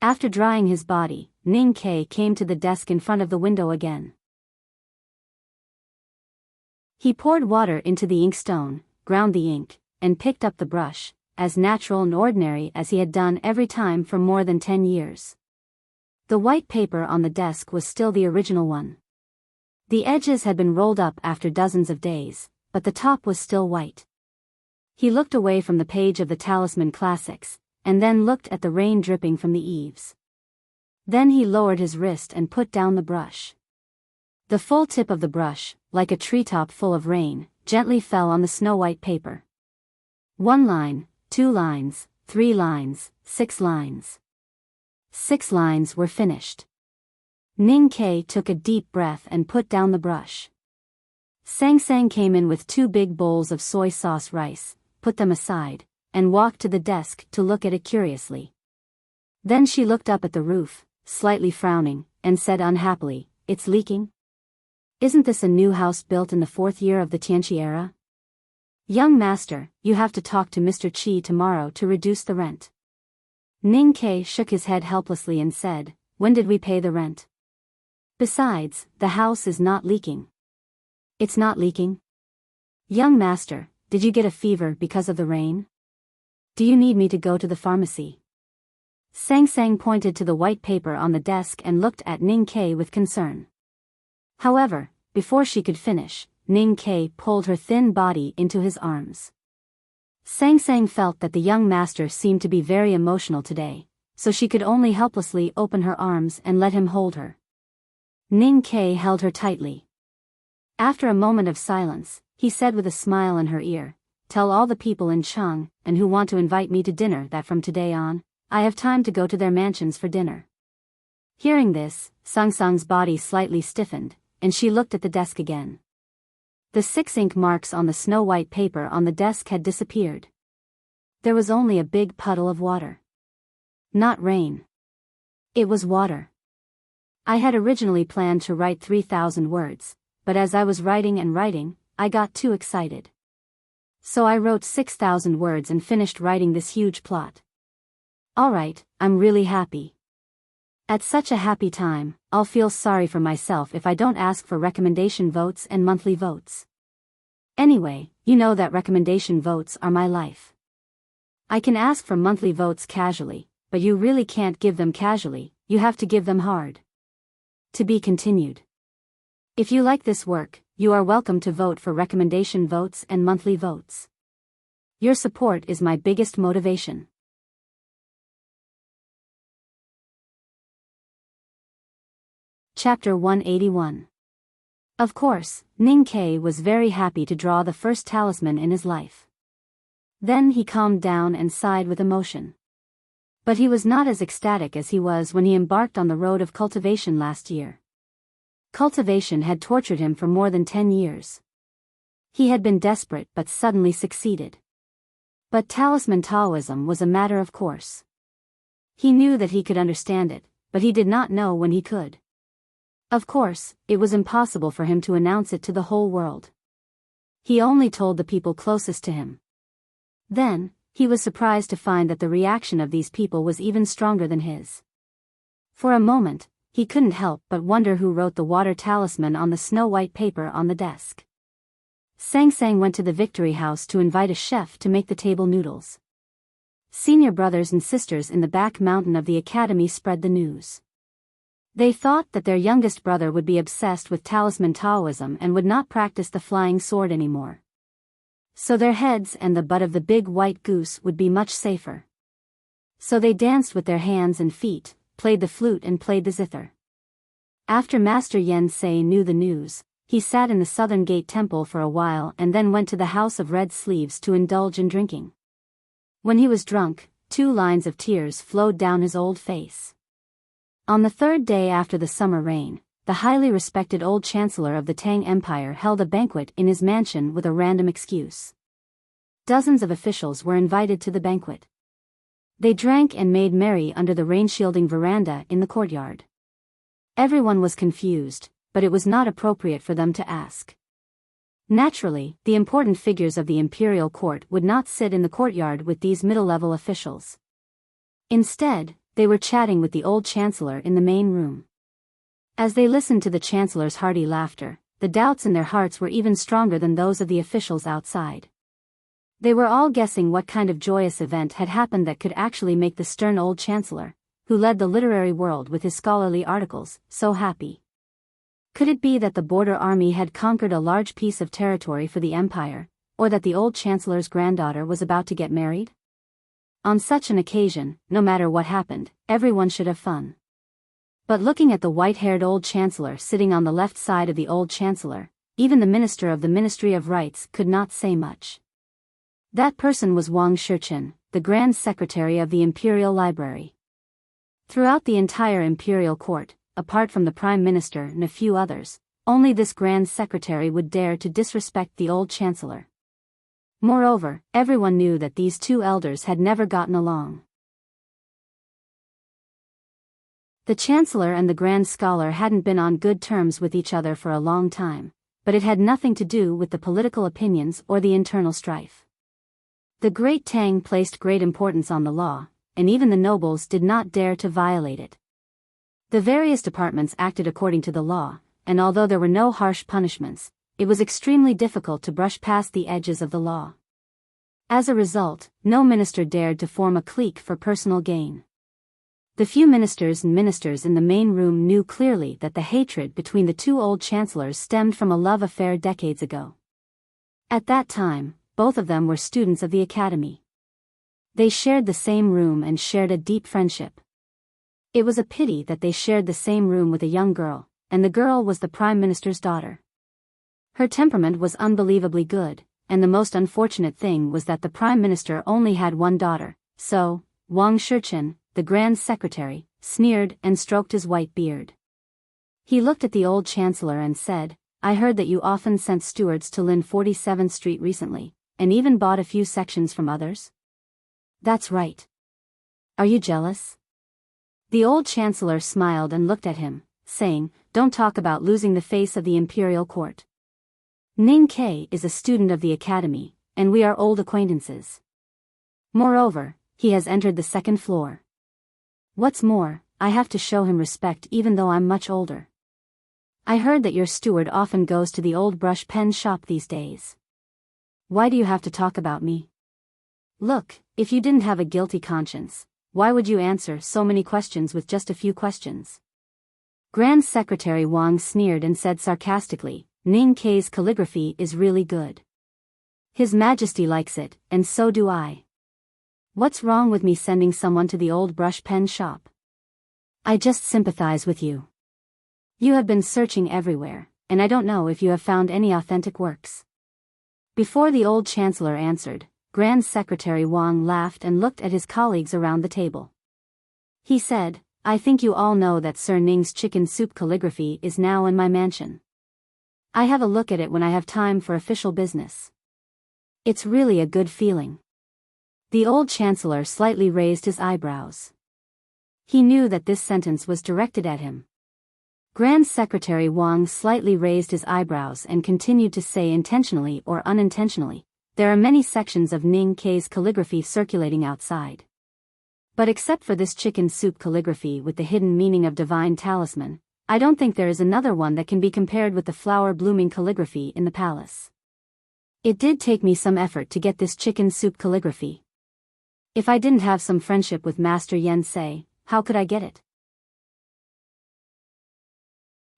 After drying his body, Ning Kei came to the desk in front of the window again. He poured water into the inkstone, ground the ink, and picked up the brush, as natural and ordinary as he had done every time for more than 10 years. The white paper on the desk was still the original one. The edges had been rolled up after dozens of days, but the top was still white. He looked away from the page of the Talisman Classics, and then looked at the rain dripping from the eaves. Then he lowered his wrist and put down the brush. The full tip of the brush, like a treetop full of rain, gently fell on the snow-white paper. 1 line, 2 lines, 3 lines, 6 lines. 6 lines were finished. Ning Kei took a deep breath and put down the brush. Sang Sang came in with 2 big bowls of soy sauce rice, put them aside, and walked to the desk to look at it curiously. Then she looked up at the roof, slightly frowning, and said unhappily, "It's leaking? Isn't this a new house built in the 4th year of the Tianqi era? Young master, you have to talk to Mr. Qi tomorrow to reduce the rent." Ning Kei shook his head helplessly and said, "When did we pay the rent? Besides, the house is not leaking." "It's not leaking? Young master, did you get a fever because of the rain? Do you need me to go to the pharmacy?" Sang Sang pointed to the white paper on the desk and looked at Ning Kei with concern. However, before she could finish, Ning Kei pulled her thin body into his arms. Sang Sang felt that the young master seemed to be very emotional today, so she could only helplessly open her arms and let him hold her. Ning Kei held her tightly. After a moment of silence, he said with a smile in her ear, "Tell all the people in Cheng, and who want to invite me to dinner that from today on, I have time to go to their mansions for dinner." Hearing this, Sang Sang's body slightly stiffened, and she looked at the desk again. The 6 ink marks on the snow-white paper on the desk had disappeared. there was only a big puddle of water. Not rain. It was water. I had originally planned to write 3,000 words, but as I was writing and writing, I got too excited. So I wrote 6,000 words and finished writing this huge plot. Alright, I'm really happy. At such a happy time, I'll feel sorry for myself if I don't ask for recommendation votes and monthly votes. Anyway, you know that recommendation votes are my life. I can ask for monthly votes casually, but you really can't give them casually, you have to give them hard. To be continued. If you like this work, you are welcome to vote for recommendation votes and monthly votes. Your support is my biggest motivation. Chapter 181. Of course, Ning Ke was very happy to draw the first talisman in his life. Then he calmed down and sighed with emotion. But he was not as ecstatic as he was when he embarked on the road of cultivation last year. Cultivation had tortured him for more than 10 years. He had been desperate but suddenly succeeded. But talisman Taoism was a matter of course. He knew that he could understand it, but he did not know when he could. Of course, it was impossible for him to announce it to the whole world. He only told the people closest to him. Then, he was surprised to find that the reaction of these people was even stronger than his. For a moment, he couldn't help but wonder who wrote the water talisman on the snow-white paper on the desk. Sang Sang went to the Victory House to invite a chef to make the table noodles. Senior brothers and sisters in the back mountain of the academy spread the news. They thought that their youngest brother would be obsessed with talisman Taoism and would not practice the flying sword anymore. So their heads and the butt of the big white goose would be much safer. So they danced with their hands and feet, played the flute and played the zither. After Master Yen Sei knew the news, he sat in the Southern Gate Temple for a while and then went to the House of Red Sleeves to indulge in drinking. When he was drunk, 2 lines of tears flowed down his old face. On the 3rd day after the summer rain, the highly respected old Chancellor of the Tang Empire held a banquet in his mansion with a random excuse. Dozens of officials were invited to the banquet. They drank and made merry under the rain-shielding veranda in the courtyard. Everyone was confused, but it was not appropriate for them to ask. Naturally, the important figures of the imperial court would not sit in the courtyard with these middle-level officials. Instead, they were chatting with the old chancellor in the main room. As they listened to the chancellor's hearty laughter, the doubts in their hearts were even stronger than those of the officials outside. They were all guessing what kind of joyous event had happened that could actually make the stern old chancellor, who led the literary world with his scholarly articles, so happy. Could it be that the border army had conquered a large piece of territory for the empire, or that the old chancellor's granddaughter was about to get married? On such an occasion, no matter what happened, everyone should have fun. But looking at the white-haired old chancellor sitting on the left side of the old chancellor, even the minister of the Ministry of Rights could not say much. That person was Wang Shichen, the Grand Secretary of the Imperial Library. Throughout the entire imperial court, apart from the Prime Minister and a few others, only this Grand Secretary would dare to disrespect the old chancellor. Moreover, everyone knew that these 2 elders had never gotten along. The chancellor and the grand scholar hadn't been on good terms with each other for a long time, but it had nothing to do with the political opinions or the internal strife. The great Tang placed great importance on the law, and even the nobles did not dare to violate it. The various departments acted according to the law, and although there were no harsh punishments, it was extremely difficult to brush past the edges of the law. As a result, no minister dared to form a clique for personal gain. The few ministers and ministers in the main room knew clearly that the hatred between the 2 old chancellors stemmed from a love affair decades ago. At that time, both of them were students of the academy. They shared the same room and shared a deep friendship. It was a pity that they shared the same room with a young girl, and the girl was the Prime Minister's daughter. Her temperament was unbelievably good, and the most unfortunate thing was that the Prime Minister only had one daughter, so, Wang Shichen, the Grand Secretary, sneered and stroked his white beard. He looked at the old chancellor and said, "I heard that you often sent stewards to Lin 47th Street recently, and even bought a few sections from others?" That's right. Are you jealous? The old chancellor smiled and looked at him, saying, Don't talk about losing the face of the imperial court. Ning Ke is a student of the academy, and we are old acquaintances. Moreover, he has entered the second floor. What's more, I have to show him respect even though I'm much older. I heard that your steward often goes to the old brush pen shop these days. Why do you have to talk about me? Look, if you didn't have a guilty conscience, why would you answer so many questions with just a few questions? Grand Secretary Wang sneered and said sarcastically, Ning Ke's calligraphy is really good. His Majesty likes it, and so do I. What's wrong with me sending someone to the old brush pen shop? I just sympathize with you. You have been searching everywhere, and I don't know if you have found any authentic works. Before the old chancellor answered, Grand Secretary Wang laughed and looked at his colleagues around the table. He said, I think you all know that Sir Ning's chicken soup calligraphy is now in my mansion. I have a look at it when I have time for official business. It's really a good feeling. The old chancellor slightly raised his eyebrows. He knew that this sentence was directed at him. Grand Secretary Wang slightly raised his eyebrows and continued to say intentionally or unintentionally, there are many sections of Ning Ke's calligraphy circulating outside. But except for this chicken soup calligraphy with the hidden meaning of divine talisman, I don't think there is another one that can be compared with the flower blooming calligraphy in the palace. It did take me some effort to get this chicken soup calligraphy. If I didn't have some friendship with Master Yen Sei, how could I get it?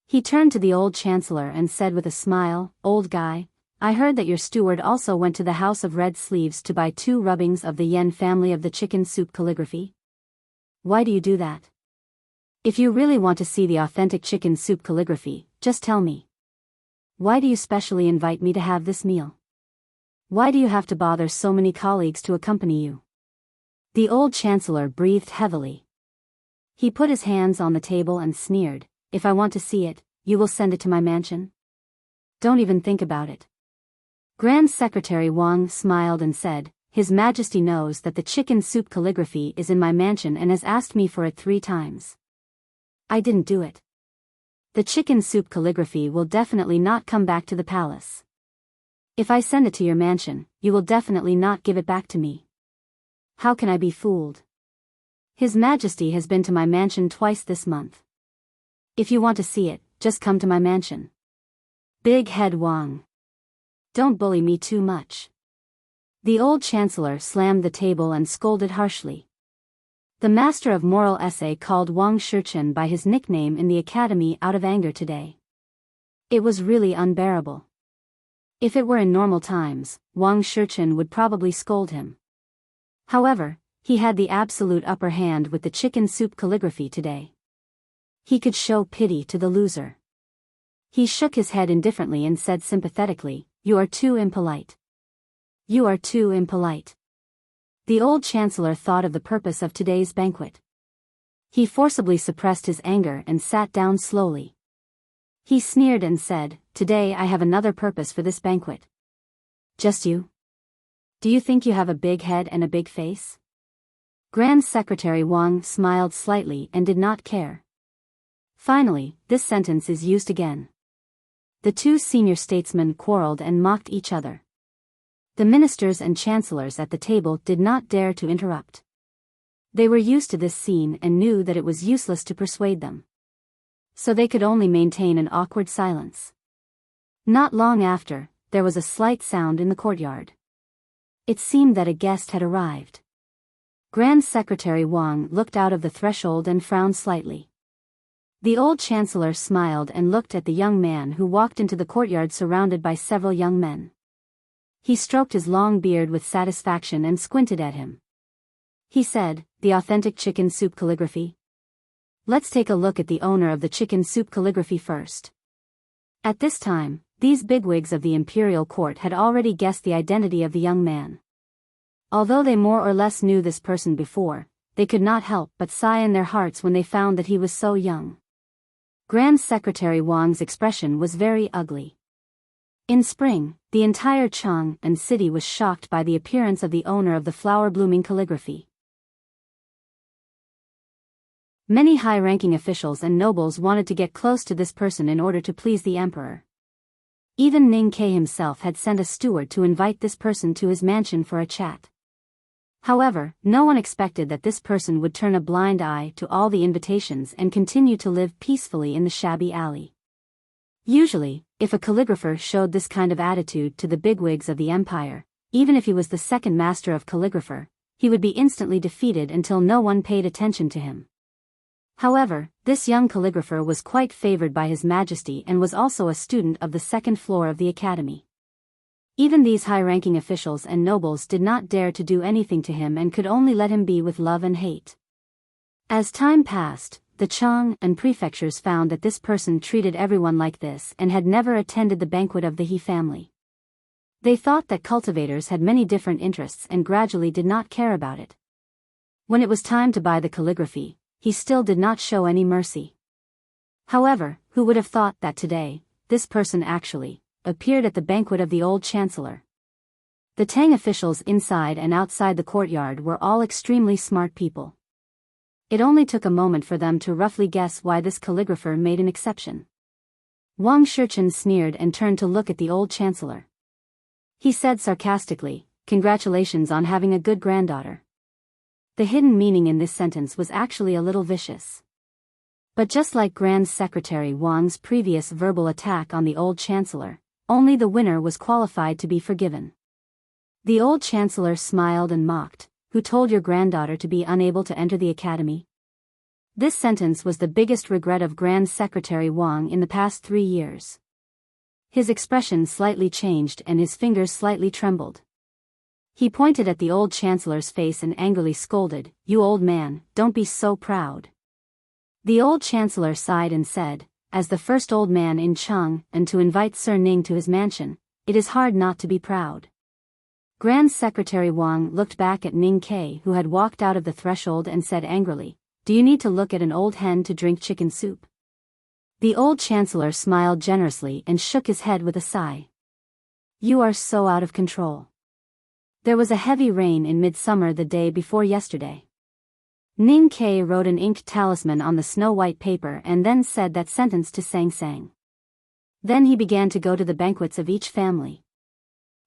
He turned to the old chancellor and said with a smile, Old guy, I heard that your steward also went to the House of Red Sleeves to buy 2 rubbings of the Yen family of the chicken soup calligraphy. Why do you do that? If you really want to see the authentic chicken soup calligraphy, just tell me. Why do you specially invite me to have this meal? Why do you have to bother so many colleagues to accompany you? The old chancellor breathed heavily. He put his hands on the table and sneered, If I want to see it, you will send it to my mansion? Don't even think about it. Grand Secretary Wang smiled and said, His Majesty knows that the chicken soup calligraphy is in my mansion and has asked me for it 3 times. I didn't do it. The chicken soup calligraphy will definitely not come back to the palace. If I send it to your mansion, you will definitely not give it back to me. How can I be fooled? His Majesty has been to my mansion twice this month. If you want to see it, just come to my mansion. Big head Wang. Don't bully me too much. The old chancellor slammed the table and scolded harshly. The master of moral essay called Wang Shichen by his nickname in the academy out of anger today. It was really unbearable. If it were in normal times, Wang Shichen would probably scold him. However, he had the absolute upper hand with the chicken soup calligraphy today. He could show pity to the loser. He shook his head indifferently and said sympathetically, You are too impolite. You are too impolite. The old chancellor thought of the purpose of today's banquet. He forcibly suppressed his anger and sat down slowly. He sneered and said, Today I have another purpose for this banquet. Just you? Do you think you have a big head and a big face? Grand Secretary Wang smiled slightly and did not care. Finally, this sentence is used again. The 2 senior statesmen quarreled and mocked each other. The ministers and chancellors at the table did not dare to interrupt. They were used to this scene and knew that it was useless to persuade them. So they could only maintain an awkward silence. Not long after, there was a slight sound in the courtyard. It seemed that a guest had arrived. Grand Secretary Wang looked out of the threshold and frowned slightly. The old chancellor smiled and looked at the young man who walked into the courtyard surrounded by several young men. He stroked his long beard with satisfaction and squinted at him. He said, The authentic chicken soup calligraphy? Let's take a look at the owner of the chicken soup calligraphy first. At this time, these bigwigs of the imperial court had already guessed the identity of the young man. Although they more or less knew this person before, they could not help but sigh in their hearts when they found that he was so young. Grand Secretary Wang's expression was very ugly. In spring, the entire Chang'an city was shocked by the appearance of the owner of the flower-blooming calligraphy. Many high-ranking officials and nobles wanted to get close to this person in order to please the emperor. Even Ning Ke himself had sent a steward to invite this person to his mansion for a chat. However, no one expected that this person would turn a blind eye to all the invitations and continue to live peacefully in the shabby alley. Usually, if a calligrapher showed this kind of attitude to the bigwigs of the empire, even if he was the second master of calligrapher, he would be instantly defeated until no one paid attention to him. However, this young calligrapher was quite favored by His Majesty and was also a student of the second floor of the academy. Even these high-ranking officials and nobles did not dare to do anything to him and could only let him be with love and hate. As time passed, the Chang'an prefectures found that this person treated everyone like this and had never attended the banquet of the He family. They thought that cultivators had many different interests and gradually did not care about it. When it was time to buy the calligraphy, he still did not show any mercy. However, who would have thought that today, this person actually appeared at the banquet of the old chancellor. The Tang officials inside and outside the courtyard were all extremely smart people. It only took a moment for them to roughly guess why this calligrapher made an exception. Wang Shichen sneered and turned to look at the old chancellor. He said sarcastically, "Congratulations on having a good granddaughter." The hidden meaning in this sentence was actually a little vicious. But just like Grand Secretary Wang's previous verbal attack on the old chancellor, only the winner was qualified to be forgiven. The old chancellor smiled and mocked, "Who told your granddaughter to be unable to enter the academy?" This sentence was the biggest regret of Grand Secretary Wang in the past 3 years. His expression slightly changed and his fingers slightly trembled. He pointed at the old chancellor's face and angrily scolded, "You old man, don't be so proud." The old chancellor sighed and said, "As the first old man in Chang'an to invite Sir Ning to his mansion, it is hard not to be proud." Grand Secretary Wang looked back at Ning Ke, who had walked out of the threshold, and said angrily, "Do you need to look at an old hen to drink chicken soup?" The old chancellor smiled generously and shook his head with a sigh. "You are so out of control. There was a heavy rain in midsummer the day before yesterday." Ning Ke wrote an inked talisman on the snow-white paper and then said that sentence to Sang Sang. Then he began to go to the banquets of each family.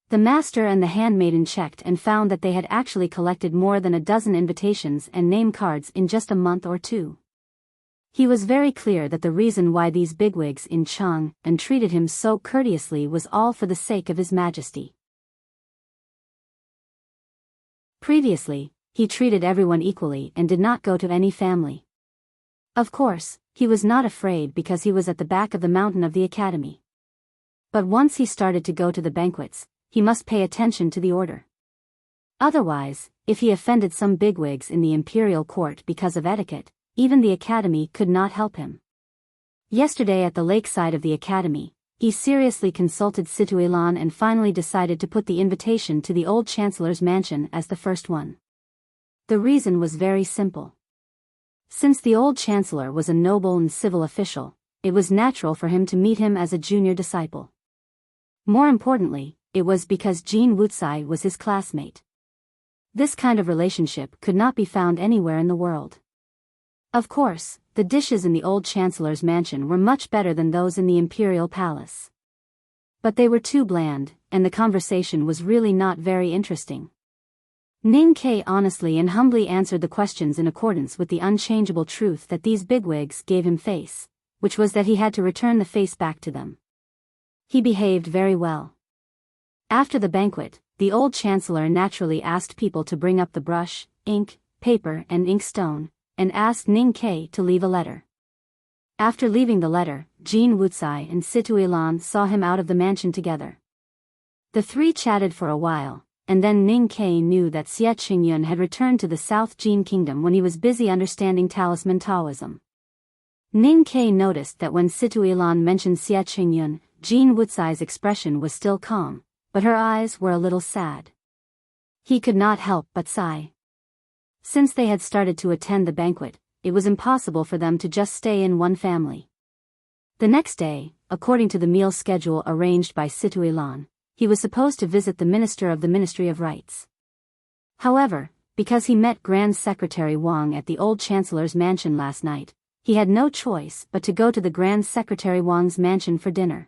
The master and the handmaiden checked and found that they had actually collected more than a dozen invitations and name cards in just a month or two. He was very clear that the reason why these bigwigs in Chang'an treated him so courteously was all for the sake of His Majesty. Previously, he treated everyone equally and did not go to any family. Of course, he was not afraid because he was at the back of the mountain of the academy. But once he started to go to the banquets, he must pay attention to the order. Otherwise, if he offended some bigwigs in the imperial court because of etiquette, even the academy could not help him. Yesterday at the lakeside of the academy, he seriously consulted Situilan and finally decided to put the invitation to the old chancellor's mansion as the first one. The reason was very simple. Since the old chancellor was a noble and civil official, it was natural for him to meet him as a junior disciple. More importantly, it was because Jin Wuxia was his classmate. This kind of relationship could not be found anywhere in the world. Of course, the dishes in the old chancellor's mansion were much better than those in the imperial palace. But they were too bland, and the conversation was really not very interesting. Ning Ke honestly and humbly answered the questions in accordance with the unchangeable truth that these bigwigs gave him face, which was that he had to return the face back to them. He behaved very well. After the banquet, the old chancellor naturally asked people to bring up the brush, ink, paper and inkstone, and asked Ning Ke to leave a letter. After leaving the letter, Jin Wuxia and Situilan saw him out of the mansion together. The three chatted for a while, and then Ning Ke knew that Xie Qingyun had returned to the South Jin Kingdom when he was busy understanding talisman Taoism. Ning Ke noticed that when Situilan mentioned Xie Qingyun, Jin Wuxia's expression was still calm, but her eyes were a little sad. He could not help but sigh. Since they had started to attend the banquet, it was impossible for them to just stay in one family. The next day, according to the meal schedule arranged by Situilan, he was supposed to visit the Minister of the Ministry of Rights. However, because he met Grand Secretary Wang at the old Chancellor's mansion last night, he had no choice but to go to the Grand Secretary Wang's mansion for dinner.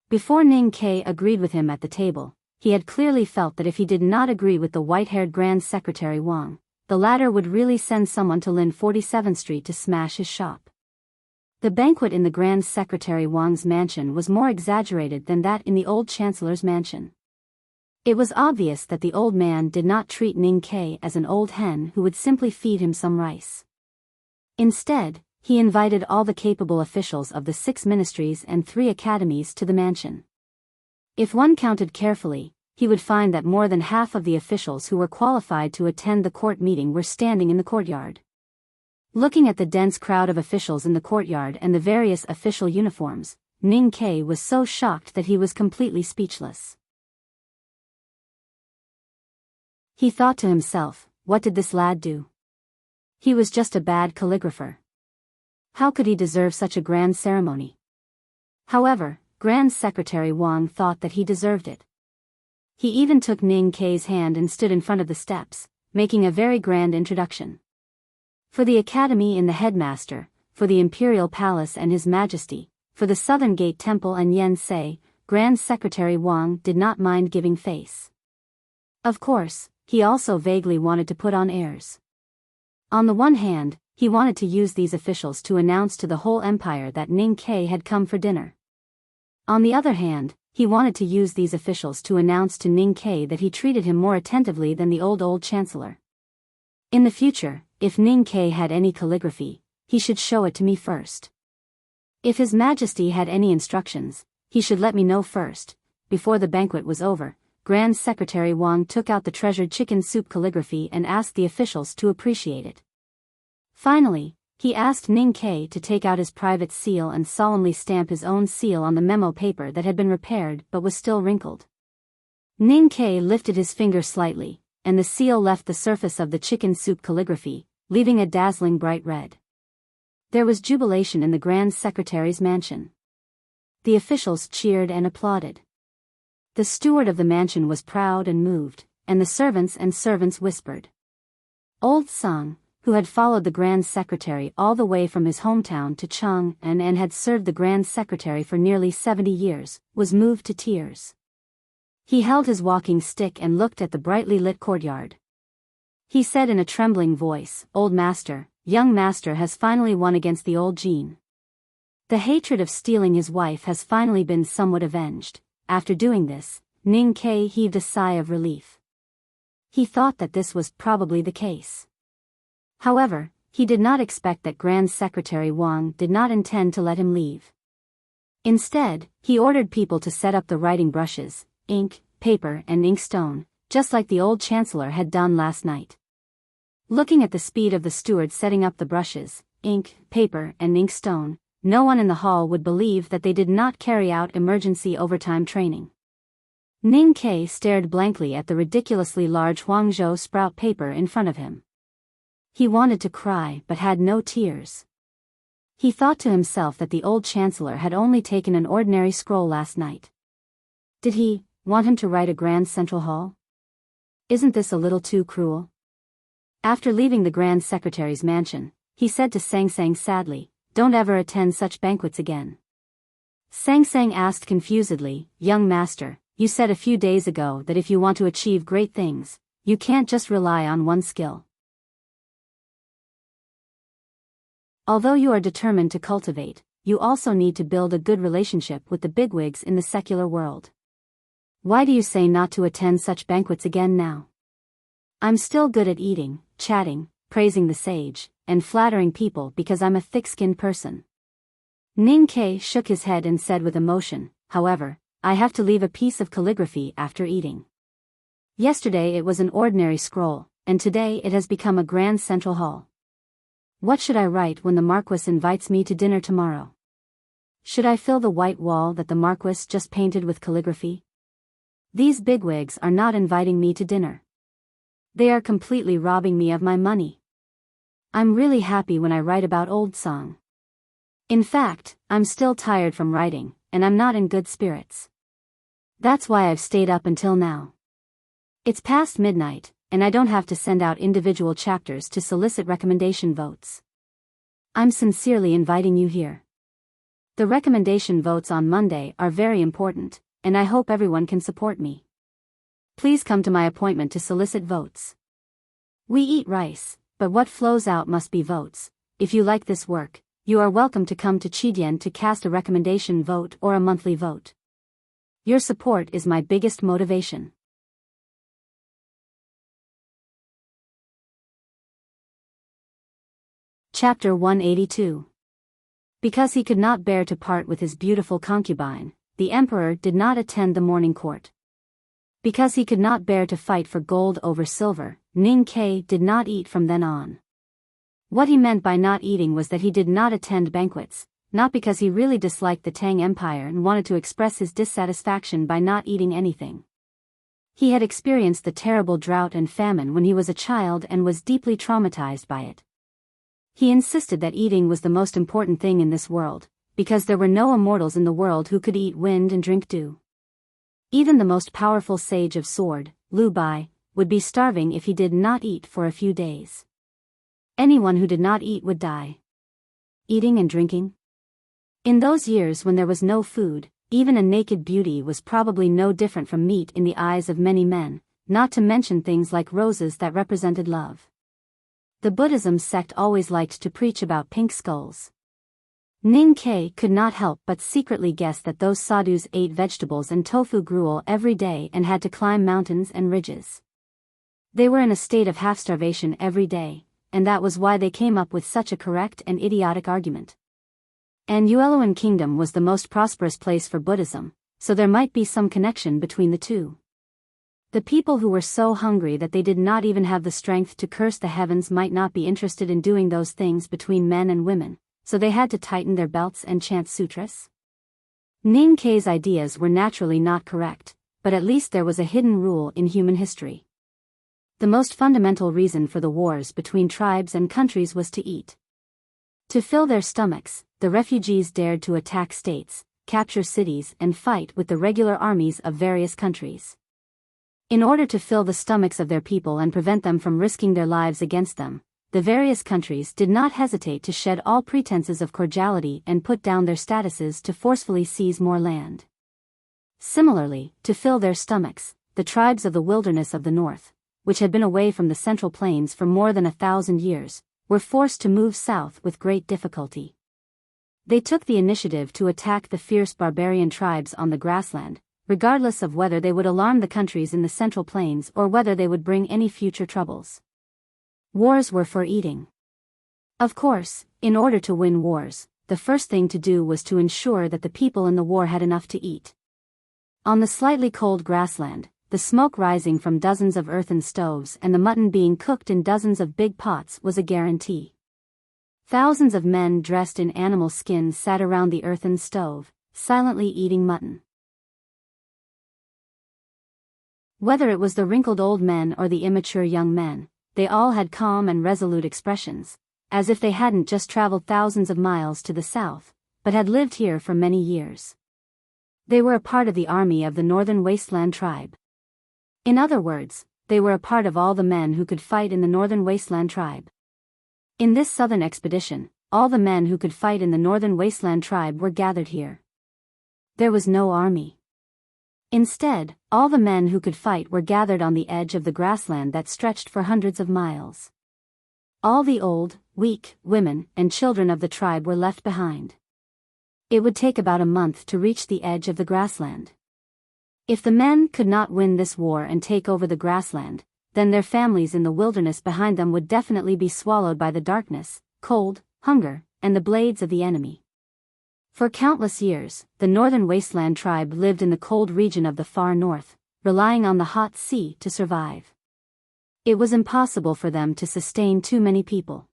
Before Ning Ke agreed with him at the table, he had clearly felt that if he did not agree with the white-haired Grand Secretary Wang, the latter would really send someone to Lin 47th Street to smash his shop. The banquet in the Grand Secretary Wang's mansion was more exaggerated than that in the old Chancellor's mansion. It was obvious that the old man did not treat Ning Ke as an old hen who would simply feed him some rice. Instead, he invited all the capable officials of the 6 ministries and 3 academies to the mansion. If one counted carefully, he would find that more than half of the officials who were qualified to attend the court meeting were standing in the courtyard. Looking at the dense crowd of officials in the courtyard and the various official uniforms, Ning Ke was so shocked that he was completely speechless. He thought to himself, what did this lad do? He was just a bad calligrapher. How could he deserve such a grand ceremony? However, Grand Secretary Wang thought that he deserved it. He even took Ning Ke's hand and stood in front of the steps, making a very grand introduction. For the Academy and the headmaster, for the Imperial Palace and His Majesty, for the Southern Gate Temple and Yen Se, Grand Secretary Wang did not mind giving face. Of course, he also vaguely wanted to put on airs. On the one hand, he wanted to use these officials to announce to the whole empire that Ning Ke had come for dinner. On the other hand, he wanted to use these officials to announce to Ning Ke that he treated him more attentively than the old Chancellor. In the future, if Ning Ke had any calligraphy, he should show it to me first. If His Majesty had any instructions, he should let me know first. Before the banquet was over, Grand Secretary Wang took out the treasured chicken soup calligraphy and asked the officials to appreciate it. Finally, he asked Ning Ke to take out his private seal and solemnly stamp his own seal on the memo paper that had been repaired but was still wrinkled. Ning Ke lifted his finger slightly, and the seal left the surface of the chicken soup calligraphy, leaving a dazzling bright red. There was jubilation in the Grand Secretary's mansion. The officials cheered and applauded. The steward of the mansion was proud and moved, and the servants whispered. Old Song, who had followed the Grand Secretary all the way from his hometown to Chang'an and had served the Grand Secretary for nearly 70 years, was moved to tears. He held his walking stick and looked at the brightly lit courtyard. He said in a trembling voice, "Old master, young master has finally won against the old Jean. The hatred of stealing his wife has finally been somewhat avenged." After doing this, Ning Ke heaved a sigh of relief. He thought that this was probably the case. However, he did not expect that Grand Secretary Wang did not intend to let him leave. Instead, he ordered people to set up the writing brushes, ink, paper and inkstone, just like the old Chancellor had done last night. Looking at the speed of the steward setting up the brushes, ink, paper and inkstone, no one in the hall would believe that they did not carry out emergency overtime training. Ning Ke stared blankly at the ridiculously large Huangzhou sprout paper in front of him. He wanted to cry but had no tears. He thought to himself that the old Chancellor had only taken an ordinary scroll last night. Did he want him to write a Grand Central Hall? Isn't this a little too cruel? After leaving the Grand Secretary's mansion, he said to Sang Sang sadly, "Don't ever attend such banquets again." Sang Sang asked confusedly, "Young master, you said a few days ago that if you want to achieve great things, you can't just rely on one skill. Although you are determined to cultivate, you also need to build a good relationship with the bigwigs in the secular world. Why do you say not to attend such banquets again now? I'm still good at eating, chatting, praising the sage, and flattering people because I'm a thick-skinned person." Ning Ke shook his head and said with emotion, "However, I have to leave a piece of calligraphy after eating. Yesterday it was an ordinary scroll, and today it has become a Grand Central Hall. What should I write when the Marquis invites me to dinner tomorrow? Should I fill the white wall that the Marquis just painted with calligraphy? These bigwigs are not inviting me to dinner. They are completely robbing me of my money. I'm really happy when I write about Old Song. In fact, I'm still tired from writing, and I'm not in good spirits. That's why I've stayed up until now. It's past midnight, and I don't have to send out individual chapters to solicit recommendation votes. I'm sincerely inviting you here. The recommendation votes on Monday are very important, and I hope everyone can support me. Please come to my appointment to solicit votes. We eat rice, but what flows out must be votes. If you like this work, you are welcome to come to Chidian to cast a recommendation vote or a monthly vote. Your support is my biggest motivation. Chapter 182. Because he could not bear to part with his beautiful concubine, the emperor did not attend the morning court. Because he could not bear to fight for gold over silver, Ning Ke did not eat from then on. What he meant by not eating was that he did not attend banquets, not because he really disliked the Tang Empire and wanted to express his dissatisfaction by not eating anything. He had experienced the terrible drought and famine when he was a child and was deeply traumatized by it. He insisted that eating was the most important thing in this world, because there were no immortals in the world who could eat wind and drink dew. Even the most powerful sage of sword, Liu Bai, would be starving if he did not eat for a few days. Anyone who did not eat would die. Eating and drinking? In those years when there was no food, even a naked beauty was probably no different from meat in the eyes of many men, not to mention things like roses that represented love. The Buddhism sect always liked to preach about pink skulls. Ning Ke could not help but secretly guess that those sadhus ate vegetables and tofu gruel every day and had to climb mountains and ridges. They were in a state of half-starvation every day, and that was why they came up with such a correct and idiotic argument. And Yueluan Kingdom was the most prosperous place for Buddhism, so there might be some connection between the two. The people who were so hungry that they did not even have the strength to curse the heavens might not be interested in doing those things between men and women, so they had to tighten their belts and chant sutras. Ning Ke's ideas were naturally not correct, but at least there was a hidden rule in human history. The most fundamental reason for the wars between tribes and countries was to eat. To fill their stomachs, the refugees dared to attack states, capture cities and fight with the regular armies of various countries. In order to fill the stomachs of their people and prevent them from risking their lives against them, the various countries did not hesitate to shed all pretenses of cordiality and put down their statuses to forcefully seize more land. Similarly, to fill their stomachs, the tribes of the wilderness of the north, which had been away from the central plains for more than 1,000 years, were forced to move south with great difficulty. They took the initiative to attack the fierce barbarian tribes on the grassland, regardless of whether they would alarm the countries in the central plains or whether they would bring any future troubles. Wars were for eating. Of course, in order to win wars, the first thing to do was to ensure that the people in the war had enough to eat. On the slightly cold grassland, the smoke rising from dozens of earthen stoves and the mutton being cooked in dozens of big pots was a guarantee. Thousands of men dressed in animal skins sat around the earthen stove, silently eating mutton. Whether it was the wrinkled old men or the immature young men, they all had calm and resolute expressions, as if they hadn't just traveled thousands of miles to the south, but had lived here for many years. They were a part of the army of the Northern Wasteland tribe. In other words, they were a part of all the men who could fight in the Northern Wasteland tribe. In this southern expedition, all the men who could fight in the Northern Wasteland tribe were gathered here. There was no army. Instead, all the men who could fight were gathered on the edge of the grassland that stretched for hundreds of miles. All the old, weak, women, and children of the tribe were left behind. It would take about a month to reach the edge of the grassland. If the men could not win this war and take over the grassland, then their families in the wilderness behind them would definitely be swallowed by the darkness, cold, hunger, and the blades of the enemy. For countless years, the Northern Wasteland tribe lived in the cold region of the far north, relying on the hot sea to survive. It was impossible for them to sustain too many people.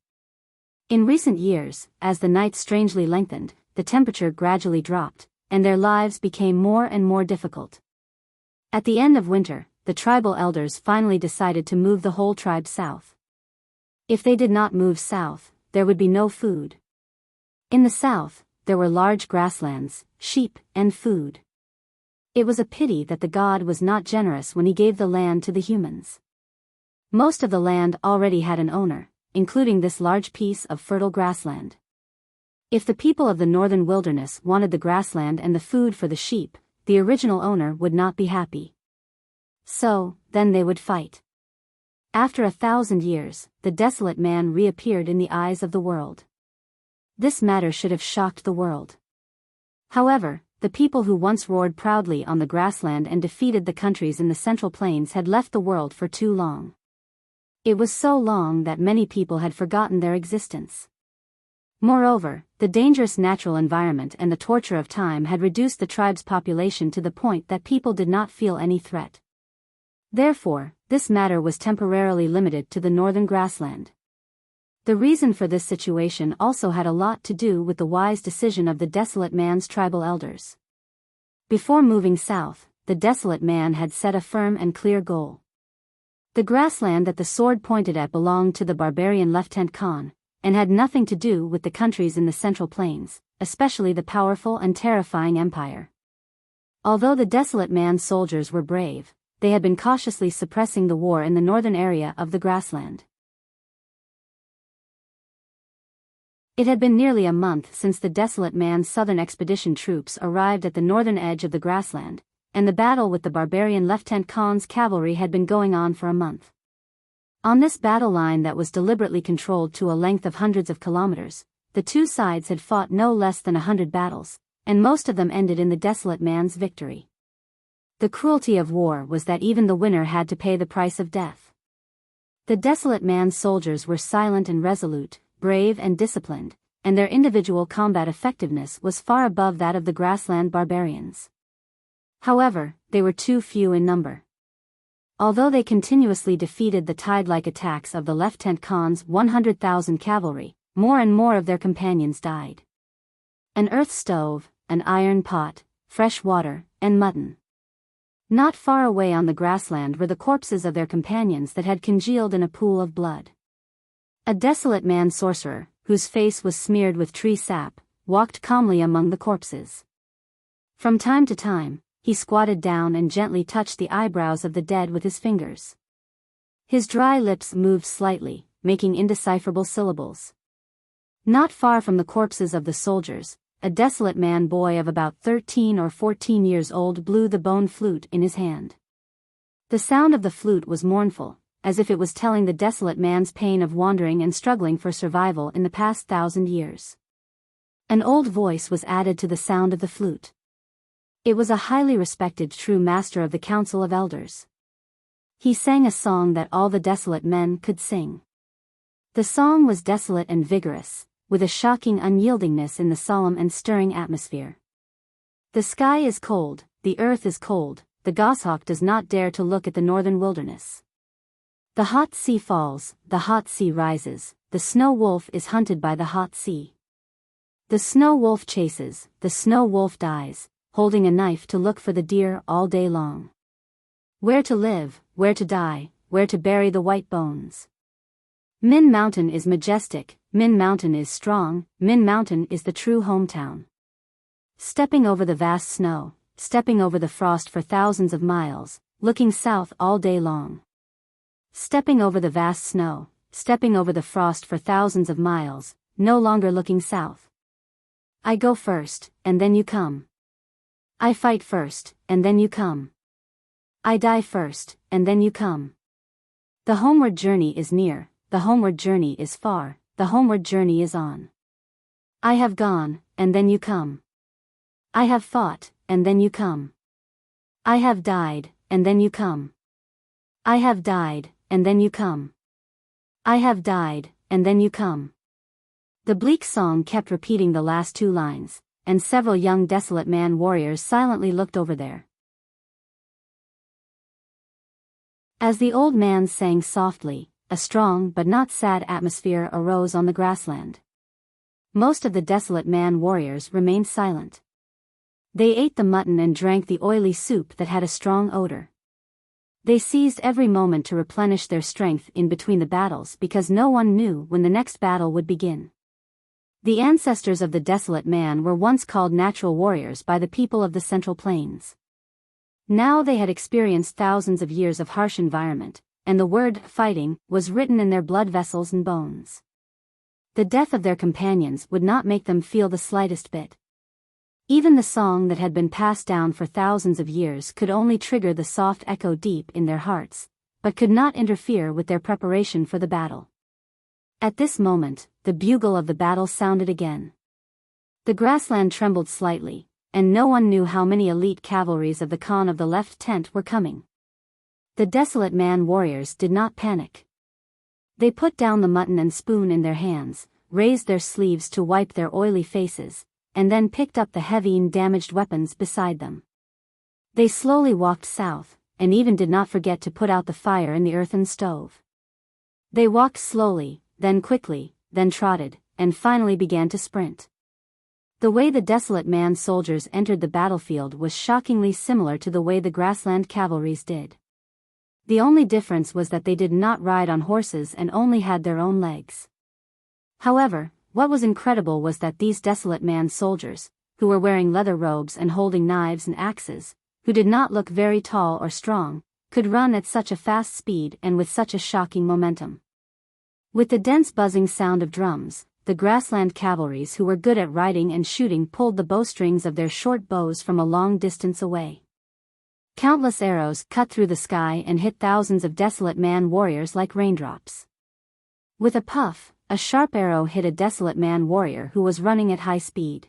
In recent years, as the night strangely lengthened, the temperature gradually dropped, and their lives became more and more difficult. At the end of winter, the tribal elders finally decided to move the whole tribe south. If they did not move south, there would be no food. In the south, there were large grasslands, sheep, and food. It was a pity that the god was not generous when he gave the land to the humans. Most of the land already had an owner, including this large piece of fertile grassland. If the people of the northern wilderness wanted the grassland and the food for the sheep, the original owner would not be happy. So, then they would fight. After 1,000 years, the desolate man reappeared in the eyes of the world. This matter should have shocked the world. However, the people who once roared proudly on the grassland and defeated the countries in the Central Plains had left the world for too long. It was so long that many people had forgotten their existence. Moreover, the dangerous natural environment and the torture of time had reduced the tribe's population to the point that people did not feel any threat. Therefore, this matter was temporarily limited to the northern grassland. The reason for this situation also had a lot to do with the wise decision of the desolate man's tribal elders. Before moving south, the desolate man had set a firm and clear goal. The grassland that the sword pointed at belonged to the barbarian Lieutenant Khan, and had nothing to do with the countries in the Central Plains, especially the powerful and terrifying empire. Although the desolate man's soldiers were brave, they had been cautiously suppressing the war in the northern area of the grassland. It had been nearly a month since the desolate man's southern expedition troops arrived at the northern edge of the grassland, and the battle with the barbarian Lieutenant Khan's cavalry had been going on for a month. On this battle line that was deliberately controlled to a length of hundreds of kilometers, the two sides had fought no less than 100 battles, and most of them ended in the desolate man's victory. The cruelty of war was that even the winner had to pay the price of death. The desolate man's soldiers were silent and resolute, brave and disciplined, and their individual combat effectiveness was far above that of the grassland barbarians. However, they were too few in number. Although they continuously defeated the tide-like attacks of the Lieutenant Khan's 100,000 cavalry, more and more of their companions died. An earth stove, an iron pot, fresh water, and mutton. Not far away on the grassland were the corpses of their companions that had congealed in a pool of blood. A desolate man sorcerer, whose face was smeared with tree sap, walked calmly among the corpses. From time to time, he squatted down and gently touched the eyebrows of the dead with his fingers. His dry lips moved slightly, making indecipherable syllables. Not far from the corpses of the soldiers, a desolate man boy of about 13 or 14 years old blew the bone flute in his hand. The sound of the flute was mournful, as if it was telling the desolate man's pain of wandering and struggling for survival in the past 1,000 years. An old voice was added to the sound of the flute. It was a highly respected true master of the Council of Elders. He sang a song that all the desolate men could sing. The song was desolate and vigorous, with a shocking unyieldingness in the solemn and stirring atmosphere. The sky is cold, the earth is cold, the goshawk does not dare to look at the northern wilderness. The hot sea falls, the hot sea rises, the snow wolf is hunted by the hot sea. The snow wolf chases, the snow wolf dies, holding a knife to look for the deer all day long. Where to live, where to die, where to bury the white bones. Min Mountain is majestic, Min Mountain is strong, Min Mountain is the true hometown. Stepping over the vast snow, stepping over the frost for thousands of miles, looking south all day long. Stepping over the vast snow, stepping over the frost for thousands of miles, no longer looking south. I go first, and then you come. I fight first, and then you come. I die first, and then you come. The homeward journey is near, the homeward journey is far, the homeward journey is on. I have gone, and then you come. I have fought, and then you come. I have died, and then you come. I have died, and then you come. I have died, and then you come. The bleak song kept repeating the last two lines, and several young desolate man warriors silently looked over there. As the old man sang softly, a strong but not sad atmosphere arose on the grassland. Most of the desolate man warriors remained silent. They ate the mutton and drank the oily soup that had a strong odor. They seized every moment to replenish their strength in between the battles because no one knew when the next battle would begin. The ancestors of the desolate man were once called natural warriors by the people of the Central Plains. Now they had experienced thousands of years of harsh environment, and the word fighting was written in their blood vessels and bones. The death of their companions would not make them feel the slightest bit. Even the song that had been passed down for thousands of years could only trigger the soft echo deep in their hearts, but could not interfere with their preparation for the battle. At this moment, the bugle of the battle sounded again. The grassland trembled slightly, and no one knew how many elite cavalries of the Khan of the left tent were coming. The desolate man warriors did not panic. They put down the mutton and spoon in their hands, raised their sleeves to wipe their oily faces, and then picked up the heavy and damaged weapons beside them. They slowly walked south, and even did not forget to put out the fire in the earthen stove. They walked slowly, then quickly, then trotted, and finally began to sprint. The way the desolate man soldiers entered the battlefield was shockingly similar to the way the grassland cavalries did. The only difference was that they did not ride on horses and only had their own legs. However, what was incredible was that these desolate man soldiers, who were wearing leather robes and holding knives and axes, who did not look very tall or strong, could run at such a fast speed and with such a shocking momentum. With the dense buzzing sound of drums, the grassland cavalries who were good at riding and shooting pulled the bowstrings of their short bows from a long distance away. Countless arrows cut through the sky and hit thousands of desolate man warriors like raindrops. With a puff, a sharp arrow hit a desolate man warrior who was running at high speed.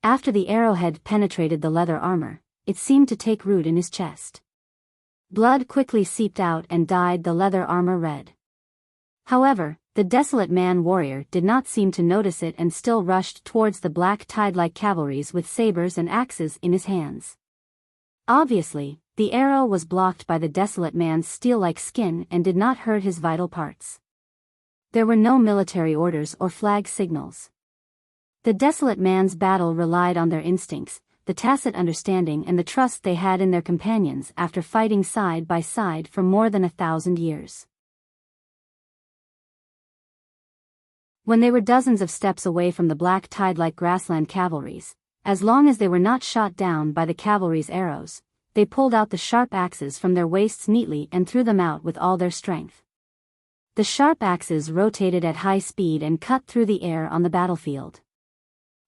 After the arrowhead penetrated the leather armor, it seemed to take root in his chest. Blood quickly seeped out and dyed the leather armor red. However, the desolate man warrior did not seem to notice it and still rushed towards the black tide-like cavalries with sabers and axes in his hands. Obviously, the arrow was blocked by the desolate man's steel-like skin and did not hurt his vital parts. There were no military orders or flag signals. The desolate man's battle relied on their instincts, the tacit understanding and the trust they had in their companions after fighting side by side for more than 1,000 years. When they were dozens of steps away from the black tide-like grassland cavalries, as long as they were not shot down by the cavalry's arrows, they pulled out the sharp axes from their waists neatly and threw them out with all their strength. The sharp axes rotated at high speed and cut through the air on the battlefield.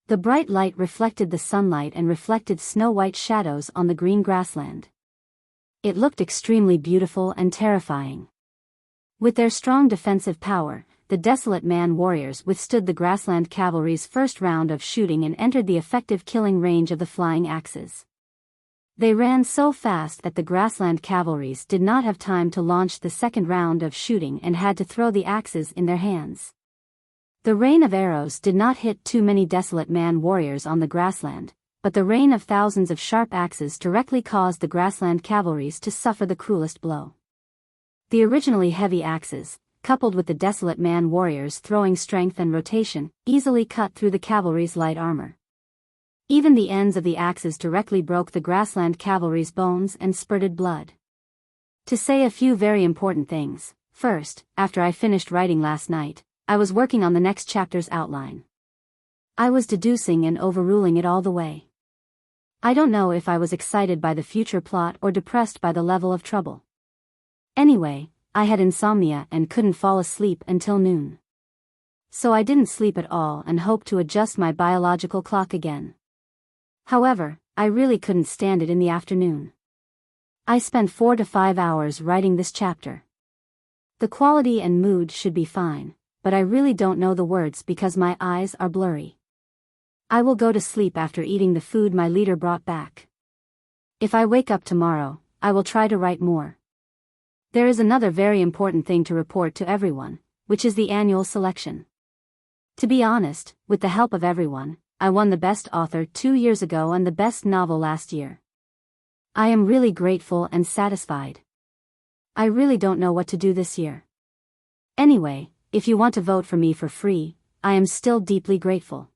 The bright light reflected the sunlight and reflected snow-white shadows on the green grassland. It looked extremely beautiful and terrifying. With their strong defensive power, the desolate man warriors withstood the grassland cavalry's first round of shooting and entered the effective killing range of the flying axes. They ran so fast that the grassland cavalries did not have time to launch the second round of shooting and had to throw the axes in their hands. The rain of arrows did not hit too many desolate man warriors on the grassland, but the rain of thousands of sharp axes directly caused the grassland cavalries to suffer the cruelest blow. The originally heavy axes, coupled with the desolate man warriors throwing strength and rotation, easily cut through the cavalry's light armor. Even the ends of the axes directly broke the grassland cavalry's bones and spurted blood. To say a few very important things, first, after I finished writing last night, I was working on the next chapter's outline. I was deducing and overruling it all the way. I don't know if I was excited by the future plot or depressed by the level of trouble. Anyway, I had insomnia and couldn't fall asleep until noon. So I didn't sleep at all and hoped to adjust my biological clock again. However, I really couldn't stand it in the afternoon. I spent 4 to 5 hours writing this chapter. The quality and mood should be fine, but I really don't know the words because my eyes are blurry. I will go to sleep after eating the food my leader brought back. If I wake up tomorrow, I will try to write more. There is another very important thing to report to everyone, which is the annual selection. To be honest, with the help of everyone, I won the Best Author 2 years ago and the Best Novel last year. I am really grateful and satisfied. I really don't know what to do this year. Anyway, if you want to vote for me for free, I am still deeply grateful.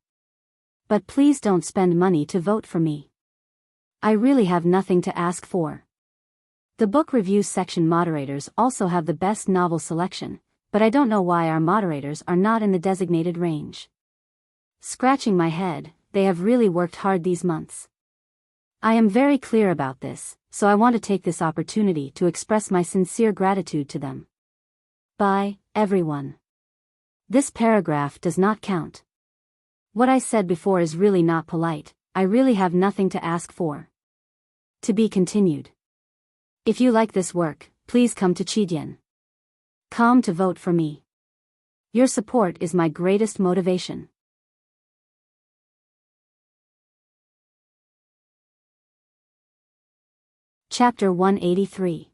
But please don't spend money to vote for me. I really have nothing to ask for. The book reviews section moderators also have the best novel selection, but I don't know why our moderators are not in the designated range. Scratching my head, they have really worked hard these months. I am very clear about this, so I want to take this opportunity to express my sincere gratitude to them. Bye, everyone. This paragraph does not count. What I said before is really not polite. I really have nothing to ask for. To be continued. If you like this work, please come to Chidian.com to vote for me. Your support is my greatest motivation. Chapter 183.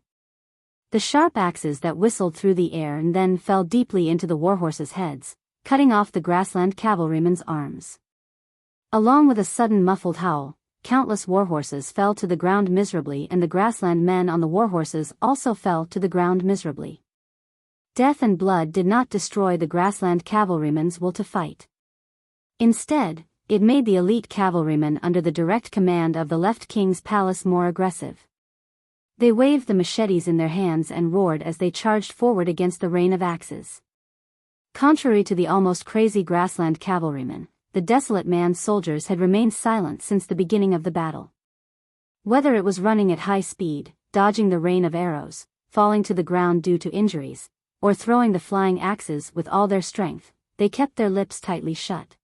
The sharp axes that whistled through the air and then fell deeply into the warhorses' heads, cutting off the grassland cavalrymen's arms. Along with a sudden muffled howl, countless warhorses fell to the ground miserably, and the grassland men on the warhorses also fell to the ground miserably. Death and blood did not destroy the grassland cavalrymen's will to fight. Instead, it made the elite cavalrymen under the direct command of the left king's palace more aggressive. They waved the machetes in their hands and roared as they charged forward against the rain of axes. Contrary to the almost crazy grassland cavalrymen, the desolate man's soldiers had remained silent since the beginning of the battle. Whether it was running at high speed, dodging the rain of arrows, falling to the ground due to injuries, or throwing the flying axes with all their strength, they kept their lips tightly shut.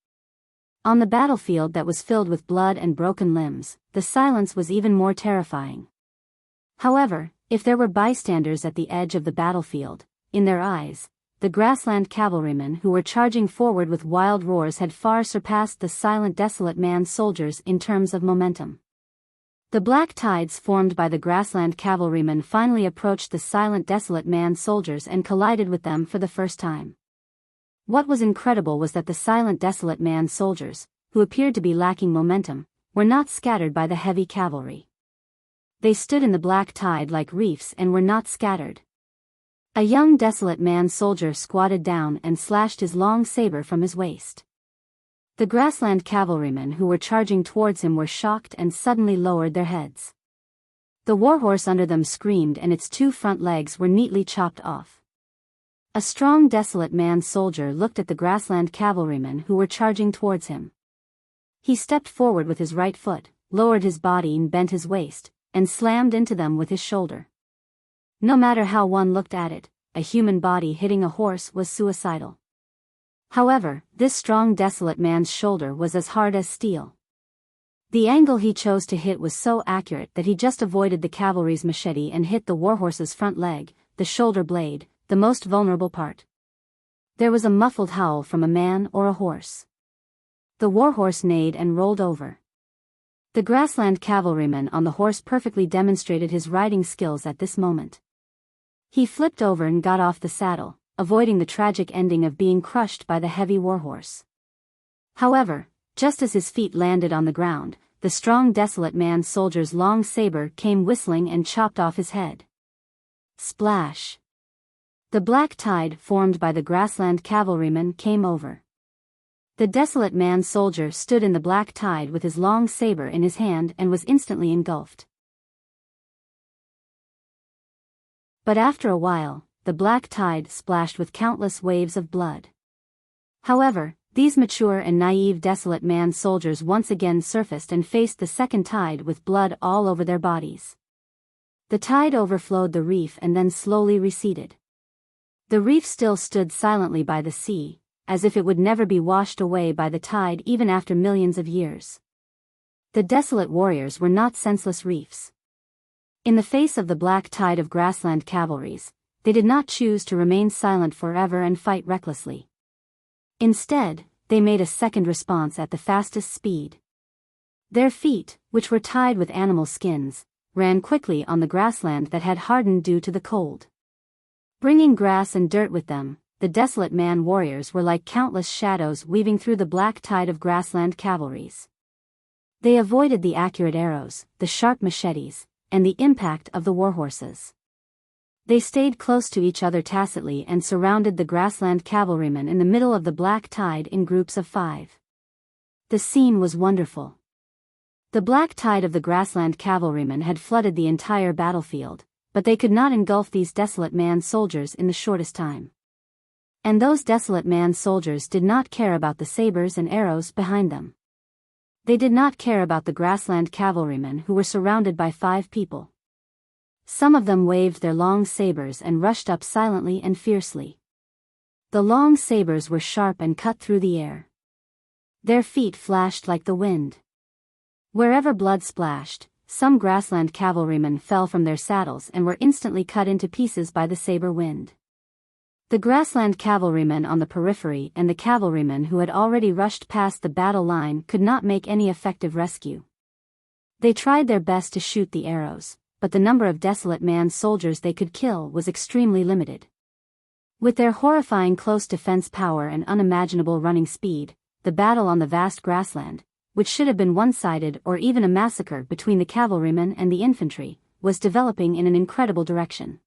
On the battlefield that was filled with blood and broken limbs, the silence was even more terrifying. However, if there were bystanders at the edge of the battlefield, in their eyes, the grassland cavalrymen who were charging forward with wild roars had far surpassed the silent desolate man's soldiers in terms of momentum. The black tides formed by the grassland cavalrymen finally approached the silent desolate man's soldiers and collided with them for the first time. What was incredible was that the silent desolate man's soldiers, who appeared to be lacking momentum, were not scattered by the heavy cavalry. They stood in the black tide like reefs and were not scattered. A young desolate man's soldier squatted down and slashed his long saber from his waist. The grassland cavalrymen who were charging towards him were shocked and suddenly lowered their heads. The warhorse under them screamed and its two front legs were neatly chopped off. A strong desolate man's soldier looked at the grassland cavalrymen who were charging towards him. He stepped forward with his right foot, lowered his body and bent his waist, and slammed into them with his shoulder. No matter how one looked at it, a human body hitting a horse was suicidal. However, this strong desolate man's shoulder was as hard as steel. The angle he chose to hit was so accurate that he just avoided the cavalry's machete and hit the warhorse's front leg, the shoulder blade, the most vulnerable part. There was a muffled howl from a man or a horse. The warhorse neighed and rolled over. The grassland cavalryman on the horse perfectly demonstrated his riding skills at this moment. He flipped over and got off the saddle, avoiding the tragic ending of being crushed by the heavy warhorse. However, just as his feet landed on the ground, the strong desolate man's soldier's long saber came whistling and chopped off his head. Splash! The black tide formed by the grassland cavalryman came over. The desolate man's soldier stood in the black tide with his long saber in his hand and was instantly engulfed. But after a while, the black tide splashed with countless waves of blood. However, these mature and naive desolate man's soldiers once again surfaced and faced the second tide with blood all over their bodies. The tide overflowed the reef and then slowly receded. The reef still stood silently by the sea, as if it would never be washed away by the tide even after millions of years. The desolate warriors were not senseless reefs. In the face of the black tide of grassland cavalries, they did not choose to remain silent forever and fight recklessly. Instead, they made a second response at the fastest speed. Their feet, which were tied with animal skins, ran quickly on the grassland that had hardened due to the cold. Bringing grass and dirt with them, the desolate man warriors were like countless shadows weaving through the black tide of grassland cavalries. They avoided the accurate arrows, the sharp machetes, and the impact of the warhorses. They stayed close to each other tacitly and surrounded the grassland cavalrymen in the middle of the black tide in groups of 5. The scene was wonderful. The black tide of the grassland cavalrymen had flooded the entire battlefield, but they could not engulf these desolate man soldiers in the shortest time. And those desolate man soldiers did not care about the sabers and arrows behind them. They did not care about the grassland cavalrymen who were surrounded by 5 people. Some of them waved their long sabers and rushed up silently and fiercely. The long sabers were sharp and cut through the air. Their feet flashed like the wind. Wherever blood splashed, some grassland cavalrymen fell from their saddles and were instantly cut into pieces by the saber wind. The grassland cavalrymen on the periphery and the cavalrymen who had already rushed past the battle line could not make any effective rescue. They tried their best to shoot the arrows, but the number of desolate man soldiers they could kill was extremely limited. With their horrifying close defense power and unimaginable running speed, the battle on the vast grassland, which should have been one-sided or even a massacre between the cavalrymen and the infantry, was developing in an incredible direction.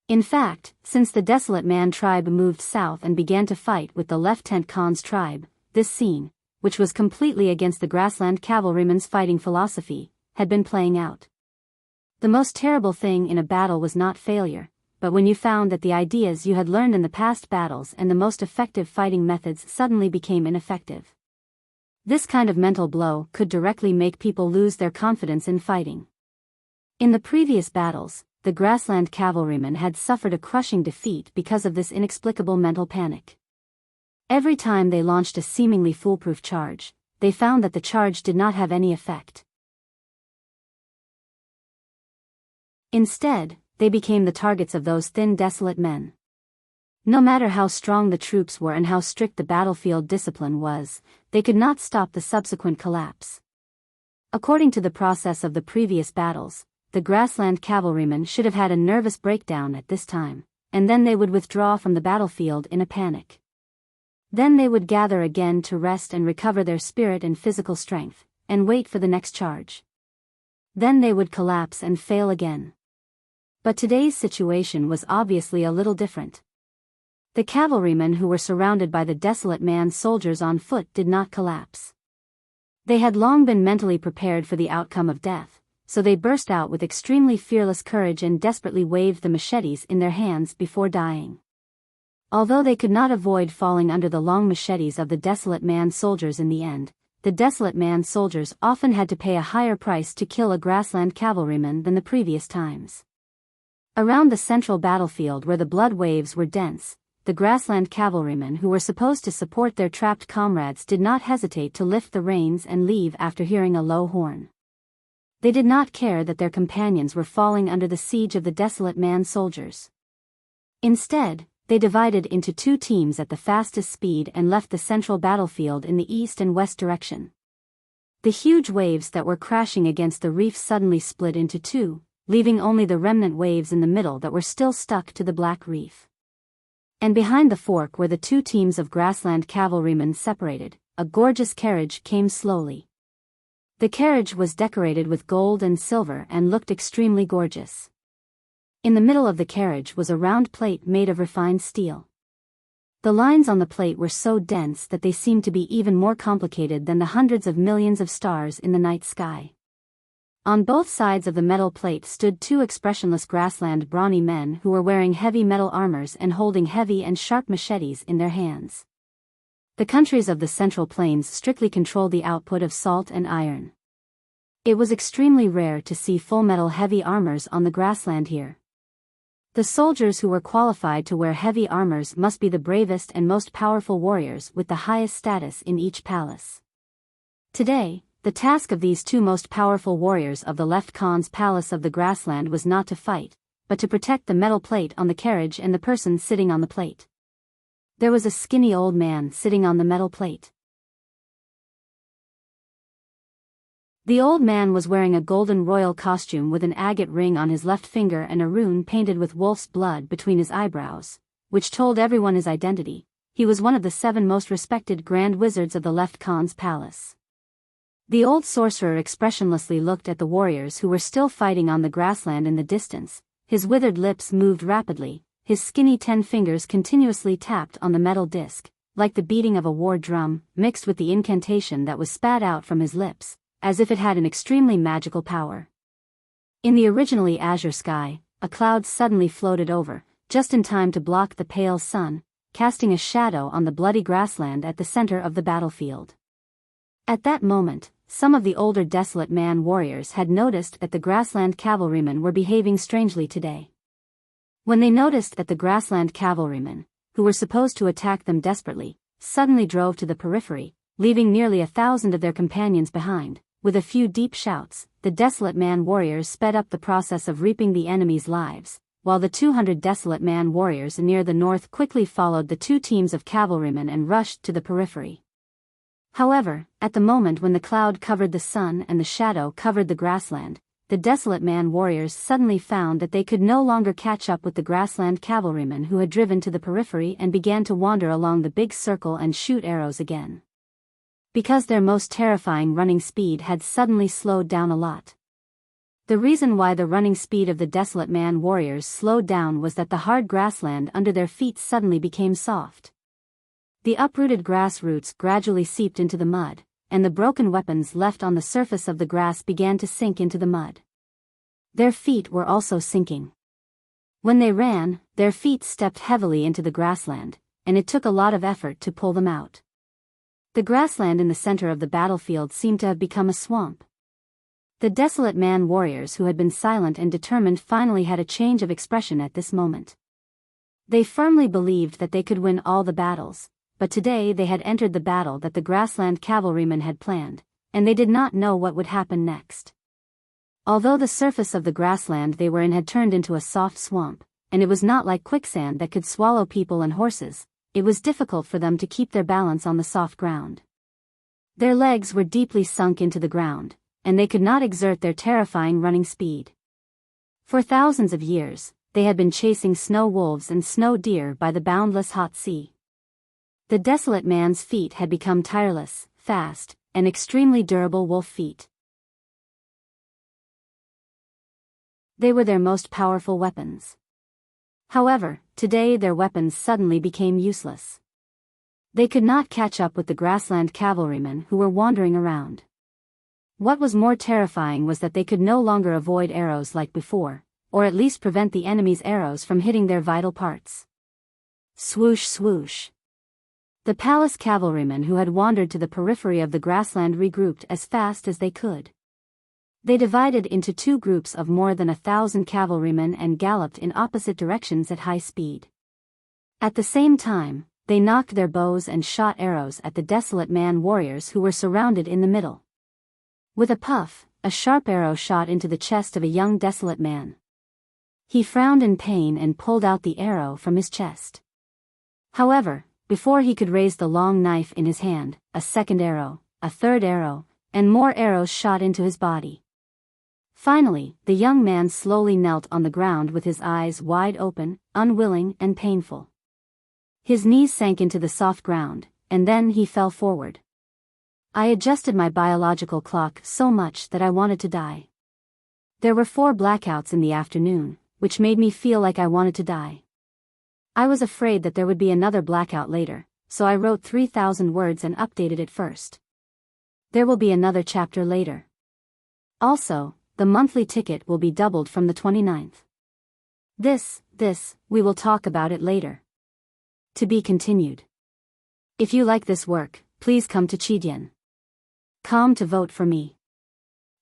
In fact, since the desolate man tribe moved south and began to fight with the Lieutenant Khan's tribe, this scene, which was completely against the grassland cavalrymen's fighting philosophy, had been playing out. The most terrible thing in a battle was not failure, but when you found that the ideas you had learned in the past battles and the most effective fighting methods suddenly became ineffective. This kind of mental blow could directly make people lose their confidence in fighting. In the previous battles, the grassland cavalrymen had suffered a crushing defeat because of this inexplicable mental panic. Every time they launched a seemingly foolproof charge, they found that the charge did not have any effect. Instead, they became the targets of those thin, desolate men. No matter how strong the troops were and how strict the battlefield discipline was, they could not stop the subsequent collapse. According to the process of the previous battles, the grassland cavalrymen should have had a nervous breakdown at this time, and then they would withdraw from the battlefield in a panic. Then they would gather again to rest and recover their spirit and physical strength, and wait for the next charge. Then they would collapse and fail again. But today's situation was obviously a little different. The cavalrymen who were surrounded by the desolate man soldiers on foot did not collapse. They had long been mentally prepared for the outcome of death, so they burst out with extremely fearless courage and desperately waved the machetes in their hands before dying. Although they could not avoid falling under the long machetes of the desolate man soldiers in the end, the desolate man soldiers often had to pay a higher price to kill a grassland cavalryman than the previous times. Around the central battlefield where the blood waves were dense, the grassland cavalrymen who were supposed to support their trapped comrades did not hesitate to lift the reins and leave after hearing a low horn. They did not care that their companions were falling under the siege of the desolate man soldiers. Instead, they divided into 2 teams at the fastest speed and left the central battlefield in the east and west direction. The huge waves that were crashing against the reef suddenly split into 2, leaving only the remnant waves in the middle that were still stuck to the black reef. And behind the fork where the 2 teams of grassland cavalrymen separated, a gorgeous carriage came slowly. The carriage was decorated with gold and silver and looked extremely gorgeous. In the middle of the carriage was a round plate made of refined steel. The lines on the plate were so dense that they seemed to be even more complicated than the hundreds of millions of stars in the night sky. On both sides of the metal plate stood 2 expressionless grassland brawny men who were wearing heavy metal armors and holding heavy and sharp machetes in their hands. The countries of the Central Plains strictly controlled the output of salt and iron. It was extremely rare to see full metal heavy armors on the grassland here. The soldiers who were qualified to wear heavy armors must be the bravest and most powerful warriors with the highest status in each palace. Today, the task of these 2 most powerful warriors of the Lieutenant Khan's palace of the grassland was not to fight, but to protect the metal plate on the carriage and the person sitting on the plate. There was a skinny old man sitting on the metal plate. The old man was wearing a golden royal costume with an agate ring on his left finger and a rune painted with wolf's blood between his eyebrows, which told everyone his identity. He was one of the 7 most respected grand wizards of the Lieutenant Khan's palace. The old sorcerer expressionlessly looked at the warriors who were still fighting on the grassland in the distance. His withered lips moved rapidly, his skinny 10 fingers continuously tapped on the metal disc, like the beating of a war drum, mixed with the incantation that was spat out from his lips, as if it had an extremely magical power. In the originally azure sky, a cloud suddenly floated over, just in time to block the pale sun, casting a shadow on the bloody grassland at the center of the battlefield. At that moment, some of the older Desolate Man warriors had noticed that the grassland cavalrymen were behaving strangely today. When they noticed that the grassland cavalrymen, who were supposed to attack them desperately, suddenly drove to the periphery, leaving nearly 1,000 of their companions behind, with a few deep shouts, the Desolate Man warriors sped up the process of reaping the enemy's lives, while the 200 Desolate Man warriors near the north quickly followed the two teams of cavalrymen and rushed to the periphery. However, at the moment when the cloud covered the sun and the shadow covered the grassland, the Desolate Man warriors suddenly found that they could no longer catch up with the grassland cavalrymen who had driven to the periphery and began to wander along the big circle and shoot arrows again. Because their most terrifying running speed had suddenly slowed down a lot. The reason why the running speed of the Desolate Man warriors slowed down was that the hard grassland under their feet suddenly became soft. The uprooted grass roots gradually seeped into the mud, and the broken weapons left on the surface of the grass began to sink into the mud. Their feet were also sinking. When they ran, their feet stepped heavily into the grassland, and it took a lot of effort to pull them out. The grassland in the center of the battlefield seemed to have become a swamp. The Desolate Man warriors who had been silent and determined finally had a change of expression at this moment. They firmly believed that they could win all the battles, but today they had entered the battle that the grassland cavalrymen had planned, and they did not know what would happen next. Although the surface of the grassland they were in had turned into a soft swamp, and it was not like quicksand that could swallow people and horses, it was difficult for them to keep their balance on the soft ground. Their legs were deeply sunk into the ground, and they could not exert their terrifying running speed. For thousands of years, they had been chasing snow wolves and snow deer by the boundless hot sea. The Desolate Man's feet had become tireless, fast, and extremely durable wolf feet. They were their most powerful weapons. However, today their weapons suddenly became useless. They could not catch up with the grassland cavalrymen who were wandering around. What was more terrifying was that they could no longer avoid arrows like before, or at least prevent the enemy's arrows from hitting their vital parts. Swoosh swoosh. The palace cavalrymen who had wandered to the periphery of the grassland regrouped as fast as they could. They divided into two groups of more than 1,000 cavalrymen and galloped in opposite directions at high speed. At the same time, they knocked their bows and shot arrows at the Desolate Man warriors who were surrounded in the middle. With a puff, a sharp arrow shot into the chest of a young Desolate Man. He frowned in pain and pulled out the arrow from his chest. However, before he could raise the long knife in his hand, a second arrow, a third arrow, and more arrows shot into his body. Finally, the young man slowly knelt on the ground with his eyes wide open, unwilling and painful. His knees sank into the soft ground, and then he fell forward. I adjusted my biological clock so much that I wanted to die. There were 4 blackouts in the afternoon, which made me feel like I wanted to die. I was afraid that there would be another blackout later, so I wrote 3,000 words and updated it first. There will be another chapter later. Also, the monthly ticket will be doubled from the 29th. We will talk about it later. To be continued. If you like this work, please come to Chidien.com to vote for me.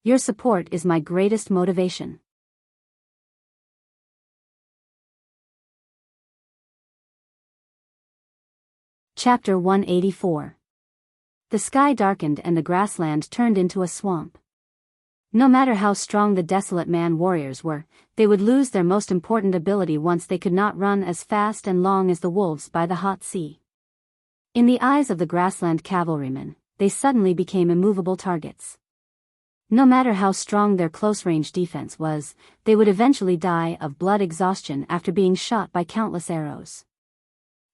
Your support is my greatest motivation. Chapter 184. The sky darkened and the grassland turned into a swamp. No matter how strong the Desolate Man warriors were, they would lose their most important ability once they could not run as fast and long as the wolves by the hot sea. In the eyes of the grassland cavalrymen, they suddenly became immovable targets. No matter how strong their close-range defense was, they would eventually die of blood exhaustion after being shot by countless arrows.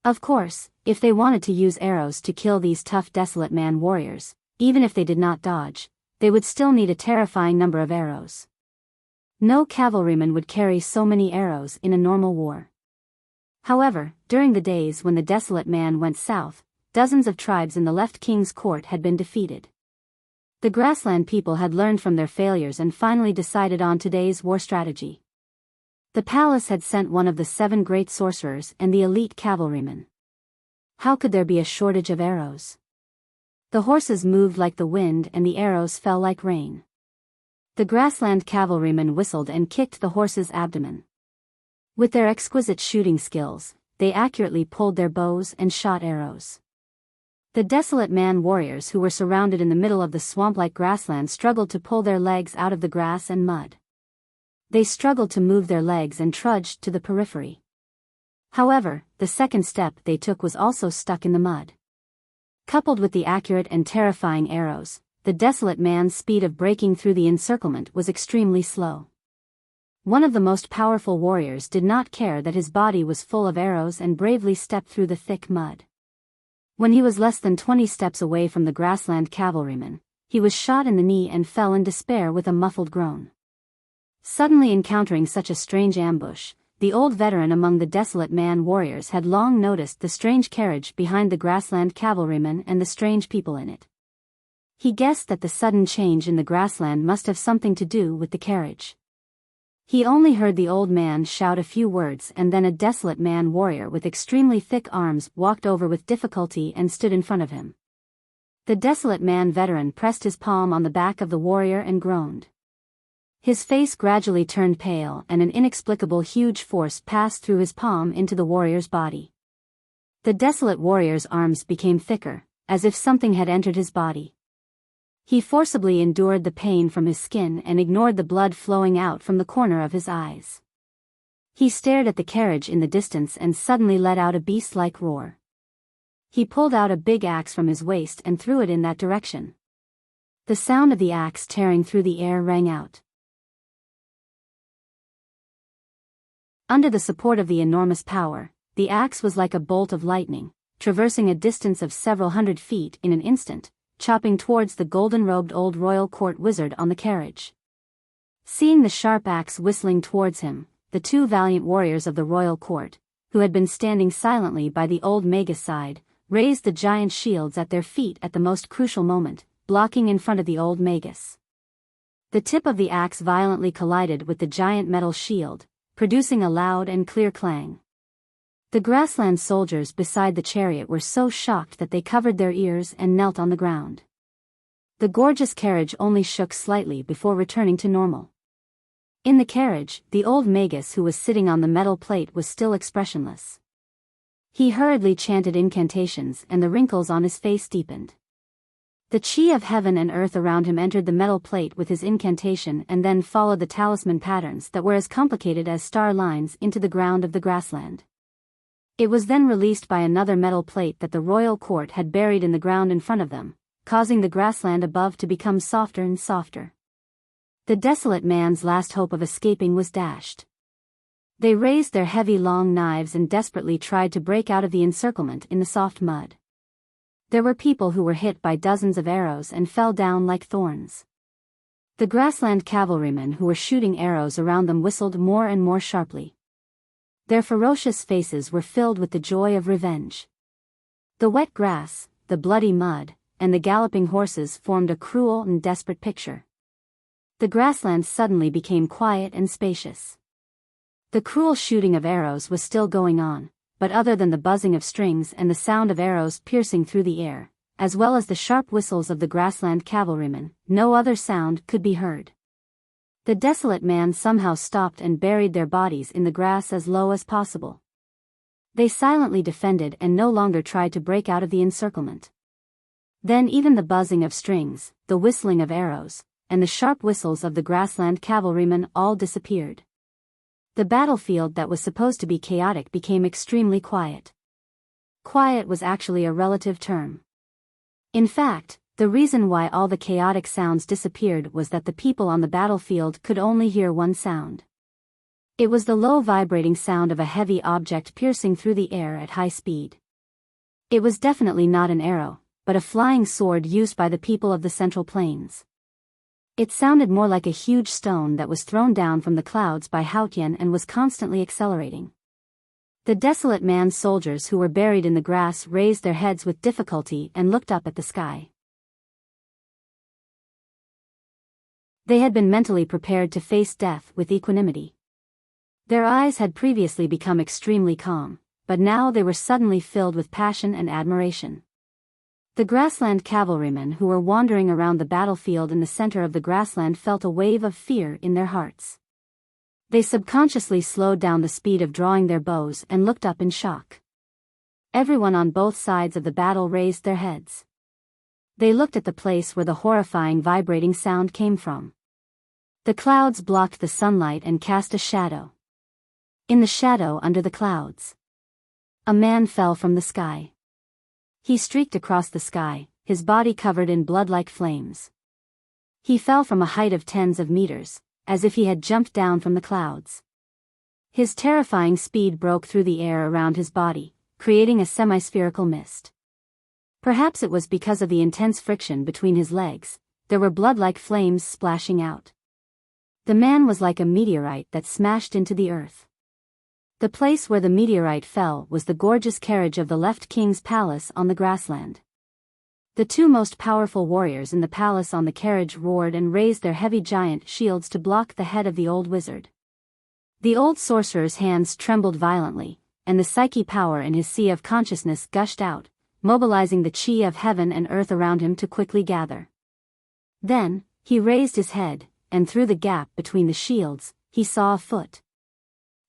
Of course, if they wanted to use arrows to kill these tough Desolate Man warriors, even if they did not dodge, they would still need a terrifying number of arrows. No cavalryman would carry so many arrows in a normal war. However, during the days when the Desolate Man went south, dozens of tribes in the left king's court had been defeated. The grassland people had learned from their failures and finally decided on today's war strategy. The palace had sent one of the 7 great sorcerers and the elite cavalrymen. How could there be a shortage of arrows? The horses moved like the wind and the arrows fell like rain. The grassland cavalrymen whistled and kicked the horse's abdomen. With their exquisite shooting skills, they accurately pulled their bows and shot arrows. The desolate man warriors who were surrounded in the middle of the swamp-like grassland struggled to pull their legs out of the grass and mud. They struggled to move their legs and trudged to the periphery. However, the second step they took was also stuck in the mud. Coupled with the accurate and terrifying arrows, the desolate man's speed of breaking through the encirclement was extremely slow. One of the most powerful warriors did not care that his body was full of arrows and bravely stepped through the thick mud. When he was less than 20 steps away from the grassland cavalryman, he was shot in the knee and fell in despair with a muffled groan. Suddenly encountering such a strange ambush, the old veteran among the desolate man warriors had long noticed the strange carriage behind the grassland cavalryman and the strange people in it. He guessed that the sudden change in the grassland must have something to do with the carriage. He only heard the old man shout a few words, and then a desolate man warrior with extremely thick arms walked over with difficulty and stood in front of him. The desolate man veteran pressed his palm on the back of the warrior and groaned. His face gradually turned pale and an inexplicable huge force passed through his palm into the warrior's body. The desolate warrior's arms became thicker, as if something had entered his body. He forcibly endured the pain from his skin and ignored the blood flowing out from the corner of his eyes. He stared at the carriage in the distance and suddenly let out a beast-like roar. He pulled out a big axe from his waist and threw it in that direction. The sound of the axe tearing through the air rang out. Under the support of the enormous power, the axe was like a bolt of lightning, traversing a distance of several hundred feet in an instant, chopping towards the golden-robed old royal court wizard on the carriage. Seeing the sharp axe whistling towards him, the two valiant warriors of the royal court, who had been standing silently by the old magus side, raised the giant shields at their feet at the most crucial moment, blocking in front of the old magus. The tip of the axe violently collided with the giant metal shield, producing a loud and clear clang. The grassland soldiers beside the chariot were so shocked that they covered their ears and knelt on the ground. The gorgeous carriage only shook slightly before returning to normal. In the carriage, the old magus who was sitting on the metal plate was still expressionless. He hurriedly chanted incantations and the wrinkles on his face deepened. The chi of heaven and earth around him entered the metal plate with his incantation and then followed the talisman patterns that were as complicated as star lines into the ground of the grassland. It was then released by another metal plate that the royal court had buried in the ground in front of them, causing the grassland above to become softer and softer. The desolate man's last hope of escaping was dashed. They raised their heavy long knives and desperately tried to break out of the encirclement in the soft mud. There were people who were hit by dozens of arrows and fell down like thorns. The grassland cavalrymen who were shooting arrows around them whistled more and more sharply. Their ferocious faces were filled with the joy of revenge. The wet grass, the bloody mud, and the galloping horses formed a cruel and desperate picture. The grassland suddenly became quiet and spacious. The cruel shooting of arrows was still going on, but other than the buzzing of strings and the sound of arrows piercing through the air, as well as the sharp whistles of the grassland cavalrymen, no other sound could be heard. The desolate man somehow stopped and buried their bodies in the grass as low as possible. They silently defended and no longer tried to break out of the encirclement. Then even the buzzing of strings, the whistling of arrows, and the sharp whistles of the grassland cavalrymen all disappeared. The battlefield that was supposed to be chaotic became extremely quiet. Quiet was actually a relative term. In fact, the reason why all the chaotic sounds disappeared was that the people on the battlefield could only hear one sound. It was the low vibrating sound of a heavy object piercing through the air at high speed. It was definitely not an arrow, but a flying sword used by the people of the Central Plains. It sounded more like a huge stone that was thrown down from the clouds by Haotian and was constantly accelerating. The desolate man's soldiers who were buried in the grass raised their heads with difficulty and looked up at the sky. They had been mentally prepared to face death with equanimity. Their eyes had previously become extremely calm, but now they were suddenly filled with passion and admiration. The grassland cavalrymen who were wandering around the battlefield in the center of the grassland felt a wave of fear in their hearts. They subconsciously slowed down the speed of drawing their bows and looked up in shock. Everyone on both sides of the battle raised their heads. They looked at the place where the horrifying vibrating sound came from. The clouds blocked the sunlight and cast a shadow. In the shadow under the clouds, a man fell from the sky. He streaked across the sky, his body covered in blood-like flames. He fell from a height of tens of meters, as if he had jumped down from the clouds. His terrifying speed broke through the air around his body, creating a semi-spherical mist. Perhaps it was because of the intense friction between his legs, there were blood-like flames splashing out. The man was like a meteorite that smashed into the earth. The place where the meteorite fell was the gorgeous carriage of the left king's palace on the grassland. The two most powerful warriors in the palace on the carriage roared and raised their heavy giant shields to block the head of the old wizard. The old sorcerer's hands trembled violently, and the psyche power in his sea of consciousness gushed out, mobilizing the chi of heaven and earth around him to quickly gather. Then, he raised his head, and through the gap between the shields, he saw a foot.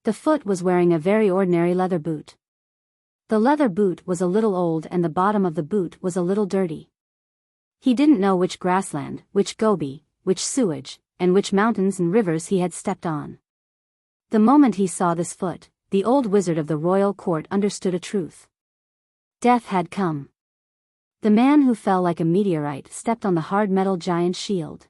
The foot was wearing a very ordinary leather boot. The leather boot was a little old and the bottom of the boot was a little dirty. He didn't know which grassland, which gobi, which sewage, and which mountains and rivers he had stepped on. The moment he saw this foot, the old wizard of the royal court understood a truth. Death had come. The man who fell like a meteorite stepped on the hard metal giant shield.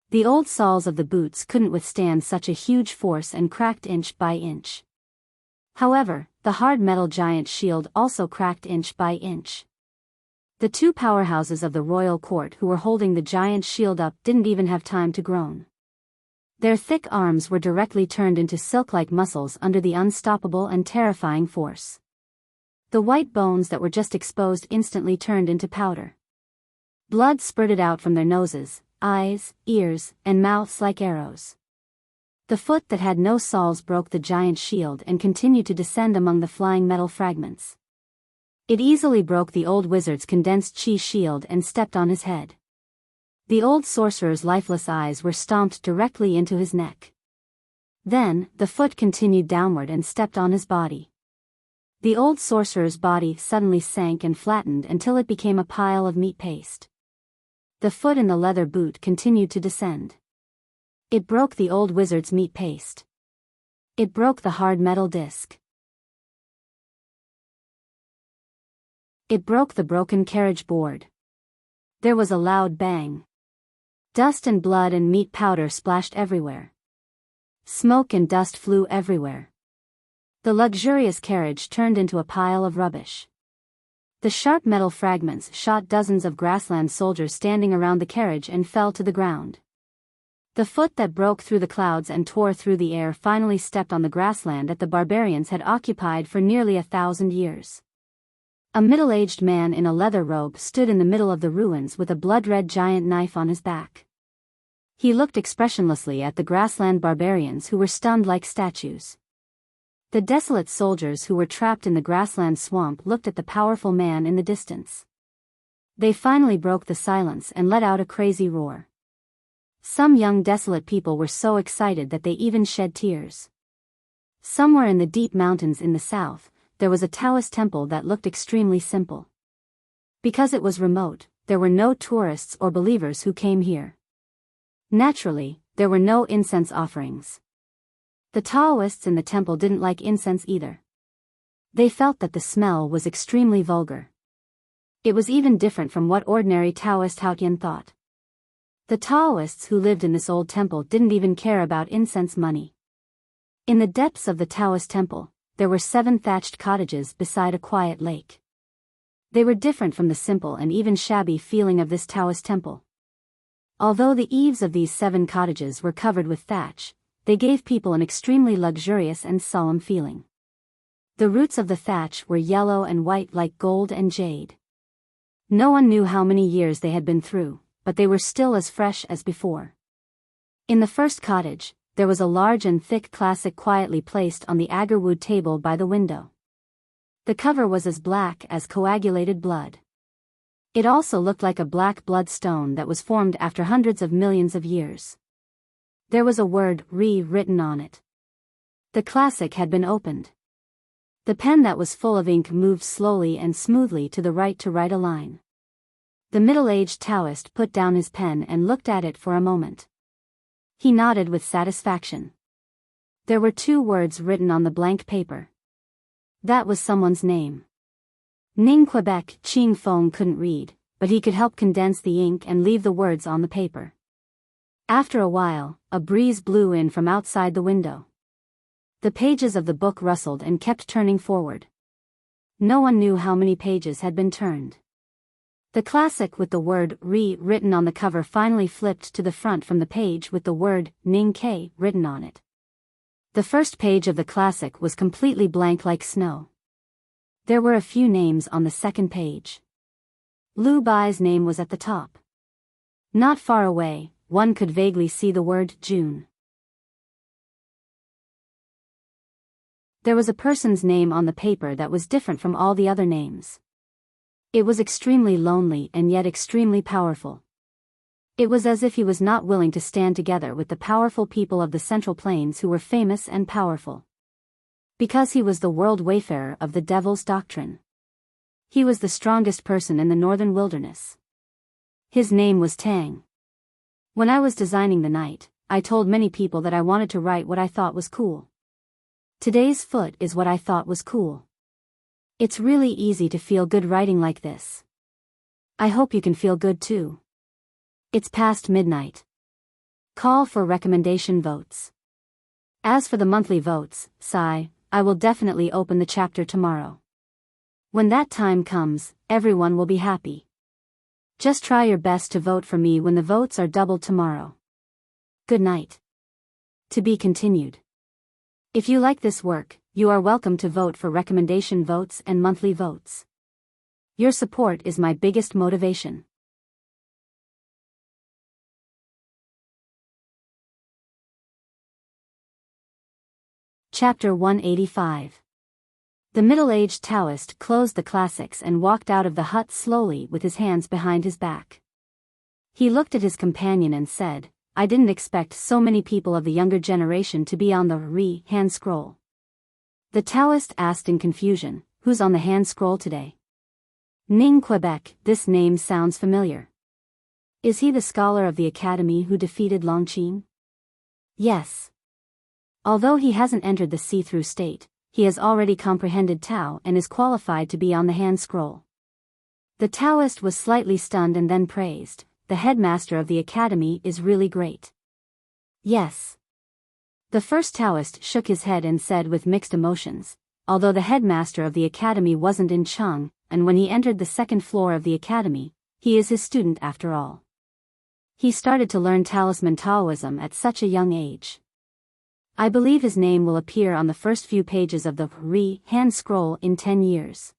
The old soles of the boots couldn't withstand such a huge force and cracked inch by inch. However, the hard metal giant shield also cracked inch by inch. The two powerhouses of the royal court who were holding the giant shield up didn't even have time to groan. Their thick arms were directly turned into silk-like muscles under the unstoppable and terrifying force. The white bones that were just exposed instantly turned into powder. Blood spurted out from their noses, eyes, ears, and mouths like arrows. The foot that had no soles broke the giant shield and continued to descend among the flying metal fragments. It easily broke the old wizard's condensed chi shield and stepped on his head. The old sorcerer's lifeless eyes were stomped directly into his neck. Then, the foot continued downward and stepped on his body. The old sorcerer's body suddenly sank and flattened until it became a pile of meat paste. The foot in the leather boot continued to descend. It broke the old wizard's meat paste. It broke the hard metal disc. It broke the broken carriage board. There was a loud bang. Dust and blood and meat powder splashed everywhere. Smoke and dust flew everywhere. The luxurious carriage turned into a pile of rubbish. The sharp metal fragments shot dozens of grassland soldiers standing around the carriage and fell to the ground. The foot that broke through the clouds and tore through the air finally stepped on the grassland that the barbarians had occupied for nearly 1,000 years. A middle-aged man in a leather robe stood in the middle of the ruins with a blood-red giant knife on his back. He looked expressionlessly at the grassland barbarians who were stunned like statues. The desolate soldiers who were trapped in the grassland swamp looked at the powerful man in the distance. They finally broke the silence and let out a crazy roar. Some young desolate people were so excited that they even shed tears. Somewhere in the deep mountains in the south, there was a Taoist temple that looked extremely simple. Because it was remote, there were no tourists or believers who came here. Naturally, there were no incense offerings. The Taoists in the temple didn't like incense either. They felt that the smell was extremely vulgar. It was even different from what ordinary Taoist Haotian thought. The Taoists who lived in this old temple didn't even care about incense money. In the depths of the Taoist temple, there were 7 thatched cottages beside a quiet lake. They were different from the simple and even shabby feeling of this Taoist temple. Although the eaves of these 7 cottages were covered with thatch, they gave people an extremely luxurious and solemn feeling. The roots of the thatch were yellow and white like gold and jade. No one knew how many years they had been through, but they were still as fresh as before. In the first cottage, there was a large and thick classic quietly placed on the agarwood table by the window. The cover was as black as coagulated blood. It also looked like a black bloodstone that was formed after hundreds of millions of years. There was a word "re" written on it. The classic had been opened. The pen that was full of ink moved slowly and smoothly to the right to write a line. The middle-aged Taoist put down his pen and looked at it for a moment. He nodded with satisfaction. There were 2 words written on the blank paper. That was someone's name. Ning Quebec Ching Fong couldn't read, but he could help condense the ink and leave the words on the paper. After a while, a breeze blew in from outside the window. The pages of the book rustled and kept turning forward. No one knew how many pages had been turned. The classic with the word "re" written on the cover finally flipped to the front from the page with the word "Ning K" written on it. The first page of the classic was completely blank like snow. There were a few names on the second page. Lu Bai's name was at the top. Not far away, one could vaguely see the word June. There was a person's name on the paper that was different from all the other names. It was extremely lonely and yet extremely powerful. It was as if he was not willing to stand together with the powerful people of the Central Plains who were famous and powerful. Because he was the world wayfarer of the Devil's Doctrine. He was the strongest person in the northern wilderness. His name was Tang. When I was designing the night, I told many people that I wanted to write what I thought was cool. Today's foot is what I thought was cool. It's really easy to feel good writing like this. I hope you can feel good too. It's past midnight. Call for recommendation votes. As for the monthly votes, sigh, I will definitely open the chapter tomorrow. When that time comes, everyone will be happy. Just try your best to vote for me when the votes are doubled tomorrow. Good night. To be continued. If you like this work, you are welcome to vote for recommendation votes and monthly votes. Your support is my biggest motivation. Chapter 185. The middle-aged Taoist closed the classics and walked out of the hut slowly with his hands behind his back. He looked at his companion and said, I didn't expect so many people of the younger generation to be on the Re hand scroll. The Taoist asked in confusion, who's on the hand scroll today? Ning Quebec, this name sounds familiar. Is he the scholar of the academy who defeated Longqing? Yes. Although he hasn't entered the see-through state, he has already comprehended Tao and is qualified to be on the hand scroll. The Taoist was slightly stunned and then praised, the headmaster of the academy is really great. Yes. The first Taoist shook his head and said with mixed emotions, although the headmaster of the academy wasn't in Cheng, and when he entered the second floor of the academy, he is his student after all. He started to learn talisman Taoism at such a young age. I believe his name will appear on the first few pages of the Re hand scroll in 10 years.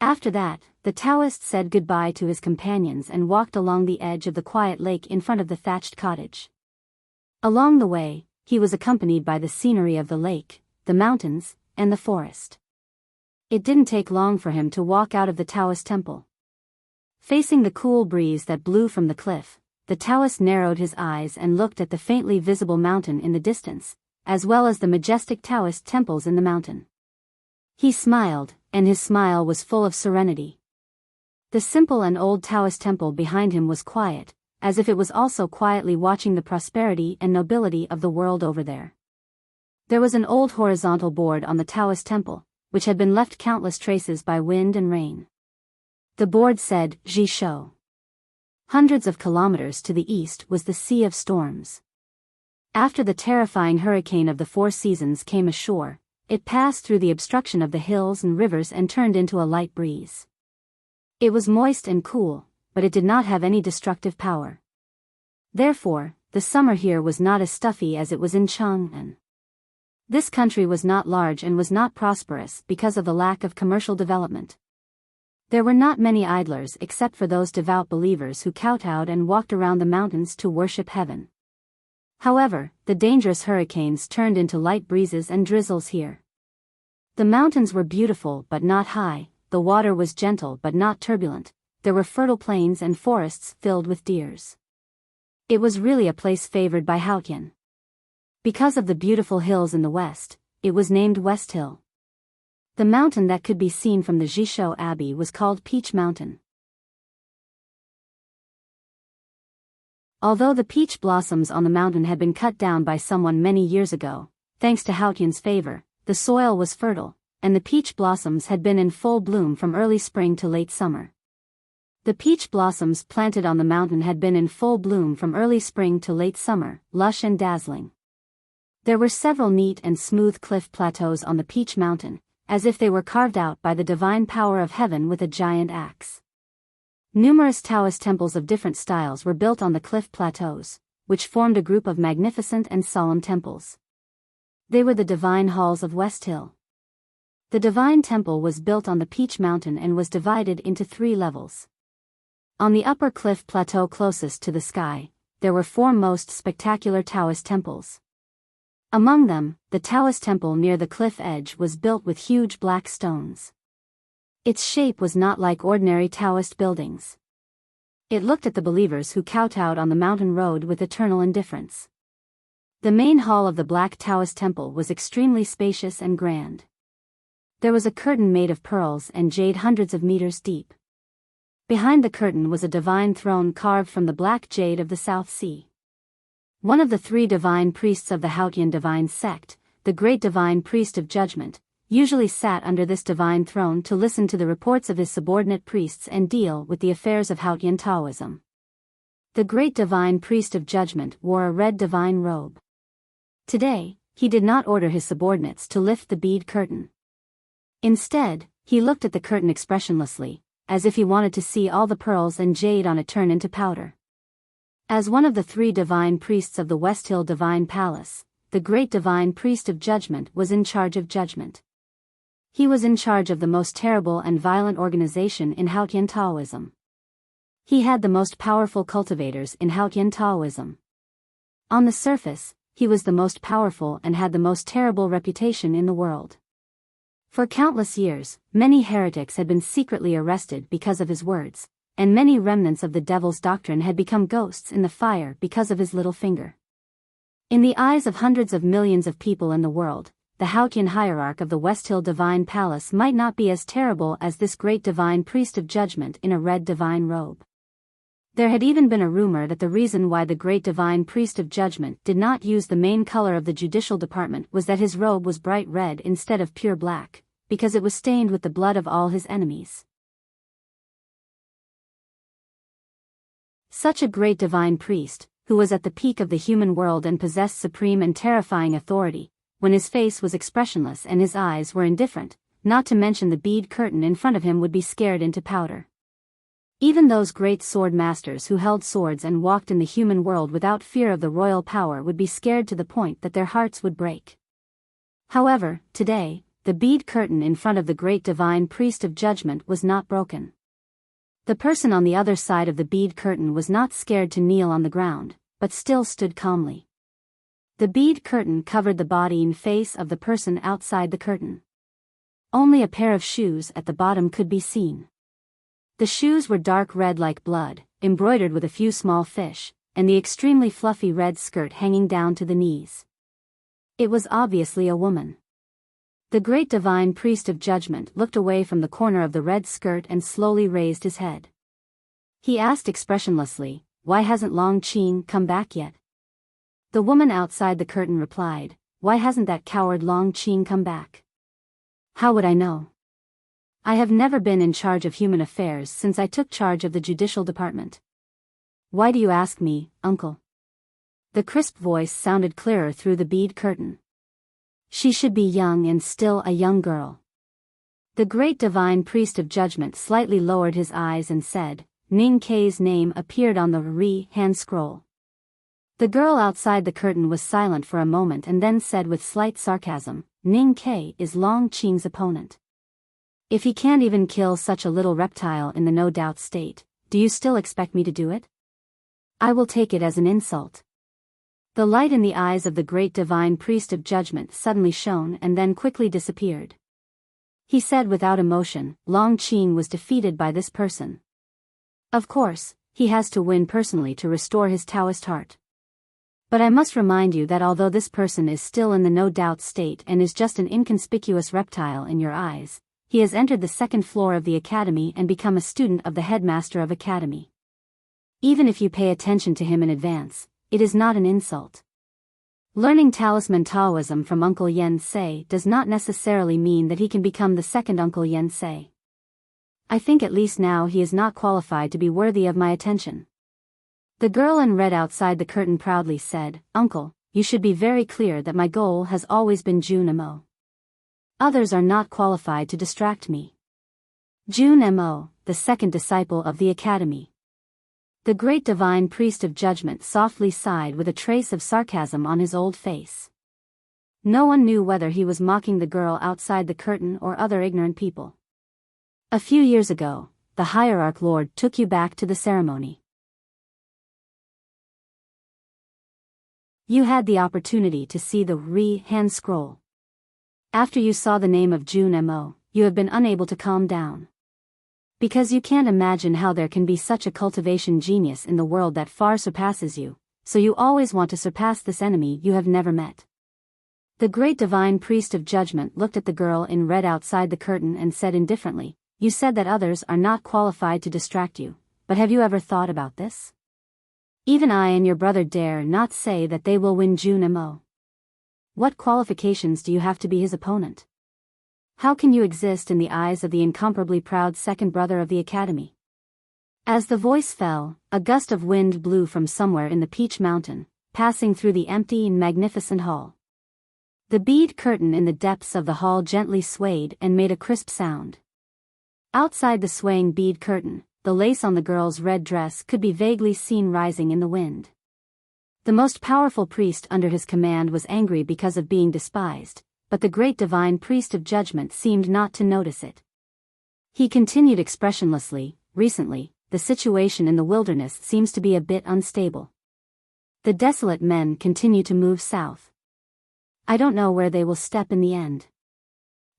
After that, the Taoist said goodbye to his companions and walked along the edge of the quiet lake in front of the thatched cottage. Along the way, he was accompanied by the scenery of the lake, the mountains, and the forest. It didn't take long for him to walk out of the Taoist temple. Facing the cool breeze that blew from the cliff, the Taoist narrowed his eyes and looked at the faintly visible mountain in the distance, as well as the majestic Taoist temples in the mountain. He smiled, and his smile was full of serenity. The simple and old Taoist temple behind him was quiet, as if it was also quietly watching the prosperity and nobility of the world over there. There was an old horizontal board on the Taoist temple, which had been left countless traces by wind and rain. The board said, Ji Shou. Hundreds of kilometers to the east was the Sea of Storms. After the terrifying hurricane of the 4 seasons came ashore, it passed through the obstruction of the hills and rivers and turned into a light breeze. It was moist and cool, but it did not have any destructive power. Therefore, the summer here was not as stuffy as it was in Chang'an. This country was not large and was not prosperous because of the lack of commercial development. There were not many idlers except for those devout believers who kowtowed and walked around the mountains to worship heaven. However, the dangerous hurricanes turned into light breezes and drizzles here. The mountains were beautiful but not high, the water was gentle but not turbulent, there were fertile plains and forests filled with deers. It was really a place favored by Haotian. Because of the beautiful hills in the west, it was named West Hill. The mountain that could be seen from the Jishou Abbey was called Peach Mountain. Although the peach blossoms on the mountain had been cut down by someone many years ago, thanks to Haotian's favor, the soil was fertile, and the peach blossoms had been in full bloom from early spring to late summer. The peach blossoms planted on the mountain had been in full bloom from early spring to late summer, lush and dazzling. There were several neat and smooth cliff plateaus on the Peach Mountain, as if they were carved out by the divine power of heaven with a giant axe. Numerous Taoist temples of different styles were built on the cliff plateaus, which formed a group of magnificent and solemn temples. They were the divine halls of West Hill. The divine temple was built on the Peach Mountain and was divided into 3 levels. On the upper cliff plateau closest to the sky, there were 4 most spectacular Taoist temples. Among them, the Taoist temple near the cliff edge was built with huge black stones. Its shape was not like ordinary Taoist buildings. It looked at the believers who kowtowed on the mountain road with eternal indifference. The main hall of the Black Taoist temple was extremely spacious and grand. There was a curtain made of pearls and jade hundreds of meters deep. Behind the curtain was a divine throne carved from the black jade of the South Sea. One of the 3 divine priests of the Haotian divine sect, the Great Divine Priest of Judgment, usually sat under this divine throne to listen to the reports of his subordinate priests and deal with the affairs of Haotian Taoism. The Great Divine Priest of Judgment wore a red divine robe. Today, he did not order his subordinates to lift the bead curtain. Instead, he looked at the curtain expressionlessly, as if he wanted to see all the pearls and jade on it turn into powder. As one of the 3 divine priests of the West Hill Divine Palace, the Great Divine Priest of Judgment was in charge of judgment. He was in charge of the most terrible and violent organization in Haotian Taoism. He had the most powerful cultivators in Haotian Taoism. On the surface, he was the most powerful and had the most terrible reputation in the world. For countless years, many heretics had been secretly arrested because of his words, and many remnants of the devil's doctrine had become ghosts in the fire because of his little finger. In the eyes of hundreds of millions of people in the world, the Haotian hierarch of the West Hill Divine Palace might not be as terrible as this Great Divine Priest of Judgment in a red divine robe. There had even been a rumor that the reason why the Great Divine Priest of Judgment did not use the main color of the judicial department was that his robe was bright red instead of pure black, because it was stained with the blood of all his enemies. Such a great divine priest, who was at the peak of the human world and possessed supreme and terrifying authority, when his face was expressionless and his eyes were indifferent, not to mention the bead curtain in front of him would be scared into powder. Even those great sword masters who held swords and walked in the human world without fear of the royal power would be scared to the point that their hearts would break. However, today, the bead curtain in front of the Great Divine Priest of Judgment was not broken. The person on the other side of the bead curtain was not scared to kneel on the ground, but still stood calmly. The bead curtain covered the body and face of the person outside the curtain. Only a pair of shoes at the bottom could be seen. The shoes were dark red like blood, embroidered with a few small fish, and the extremely fluffy red skirt hanging down to the knees. It was obviously a woman. The Great Divine Priest of Judgment looked away from the corner of the red skirt and slowly raised his head. He asked expressionlessly, "Why hasn't Long Qing come back yet?" The woman outside the curtain replied, "Why hasn't that coward Long Qing come back? How would I know? I have never been in charge of human affairs since I took charge of the judicial department." "Why do you ask me, uncle?" The crisp voice sounded clearer through the bead curtain. "She should be young and still a young girl." The Great Divine Priest of Judgment slightly lowered his eyes and said, "Ning Kei's name appeared on the hand scroll." The girl outside the curtain was silent for a moment and then said with slight sarcasm, "Ning Kei is Long Qing's opponent. If he can't even kill such a little reptile in the no-doubt state, do you still expect me to do it? I will take it as an insult." The light in the eyes of the Great Divine Priest of Judgment suddenly shone and then quickly disappeared. He said without emotion, "Long Qing was defeated by this person. Of course, he has to win personally to restore his Taoist heart. But I must remind you that although this person is still in the no-doubt state and is just an inconspicuous reptile in your eyes, he has entered the second floor of the academy and become a student of the headmaster of academy. Even if you pay attention to him in advance, it is not an insult. Learning talisman Taoism from Uncle Yen Sei does not necessarily mean that he can become the second Uncle Yen Sei. I think at least now he is not qualified to be worthy of my attention. The girl in red outside the curtain proudly said, "Uncle, you should be very clear that my goal has always been Jun Mo. Others are not qualified to distract me." Jun Mo, the second disciple of the academy. The great divine priest of judgment softly sighed with a trace of sarcasm on his old face. No one knew whether he was mocking the girl outside the curtain or other ignorant people. A few years ago, the hierarch lord took you back to the ceremony. You had the opportunity to see the hand scroll. After you saw the name of Jun Mo, you have been unable to calm down. Because you can't imagine how there can be such a cultivation genius in the world that far surpasses you, so you always want to surpass this enemy you have never met. The great divine priest of judgment looked at the girl in red outside the curtain and said indifferently, "You said that others are not qualified to distract you, but have you ever thought about this? Even I and your brother dare not say that they will win Jun Mo. What qualifications do you have to be his opponent? How can you exist in the eyes of the incomparably proud second brother of the academy?" As the voice fell, a gust of wind blew from somewhere in the Peach Mountain, passing through the empty and magnificent hall. The bead curtain in the depths of the hall gently swayed and made a crisp sound. Outside the swaying bead curtain, the lace on the girl's red dress could be vaguely seen rising in the wind. The most powerful priest under his command was angry because of being despised, but the great divine priest of judgment seemed not to notice it. He continued expressionlessly, "Recently, the situation in the wilderness seems to be a bit unstable. The desolate men continue to move south. I don't know where they will step in the end.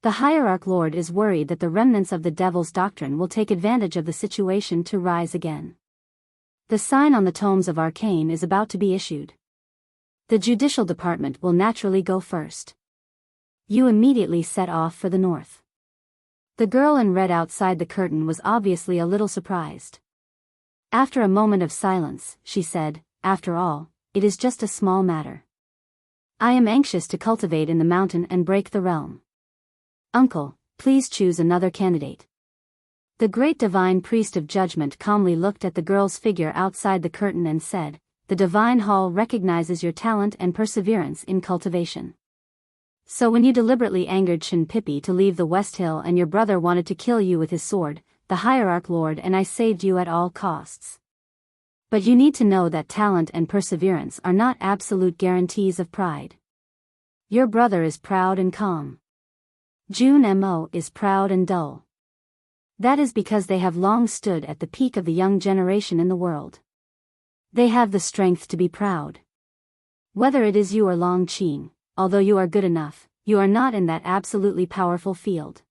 The hierarch lord is worried that the remnants of the devil's doctrine will take advantage of the situation to rise again. The sign on the tomes of arcane is about to be issued. The judicial department will naturally go first." You immediately set off for the north. The girl in red outside the curtain was obviously a little surprised. After a moment of silence, she said, "After all, it is just a small matter. I am anxious to cultivate in the mountain and break the realm. Uncle, please choose another candidate." The great divine priest of judgment calmly looked at the girl's figure outside the curtain and said, "The divine hall recognizes your talent and perseverance in cultivation. So when you deliberately angered Shinpipi to leave the West Hill and your brother wanted to kill you with his sword, the hierarch lord and I saved you at all costs. But you need to know that talent and perseverance are not absolute guarantees of pride. Your brother is proud and calm. Jun Mo is proud and dull. That is because they have long stood at the peak of the young generation in the world. They have the strength to be proud. Whether it is you or Long Qing, although you are good enough, you are not in that absolutely powerful field.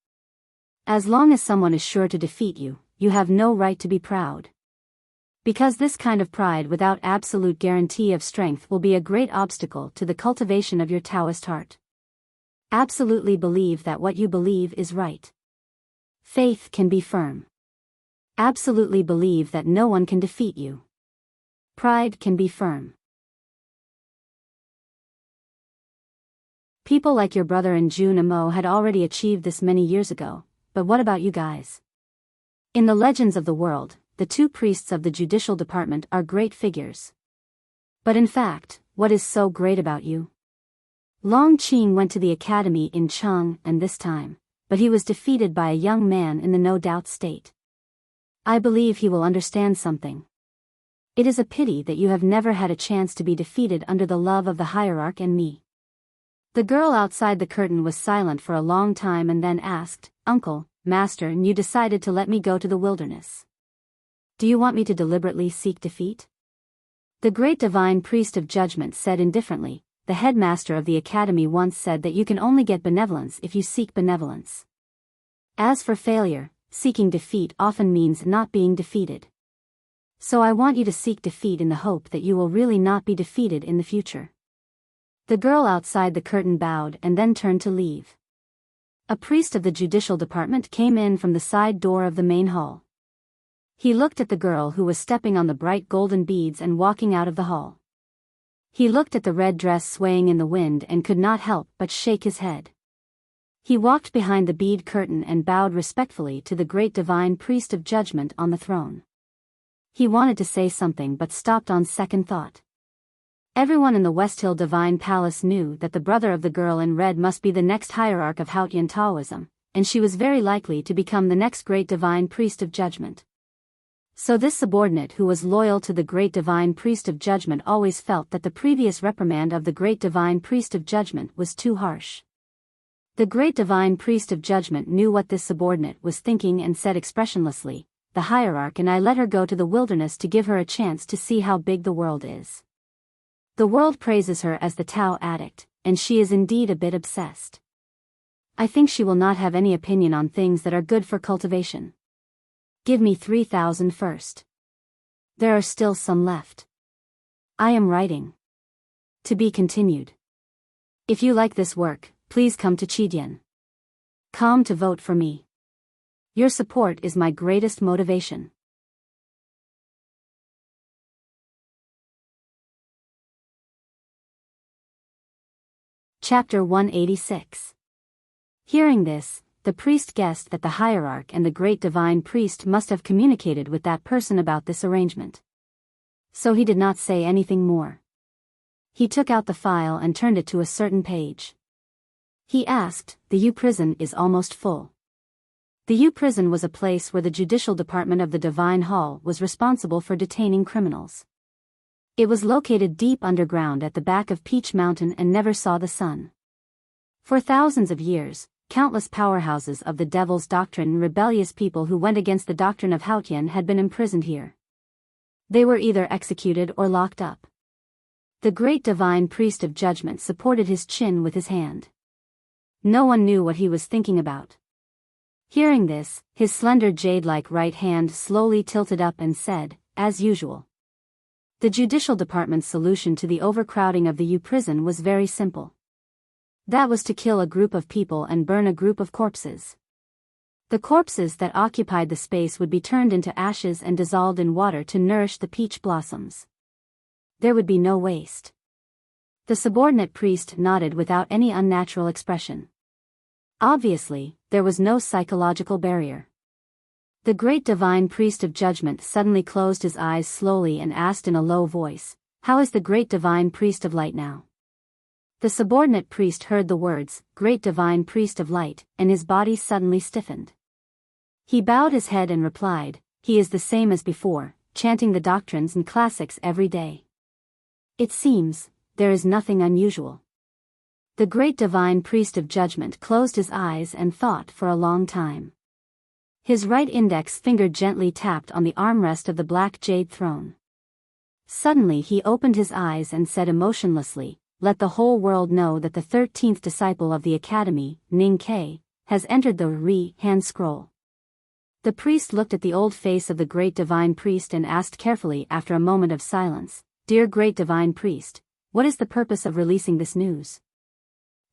As long as someone is sure to defeat you, you have no right to be proud. Because this kind of pride without absolute guarantee of strength will be a great obstacle to the cultivation of your Taoist heart. Absolutely believe that what you believe is right. Faith can be firm. Absolutely believe that no one can defeat you. Pride can be firm. People like your brother and Jun Mo had already achieved this many years ago, but what about you guys? In the legends of the world, the two priests of the judicial department are great figures. But in fact, what is so great about you? Long Qing went to the academy in Cheng and this time, but he was defeated by a young man in the no-doubt state. I believe he will understand something. It is a pity that you have never had a chance to be defeated under the love of the hierarch and me. The girl outside the curtain was silent for a long time and then asked, "Uncle, Master, and you decided to let me go to the wilderness. Do you want me to deliberately seek defeat?" The great divine priest of judgment said indifferently, "The headmaster of the academy once said that you can only get benevolence if you seek benevolence. As for failure, seeking defeat often means not being defeated. So I want you to seek defeat in the hope that you will really not be defeated in the future. The girl outside the curtain bowed and then turned to leave. A priest of the judicial department came in from the side door of the main hall. He looked at the girl who was stepping on the bright golden beads and walking out of the hall. He looked at the red dress swaying in the wind and could not help but shake his head. He walked behind the bead curtain and bowed respectfully to the great divine priest of judgment on the throne. He wanted to say something but stopped on second thought. Everyone in the West Hill Divine Palace knew that the brother of the girl in red must be the next hierarch of Hautian Taoism, and she was very likely to become the next great divine priest of judgment. So this subordinate who was loyal to the great divine priest of judgment always felt that the previous reprimand of the great divine priest of judgment was too harsh. The great divine priest of judgment knew what this subordinate was thinking and said expressionlessly, "The hierarch and I let her go to the wilderness to give her a chance to see how big the world is. The world praises her as the Tao addict, and she is indeed a bit obsessed. I think she will not have any opinion on things that are good for cultivation. Give me 3,000 first. There are still some left. I am writing. To be continued. If you like this work, please come to Chidian. Come to vote for me. Your support is my greatest motivation." Chapter 186. Hearing this, the priest guessed that the hierarch and the great divine priest must have communicated with that person about this arrangement. So he did not say anything more. He took out the file and turned it to a certain page. He asked, "The U prison is almost full." The U prison was a place where the judicial department of the Divine Hall was responsible for detaining criminals. It was located deep underground at the back of Peach Mountain and never saw the sun. For thousands of years, countless powerhouses of the devil's doctrine and rebellious people who went against the doctrine of Hautian had been imprisoned here. They were either executed or locked up. The great divine priest of judgment supported his chin with his hand. No one knew what he was thinking about. Hearing this, his slender jade-like right hand slowly tilted up and said, as usual. The judicial department's solution to the overcrowding of the U prison was very simple. That was to kill a group of people and burn a group of corpses. The corpses that occupied the space would be turned into ashes and dissolved in water to nourish the peach blossoms. There would be no waste. The subordinate priest nodded without any unnatural expression. Obviously, there was no psychological barrier. The great divine priest of judgment suddenly closed his eyes slowly and asked in a low voice, "How is the great divine priest of light now?" The subordinate priest heard the words, "Great divine priest of light," and his body suddenly stiffened. He bowed his head and replied, "He is the same as before, chanting the doctrines and classics every day. It seems, there is nothing unusual." The great divine priest of judgment closed his eyes and thought for a long time. His right index finger gently tapped on the armrest of the black jade throne. Suddenly he opened his eyes and said emotionlessly, "Let the whole world know that the 13th disciple of the academy, Ning Ke, has entered the hand scroll." The priest looked at the old face of the great divine priest and asked carefully after a moment of silence, "Dear great divine priest, what is the purpose of releasing this news?"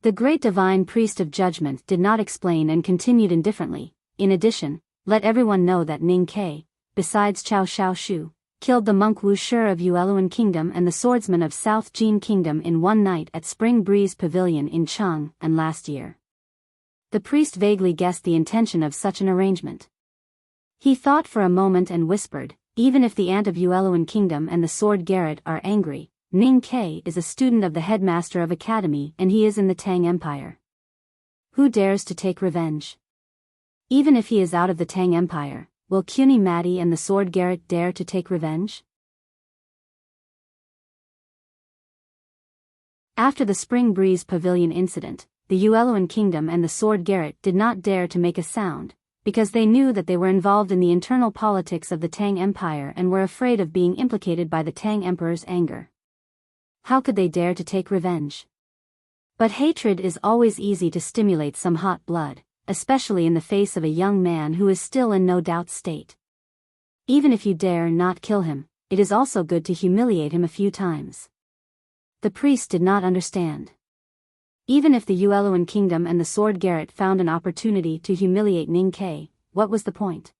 The great divine priest of judgment did not explain and continued indifferently, "In addition, let everyone know that Ning Ke, besides Chao Xiaoshu, killed the monk Wu Shi of Yueluan Kingdom and the swordsman of South Jin Kingdom in one night at Spring Breeze Pavilion in Chang, and last year." The priest vaguely guessed the intention of such an arrangement. He thought for a moment and whispered, "Even if the aunt of Yueluan Kingdom and the sword Garrett are angry, Ning Ke is a student of the headmaster of academy and he is in the Tang Empire. Who dares to take revenge? Even if he is out of the Tang Empire, will Cuny Matty and the sword Garrett dare to take revenge?" After the Spring Breeze Pavilion incident, the Yueluan Kingdom and the sword Garrett did not dare to make a sound, because they knew that they were involved in the internal politics of the Tang Empire and were afraid of being implicated by the Tang Emperor's anger. How could they dare to take revenge? But hatred is always easy to stimulate some hot blood, especially in the face of a young man who is still in no doubt state. Even if you dare not kill him, it is also good to humiliate him a few times. The priest did not understand. Even if the Yueluan kingdom and the sword Garrett found an opportunity to humiliate Ning Ke, what was the point?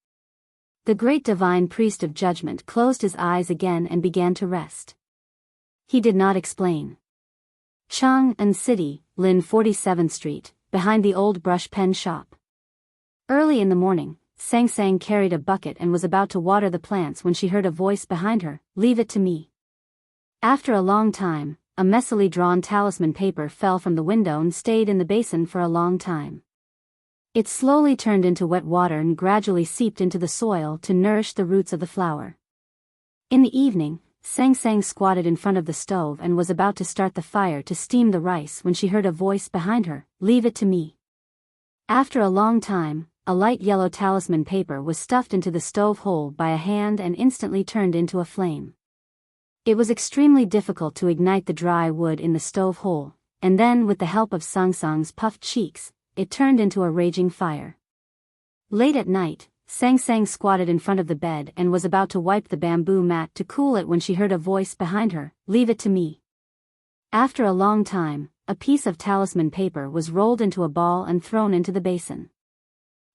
The great divine priest of judgment closed his eyes again and began to rest. He did not explain. Chang'an City, Lin 47th Street, behind the old brush pen shop. Early in the morning, Sang Sang carried a bucket and was about to water the plants when she heard a voice behind her, "Leave it to me." After a long time, a messily drawn talisman paper fell from the window and stayed in the basin for a long time. It slowly turned into wet water and gradually seeped into the soil to nourish the roots of the flower. In the evening, Sang Sang squatted in front of the stove and was about to start the fire to steam the rice when she heard a voice behind her, "Leave it to me." After a long time, a light yellow talisman paper was stuffed into the stove hole by a hand and instantly turned into a flame. It was extremely difficult to ignite the dry wood in the stove hole, and then with the help of Sang Sang's puffed cheeks, it turned into a raging fire. Late at night, Sang Sang squatted in front of the bed and was about to wipe the bamboo mat to cool it when she heard a voice behind her, "Leave it to me." After a long time, a piece of talisman paper was rolled into a ball and thrown into the basin.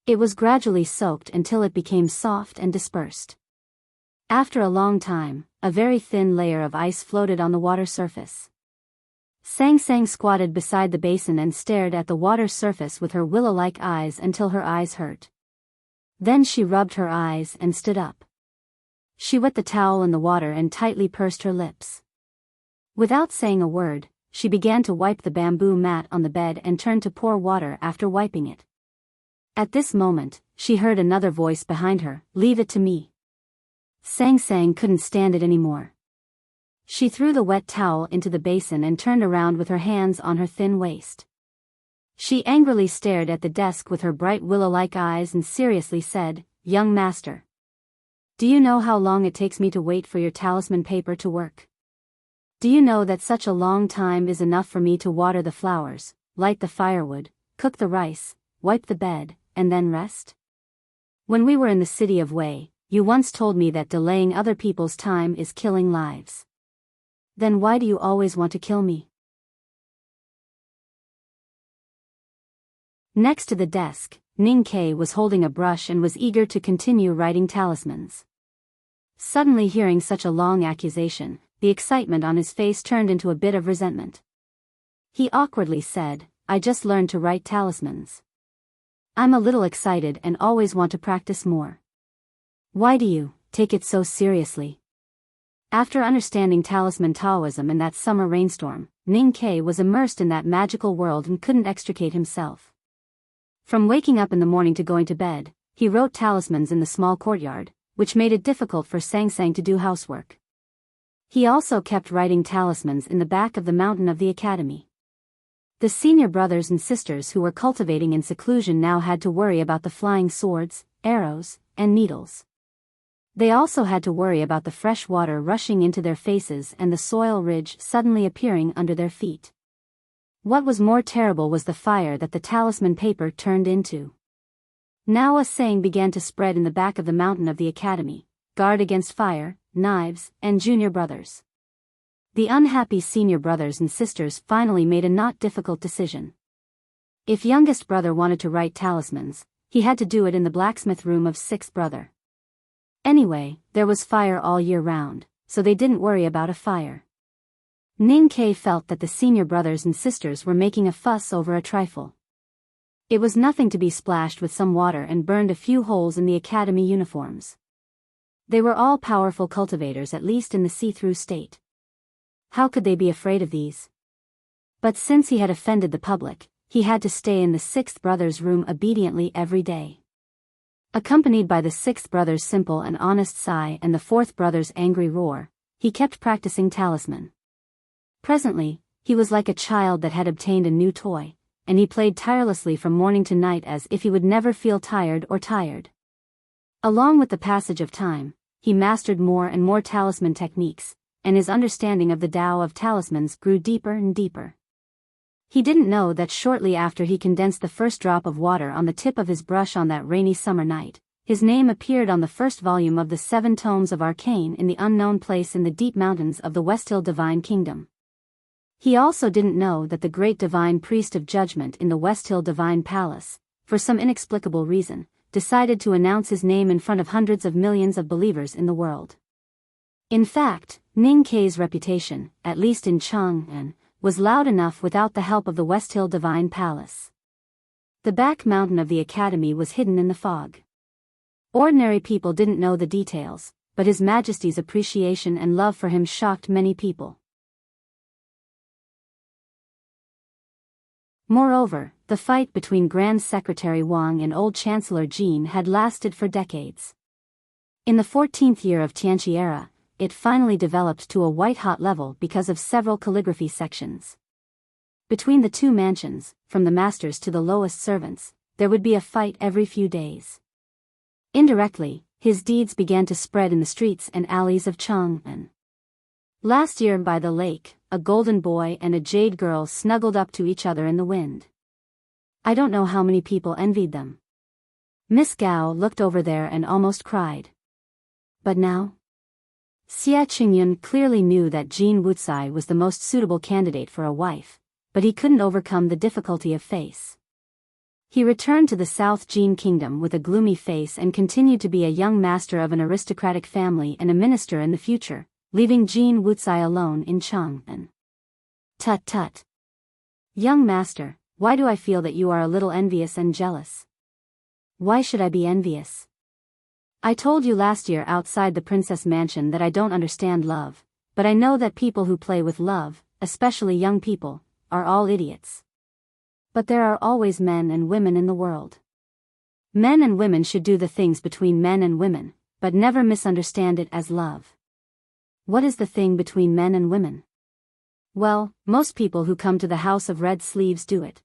It was gradually soaked until it became soft and dispersed. After a long time, a very thin layer of ice floated on the water surface. Sang Sang squatted beside the basin and stared at the water surface with her willow-like eyes until her eyes hurt. Then she rubbed her eyes and stood up. She wet the towel in the water and tightly pursed her lips. Without saying a word, she began to wipe the bamboo mat on the bed and turned to pour water after wiping it. At this moment, she heard another voice behind her, "Leave it to me." Sang Sang couldn't stand it anymore. She threw the wet towel into the basin and turned around with her hands on her thin waist. She angrily stared at the desk with her bright willow-like eyes and seriously said, "Young master, do you know how long it takes me to wait for your talisman paper to work? Do you know that such a long time is enough for me to water the flowers, light the firewood, cook the rice, wipe the bed, and then rest? When we were in the city of Wei, you once told me that delaying other people's time is killing lives. Then why do you always want to kill me?" Next to the desk, Ning Ke was holding a brush and was eager to continue writing talismans. Suddenly hearing such a long accusation, the excitement on his face turned into a bit of resentment. He awkwardly said, "I just learned to write talismans. I'm a little excited and always want to practice more. Why do you take it so seriously?" After understanding talisman Taoism in that summer rainstorm, Ning Ke was immersed in that magical world and couldn't extricate himself. From waking up in the morning to going to bed, he wrote talismans in the small courtyard, which made it difficult for Sang Sang to do housework. He also kept writing talismans in the back of the mountain of the academy. The senior brothers and sisters who were cultivating in seclusion now had to worry about the flying swords, arrows, and needles. They also had to worry about the fresh water rushing into their faces and the soil ridge suddenly appearing under their feet. What was more terrible was the fire that the talisman paper turned into. Now a saying began to spread in the back of the mountain of the academy: "Guard against fire, knives, and junior brothers." The unhappy senior brothers and sisters finally made a not difficult decision. If youngest brother wanted to write talismans, he had to do it in the blacksmith room of sixth brother. Anyway, there was fire all year round, so they didn't worry about a fire. Ning Ke felt that the senior brothers and sisters were making a fuss over a trifle. It was nothing to be splashed with some water and burned a few holes in the academy uniforms. They were all powerful cultivators, at least in the see-through state. How could they be afraid of these? But since he had offended the public, he had to stay in the sixth brother's room obediently every day. Accompanied by the sixth brother's simple and honest sigh and the fourth brother's angry roar, he kept practicing talisman. Presently, he was like a child that had obtained a new toy, and he played tirelessly from morning to night as if he would never feel tired or tired. Along with the passage of time, he mastered more and more talisman techniques, and his understanding of the Tao of talismans grew deeper and deeper. He didn't know that shortly after he condensed the first drop of water on the tip of his brush on that rainy summer night, his name appeared on the first volume of the 7 tomes of Arcane in the unknown place in the deep mountains of the Westhill Divine Kingdom. He also didn't know that the great divine priest of judgment in the Westhill Divine Palace, for some inexplicable reason, decided to announce his name in front of hundreds of millions of believers in the world. In fact, Ning Kei's reputation, at least in Chang'an, was loud enough without the help of the Westhill Divine Palace. The back mountain of the academy was hidden in the fog. Ordinary people didn't know the details, but His Majesty's appreciation and love for him shocked many people. Moreover, the fight between Grand Secretary Wang and old Chancellor Jin had lasted for decades. In the 14th year of Tianqi era, it finally developed to a white-hot level because of several calligraphy sections. Between the two mansions, from the masters to the lowest servants, there would be a fight every few days. Indirectly, his deeds began to spread in the streets and alleys of Chang'an. Last year by the lake, a golden boy and a jade girl snuggled up to each other in the wind. I don't know how many people envied them. Miss Gao looked over there and almost cried. But now? Xia Qingyun clearly knew that Jin Wucai was the most suitable candidate for a wife, but he couldn't overcome the difficulty of face. He returned to the South Jin Kingdom with a gloomy face and continued to be a young master of an aristocratic family and a minister in the future, leaving Jin Wucai alone in Chang'an. Tut tut. Young master, why do I feel that you are a little envious and jealous? Why should I be envious? I told you last year outside the princess mansion that I don't understand love, but I know that people who play with love, especially young people, are all idiots. But there are always men and women in the world. Men and women should do the things between men and women, but never misunderstand it as love. What is the thing between men and women? Well, most people who come to the House of Red Sleeves do it.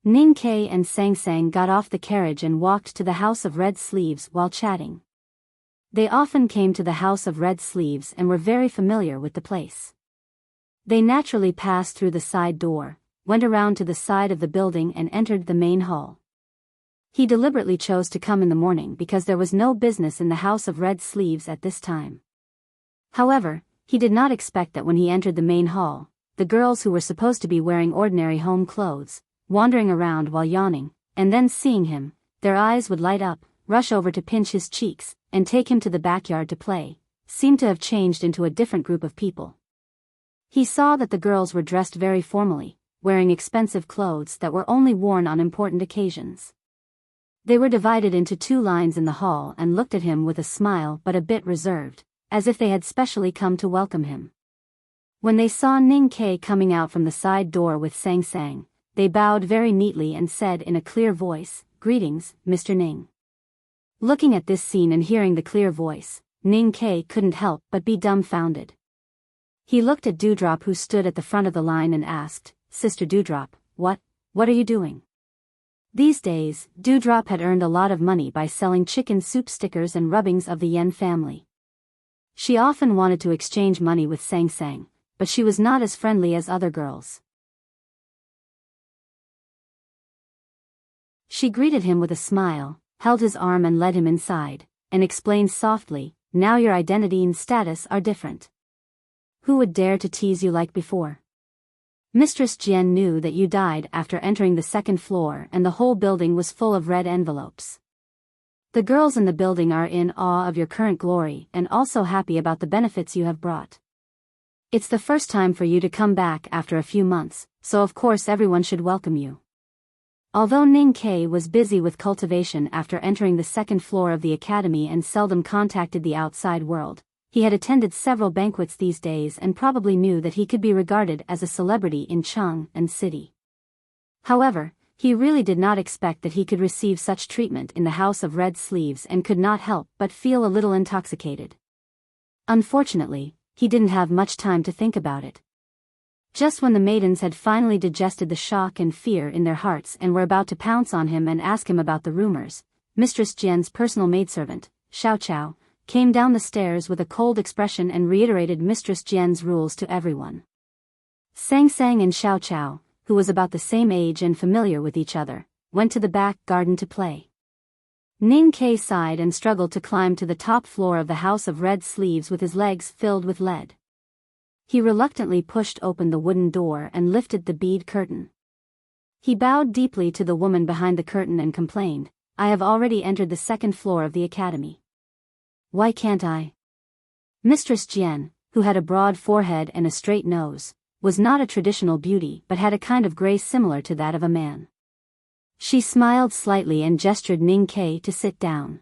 Ning Kei and Sang Sang got off the carriage and walked to the House of Red Sleeves while chatting. They often came to the House of Red Sleeves and were very familiar with the place. They naturally passed through the side door, went around to the side of the building and entered the main hall. He deliberately chose to come in the morning because there was no business in the House of Red Sleeves at this time. However, he did not expect that when he entered the main hall, the girls who were supposed to be wearing ordinary home clothes, wandering around while yawning, and then seeing him, their eyes would light up, rush over to pinch his cheeks, and take him to the backyard to play, seemed to have changed into a different group of people. He saw that the girls were dressed very formally, wearing expensive clothes that were only worn on important occasions. They were divided into 2 lines in the hall and looked at him with a smile but a bit reserved, as if they had specially come to welcome him. When they saw Ning Kei coming out from the side door with Sang Sang, they bowed very neatly and said in a clear voice, "Greetings, Mr. Ning." Looking at this scene and hearing the clear voice, Ning Kei couldn't help but be dumbfounded. He looked at Dewdrop who stood at the front of the line and asked, "Sister Dewdrop, what are you doing?" These days, Dewdrop had earned a lot of money by selling chicken soup stickers and rubbings of the Yen family. She often wanted to exchange money with Sang Sang, but she was not as friendly as other girls. She greeted him with a smile, held his arm and led him inside, and explained softly, "Now your identity and status are different. Who would dare to tease you like before? Mistress Jian knew that you died after entering the 2nd floor and the whole building was full of red envelopes. The girls in the building are in awe of your current glory and also happy about the benefits you have brought. It's the first time for you to come back after a few months, so of course everyone should welcome you." Although Ning Kei was busy with cultivation after entering the 2nd floor of the academy and seldom contacted the outside world, he had attended several banquets these days and probably knew that he could be regarded as a celebrity in Chang'an City. However, he really did not expect that he could receive such treatment in the House of Red Sleeves and could not help but feel a little intoxicated. Unfortunately, he didn't have much time to think about it. Just when the maidens had finally digested the shock and fear in their hearts and were about to pounce on him and ask him about the rumors, Mistress Jian's personal maidservant, Xiao Chao, came down the stairs with a cold expression and reiterated Mistress Jian's rules to everyone. Sang Sang and Xiao Chao, who was about the same age and familiar with each other, went to the back garden to play. Ning Ke sighed and struggled to climb to the top floor of the House of Red Sleeves with his legs filled with lead. He reluctantly pushed open the wooden door and lifted the bead curtain. He bowed deeply to the woman behind the curtain and complained, "I have already entered the second floor of the academy. Why can't I?" Mistress Jian, who had a broad forehead and a straight nose, was not a traditional beauty but had a kind of grace similar to that of a man. She smiled slightly and gestured Ning Ke to sit down.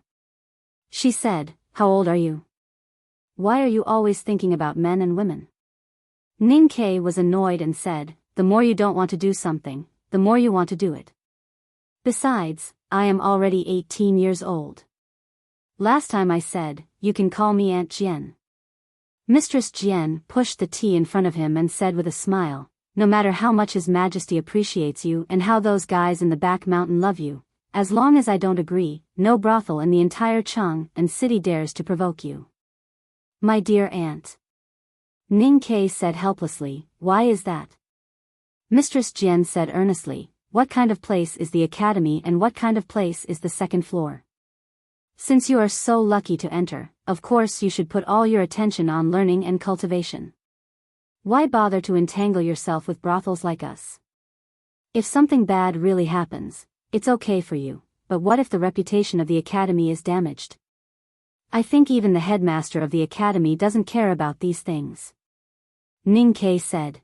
She said, "How old are you? Why are you always thinking about men and women?" Ning Ke was annoyed and said, "The more you don't want to do something, the more you want to do it. Besides, I am already 18 years old. Last time I said, you can call me Aunt Jian." Mistress Jian pushed the tea in front of him and said with a smile, "No matter how much His Majesty appreciates you and how those guys in the back mountain love you, as long as I don't agree, no brothel in the entire Cheng and city dares to provoke you." "My dear aunt," Ning Ke said helplessly, "why is that?" Mistress Jian said earnestly, "What kind of place is the academy and what kind of place is the second floor? Since you are so lucky to enter, of course you should put all your attention on learning and cultivation. Why bother to entangle yourself with brothels like us? If something bad really happens, it's okay for you, but what if the reputation of the academy is damaged? I think even the headmaster of the academy doesn't care about these things," Ning Ke said.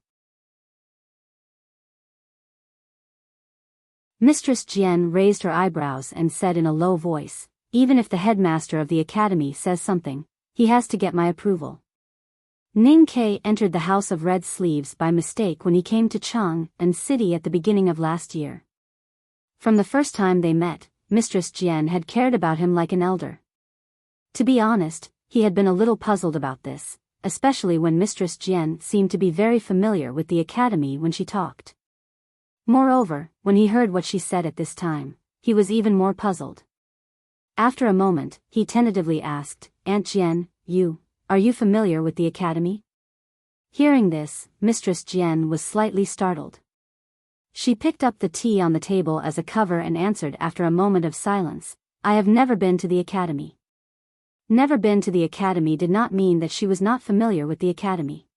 Mistress Jian raised her eyebrows and said in a low voice, "Even if the headmaster of the academy says something, he has to get my approval." Ning Ke entered the House of Red Sleeves by mistake when he came to Cheng and City at the beginning of last year. From the first time they met, Mistress Jian had cared about him like an elder. To be honest, he had been a little puzzled about this, especially when Mistress Jian seemed to be very familiar with the academy when she talked. Moreover, when he heard what she said at this time, he was even more puzzled. After a moment, he tentatively asked, "Aunt Jian, are you familiar with the academy?" Hearing this, Mistress Jian was slightly startled. She picked up the tea on the table as a cover and answered after a moment of silence, "I have never been to the academy." Never been to the academy did not mean that she was not familiar with the academy.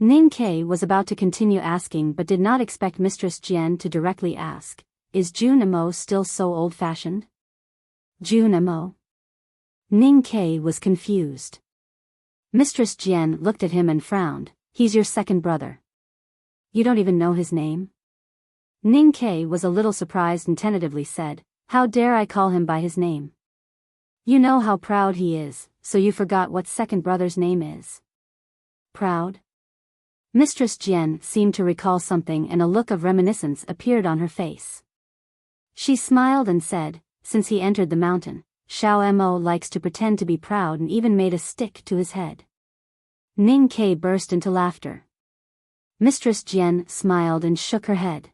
Ning Ke was about to continue asking but did not expect Mistress Jian to directly ask, "Is Junimo still so old-fashioned?" Junimo? Ning Ke was confused. Mistress Jian looked at him and frowned, "He's your second brother. You don't even know his name?" Ning Ke was a little surprised and tentatively said, "How dare I call him by his name? You know how proud he is, so you forgot what second brother's name is." "Proud?" Mistress Jian seemed to recall something and a look of reminiscence appeared on her face. She smiled and said, "Since he entered the mountain, Xiao Mo likes to pretend to be proud and even made a stick to his head." Ning Ke burst into laughter. Mistress Jian smiled and shook her head.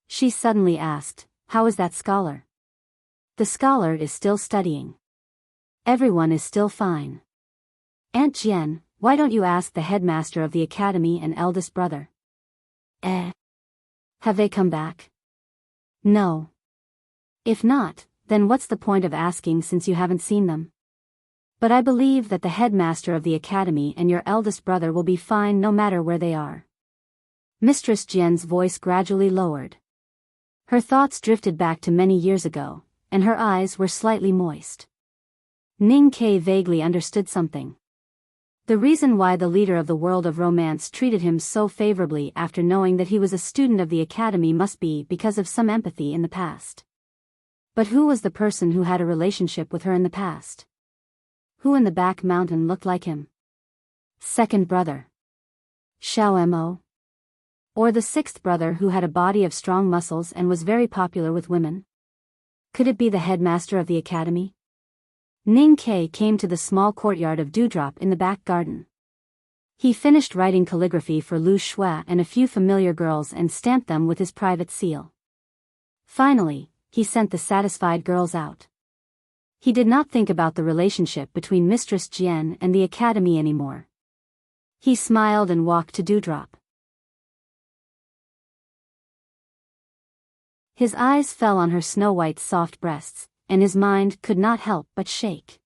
She suddenly asked, "How is that scholar?" "The scholar is still studying. Everyone is still fine. Aunt Jian, why don't you ask the headmaster of the academy and eldest brother?" Have they come back?" "No." "If not, then what's the point of asking since you haven't seen them? But I believe that the headmaster of the academy and your eldest brother will be fine no matter where they are." Mistress Jian's voice gradually lowered. Her thoughts drifted back to many years ago, and her eyes were slightly moist. Ning Ke vaguely understood something. The reason why the leader of the world of romance treated him so favorably after knowing that he was a student of the academy must be because of some empathy in the past. But who was the person who had a relationship with her in the past? Who in the back mountain looked like him? Second brother? Xiao Mo? Or the sixth brother who had a body of strong muscles and was very popular with women? Could it be the headmaster of the academy? Ning Ke came to the small courtyard of Dewdrop in the back garden. He finished writing calligraphy for Lu Shui and a few familiar girls and stamped them with his private seal. Finally, he sent the satisfied girls out. He did not think about the relationship between Mistress Jian and the academy anymore. He smiled and walked to Dewdrop. His eyes fell on her snow-white soft breasts, and his mind could not help but shake.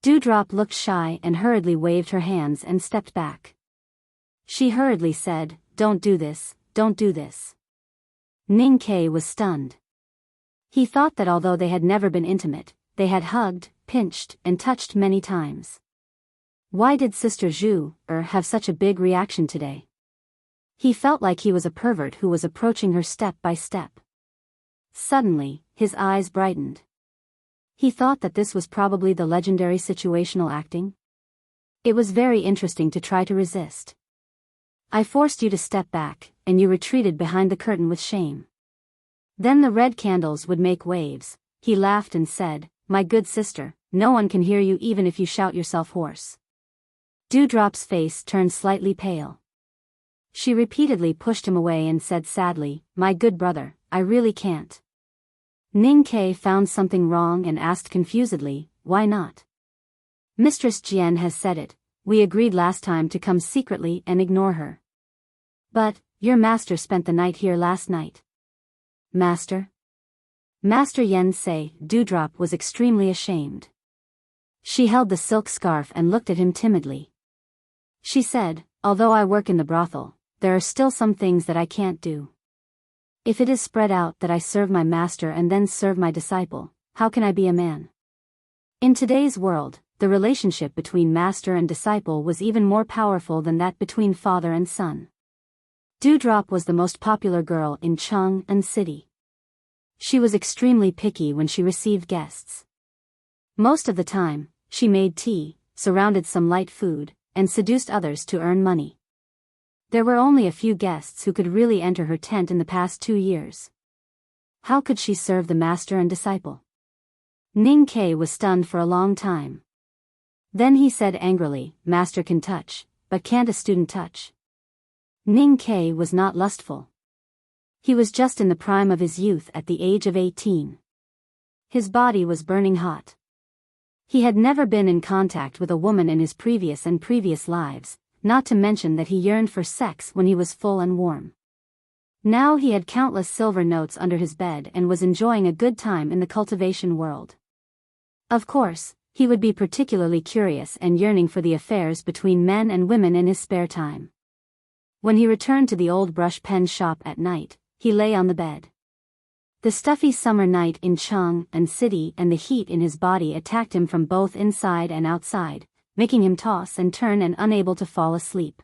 Dewdrop looked shy and hurriedly waved her hands and stepped back. She hurriedly said, "Don't do this, don't do this." Ning Ke was stunned. He thought that although they had never been intimate, they had hugged, pinched, and touched many times. Why did Sister Zhu have such a big reaction today? He felt like he was a pervert who was approaching her step by step. Suddenly, his eyes brightened. He thought that this was probably the legendary situational acting. It was very interesting to try to resist. I forced you to step back, and you retreated behind the curtain with shame. Then the red candles would make waves. He laughed and said, "My good sister, no one can hear you even if you shout yourself hoarse." Dewdrop's face turned slightly pale. She repeatedly pushed him away and said sadly, "My good brother, I really can't." Ning Ke found something wrong and asked confusedly, "Why not?" "Mistress Jian has said it. We agreed last time to come secretly and ignore her." "But, your master spent the night here last night." "Master?" Master Yen Sei. Dewdrop was extremely ashamed. She held the silk scarf and looked at him timidly. She said, "Although I work in the brothel, there are still some things that I can't do. If it is spread out that I serve my master and then serve my disciple, how can I be a man?" In today's world, the relationship between master and disciple was even more powerful than that between father and son. Dewdrop was the most popular girl in Chang'an City. She was extremely picky when she received guests. Most of the time, she made tea, surrounded some light food, and seduced others to earn money. There were only a few guests who could really enter her tent in the past 2 years. How could she serve the master and disciple? Ning Ke was stunned for a long time. Then he said angrily, "Master can touch, but can't a student touch?" Ning Ke was not lustful. He was just in the prime of his youth at the age of 18. His body was burning hot. He had never been in contact with a woman in his previous lives, not to mention that he yearned for sex when he was full and warm. Now he had countless silver notes under his bed and was enjoying a good time in the cultivation world. Of course, he would be particularly curious and yearning for the affairs between men and women in his spare time. When he returned to the old brush pen shop at night, he lay on the bed. The stuffy summer night in Chang'an City and the heat in his body attacked him from both inside and outside, making him toss and turn and unable to fall asleep.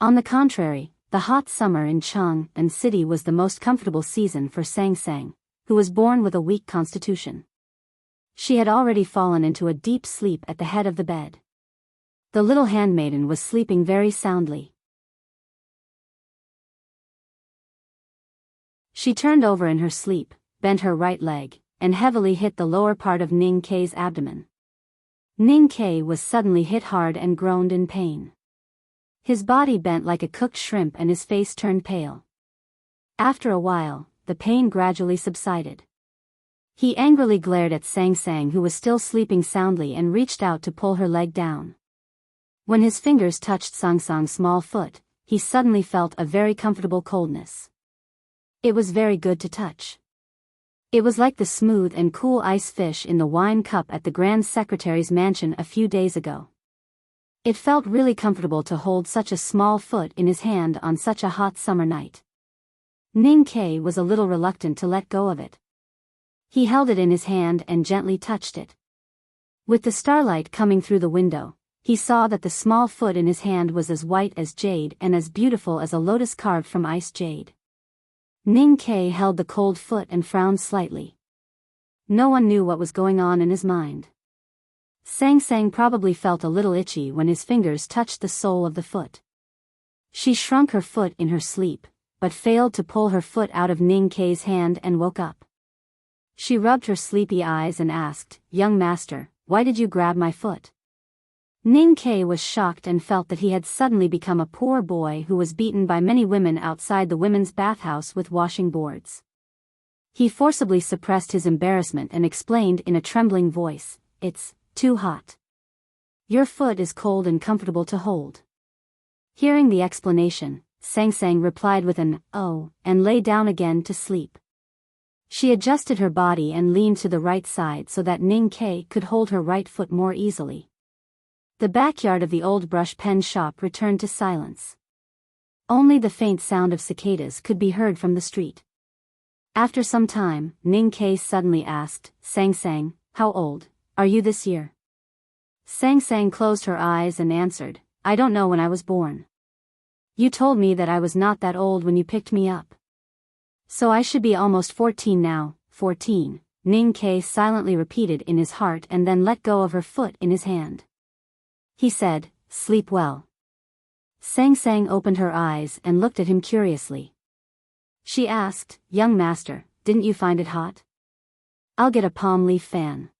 On the contrary, the hot summer in Chang'an City was the most comfortable season for Sang Sang, who was born with a weak constitution. She had already fallen into a deep sleep at the head of the bed. The little handmaiden was sleeping very soundly. She turned over in her sleep, bent her right leg, and heavily hit the lower part of Ning Ke's abdomen. Ning Ke was suddenly hit hard and groaned in pain. His body bent like a cooked shrimp and his face turned pale. After a while, the pain gradually subsided. He angrily glared at Sang Sang, who was still sleeping soundly, and reached out to pull her leg down. When his fingers touched Sang Sang's small foot, he suddenly felt a very comfortable coldness. It was very good to touch. It was like the smooth and cool ice fish in the wine cup at the Grand Secretary's mansion a few days ago. It felt really comfortable to hold such a small foot in his hand on such a hot summer night. Ning Ke was a little reluctant to let go of it. He held it in his hand and gently touched it. With the starlight coming through the window, he saw that the small foot in his hand was as white as jade and as beautiful as a lotus carved from ice jade. Ning Ke held the cold foot and frowned slightly. No one knew what was going on in his mind. Sang Sang probably felt a little itchy when his fingers touched the sole of the foot. She shrunk her foot in her sleep, but failed to pull her foot out of Ning Ke's hand and woke up. She rubbed her sleepy eyes and asked, "Young master, why did you grab my foot?" Ning Ke was shocked and felt that he had suddenly become a poor boy who was beaten by many women outside the women's bathhouse with washing boards. He forcibly suppressed his embarrassment and explained in a trembling voice, "It's too hot. Your foot is cold and comfortable to hold." Hearing the explanation, Sang Sang replied with an "oh," and lay down again to sleep. She adjusted her body and leaned to the right side so that Ning Ke could hold her right foot more easily. The backyard of the old brush pen shop returned to silence. Only the faint sound of cicadas could be heard from the street. After some time, Ning Ke suddenly asked, "Sang Sang, how old are you this year?" Sang Sang closed her eyes and answered, "I don't know when I was born. You told me that I was not that old when you picked me up. So I should be almost 14 now." 14, Ning Ke silently repeated in his heart and then let go of her foot in his hand. He said, "Sleep well." Sang Sang opened her eyes and looked at him curiously. She asked, "Young master, didn't you find it hot? I'll get a palm leaf fan."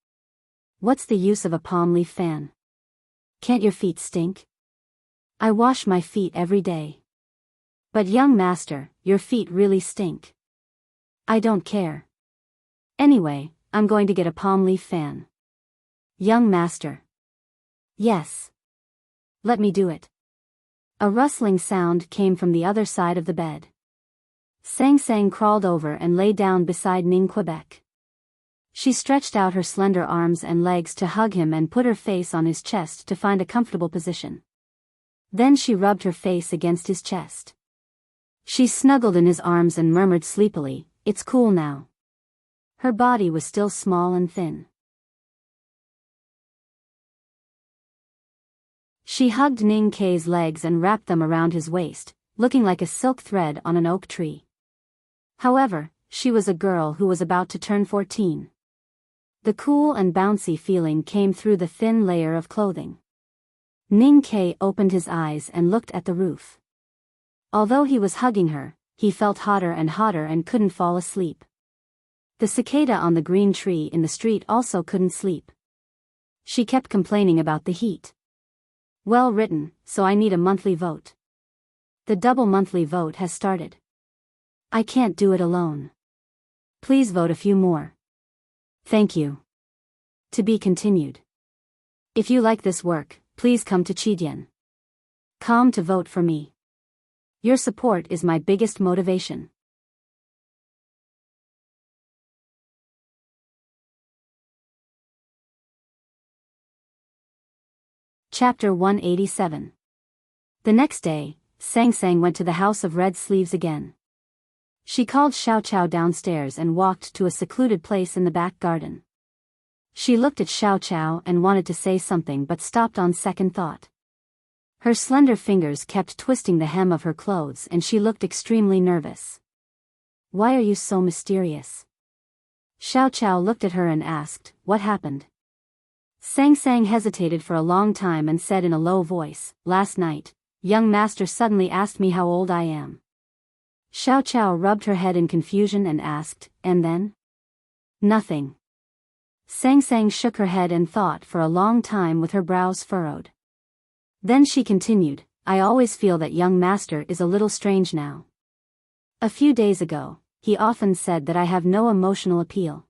"What's the use of a palm leaf fan? Can't your feet stink?" "I wash my feet every day." "But young master, your feet really stink." "I don't care. Anyway, I'm going to get a palm leaf fan." "Young master." "Yes. Let me do it." A rustling sound came from the other side of the bed. Sang Sang crawled over and lay down beside Ning Quebec. She stretched out her slender arms and legs to hug him and put her face on his chest to find a comfortable position. Then she rubbed her face against his chest. She snuggled in his arms and murmured sleepily, "It's cool now." Her body was still small and thin. She hugged Ning Ke's legs and wrapped them around his waist, looking like a silk thread on an oak tree. However, she was a girl who was about to turn 14. The cool and bouncy feeling came through the thin layer of clothing. Ning Ke opened his eyes and looked at the roof. Although he was hugging her, he felt hotter and couldn't fall asleep. The cicada on the green tree in the street also couldn't sleep. She kept complaining about the heat. "Well written, so I need a monthly vote. The double monthly vote has started. I can't do it alone. Please vote a few more. Thank you. To be continued. If you like this work, please come to Chidian. Come to vote for me. Your support is my biggest motivation." Chapter 187. The next day, Sang Sang went to the House of Red Sleeves again. She called Xiao Chao downstairs and walked to a secluded place in the back garden. She looked at Xiao Chao and wanted to say something but stopped on second thought. Her slender fingers kept twisting the hem of her clothes and she looked extremely nervous. "Why are you so mysterious?" Xiao Chao looked at her and asked, "What happened?" Sang Sang hesitated for a long time and said in a low voice, "Last night, young master suddenly asked me how old I am." Xiao Chao rubbed her head in confusion and asked, "And then?" "Nothing." Sang Sang shook her head and thought for a long time with her brows furrowed. Then she continued, "I always feel that young master is a little strange now. A few days ago, he often said that I have no emotional appeal."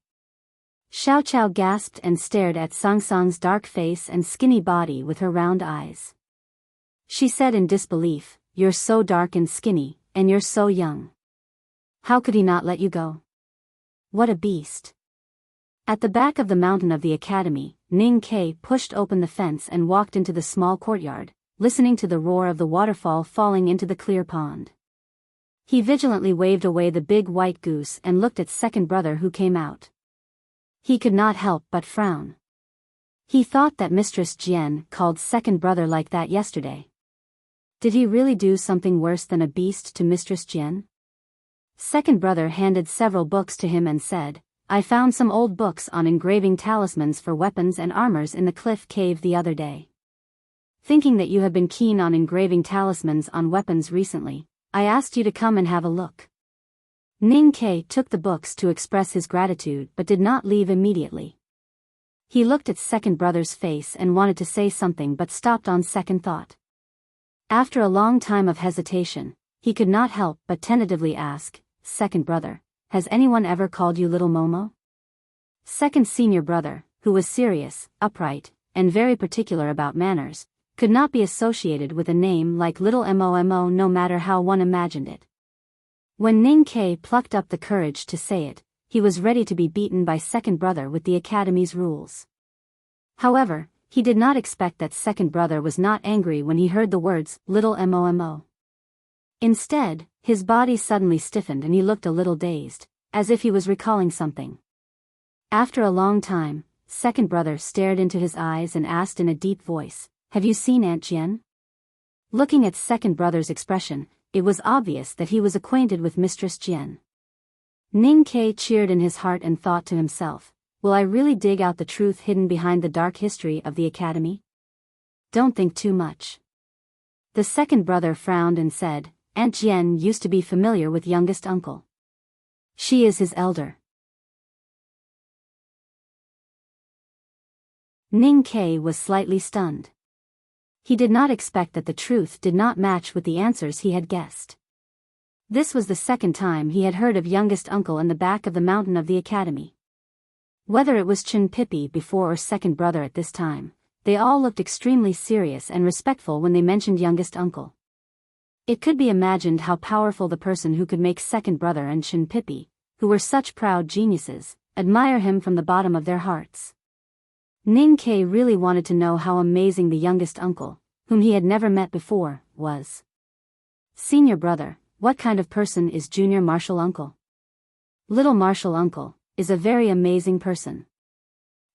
Xiao Chao gasped and stared at Sang Sang's dark face and skinny body with her round eyes. She said in disbelief, "You're so dark and skinny, and you're so young. How could he not let you go? What a beast." At the back of the mountain of the academy, Ning Ke pushed open the fence and walked into the small courtyard, listening to the roar of the waterfall falling into the clear pond. He vigilantly waved away the big white goose and looked at second brother who came out. He could not help but frown. He thought that Mistress Jian called second brother like that yesterday. Did he really do something worse than a beast to Mistress Jian? Second brother handed several books to him and said, "I found some old books on engraving talismans for weapons and armors in the cliff cave the other day. Thinking that you have been keen on engraving talismans on weapons recently, I asked you to come and have a look." Ning Ke took the books to express his gratitude but did not leave immediately. He looked at second brother's face and wanted to say something but stopped on second thought. After a long time of hesitation, he could not help but tentatively ask, "Second brother, has anyone ever called you Little Momo?" Second senior brother, who was serious, upright, and very particular about manners, could not be associated with a name like Little Momo no matter how one imagined it. When Ning Ke plucked up the courage to say it, he was ready to be beaten by second brother with the academy's rules. However, he did not expect that second brother was not angry when he heard the words, little momo. Instead, his body suddenly stiffened and he looked a little dazed, as if he was recalling something. After a long time, second brother stared into his eyes and asked in a deep voice, "Have you seen Aunt Jian?" Looking at second brother's expression, it was obvious that he was acquainted with Mistress Jian. Ning Ke cheered in his heart and thought to himself, will I really dig out the truth hidden behind the dark history of the academy? Don't think too much. The second brother frowned and said, Aunt Jian used to be familiar with youngest uncle. She is his elder. Ning Ke was slightly stunned. He did not expect that the truth did not match with the answers he had guessed. This was the second time he had heard of youngest uncle in the back of the mountain of the academy. Whether it was Chin Pippi before or second brother at this time, they all looked extremely serious and respectful when they mentioned youngest uncle. It could be imagined how powerful the person who could make second brother and Chin Pippi, who were such proud geniuses, admire him from the bottom of their hearts. Ning Ke really wanted to know how amazing the youngest uncle, whom he had never met before, was. Senior brother, what kind of person is junior martial uncle? Little martial uncle is a very amazing person.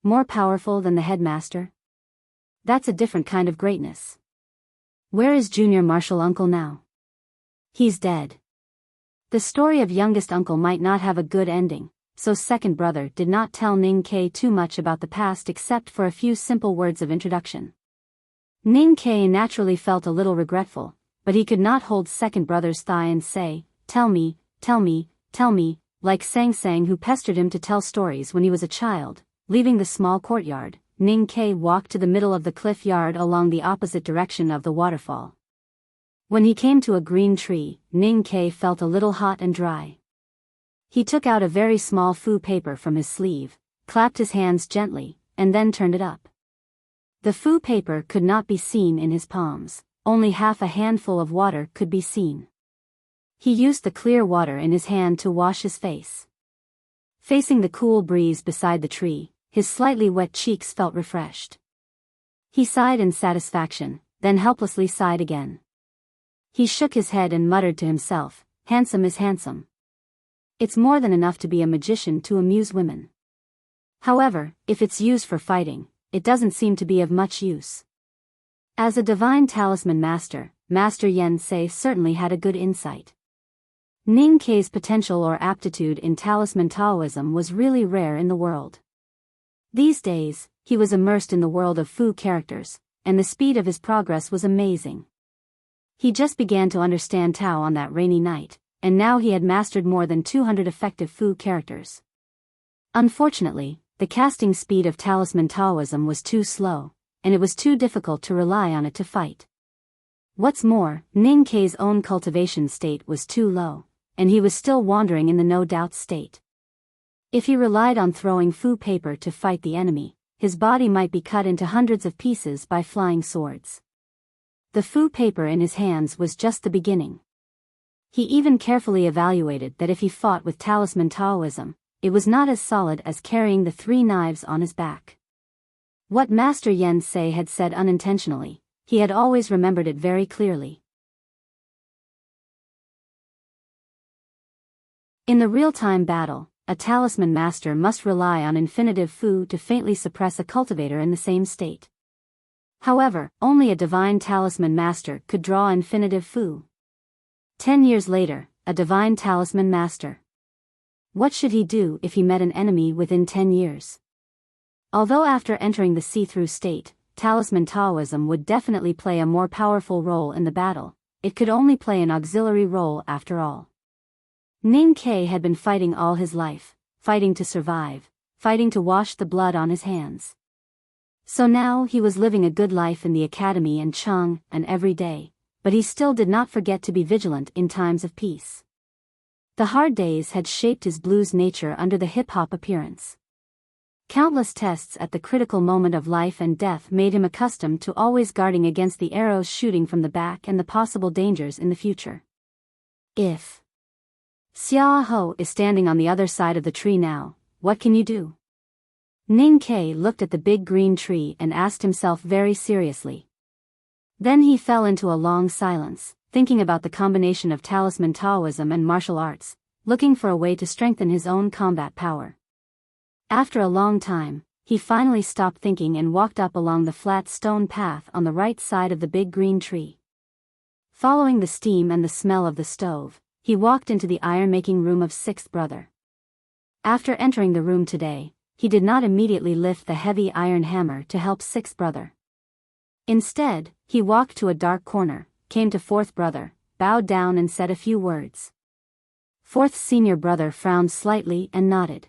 More powerful than the headmaster? That's a different kind of greatness. Where is junior martial uncle now? He's dead. The story of youngest uncle might not have a good ending, so second brother did not tell Ning Ke too much about the past except for a few simple words of introduction. Ning Ke naturally felt a little regretful, but he could not hold second brother's thigh and say, tell me, tell me, tell me, like Sang Sang who pestered him to tell stories when he was a child. Leaving the small courtyard, Ning Ke walked to the middle of the cliff yard along the opposite direction of the waterfall. When he came to a green tree, Ning Ke felt a little hot and dry. He took out a very small fu paper from his sleeve, clapped his hands gently, and then turned it up. The fu paper could not be seen in his palms, only half a handful of water could be seen. He used the clear water in his hand to wash his face. Facing the cool breeze beside the tree, his slightly wet cheeks felt refreshed. He sighed in satisfaction, then helplessly sighed again. He shook his head and muttered to himself, handsome is handsome. It's more than enough to be a magician to amuse women. However, if it's used for fighting, it doesn't seem to be of much use. As a divine talisman master, Master Yen Sei certainly had a good insight. Ning Ke's potential or aptitude in talisman Taoism was really rare in the world. These days, he was immersed in the world of Fu characters, and the speed of his progress was amazing. He just began to understand Tao on that rainy night, and now he had mastered more than 200 effective Fu characters. Unfortunately, the casting speed of talisman Taoism was too slow, and it was too difficult to rely on it to fight. What's more, Ning Ke's own cultivation state was too low, and he was still wandering in the no-doubt state. If he relied on throwing fu paper to fight the enemy, his body might be cut into hundreds of pieces by flying swords. The fu paper in his hands was just the beginning. He even carefully evaluated that if he fought with talisman Taoism, it was not as solid as carrying the 3 knives on his back. What Master Yen Sei had said unintentionally, he had always remembered it very clearly. In the real-time battle, a talisman master must rely on infinitive fu to faintly suppress a cultivator in the same state. However, only a divine talisman master could draw infinitive fu. 10 years later, a divine talisman master. What should he do if he met an enemy within 10 years? Although after entering the see-through state, talisman Taoism would definitely play a more powerful role in the battle, it could only play an auxiliary role after all. Ning Ke had been fighting all his life, fighting to survive, fighting to wash the blood on his hands. So now he was living a good life in the academy and Chang and every day, but he still did not forget to be vigilant in times of peace. The hard days had shaped his blues nature under the hip-hop appearance. Countless tests at the critical moment of life and death made him accustomed to always guarding against the arrows shooting from the back and the possible dangers in the future. If Xia Ho is standing on the other side of the tree now, what can you do? Ning Ke looked at the big green tree and asked himself very seriously. Then he fell into a long silence, thinking about the combination of talisman Taoism and martial arts, looking for a way to strengthen his own combat power. After a long time, he finally stopped thinking and walked up along the flat stone path on the right side of the big green tree. Following the steam and the smell of the stove, he walked into the iron-making room of sixth brother. After entering the room today, he did not immediately lift the heavy iron hammer to help sixth brother. Instead, he walked to a dark corner, came to fourth brother, bowed down and said a few words. Fourth senior brother frowned slightly and nodded.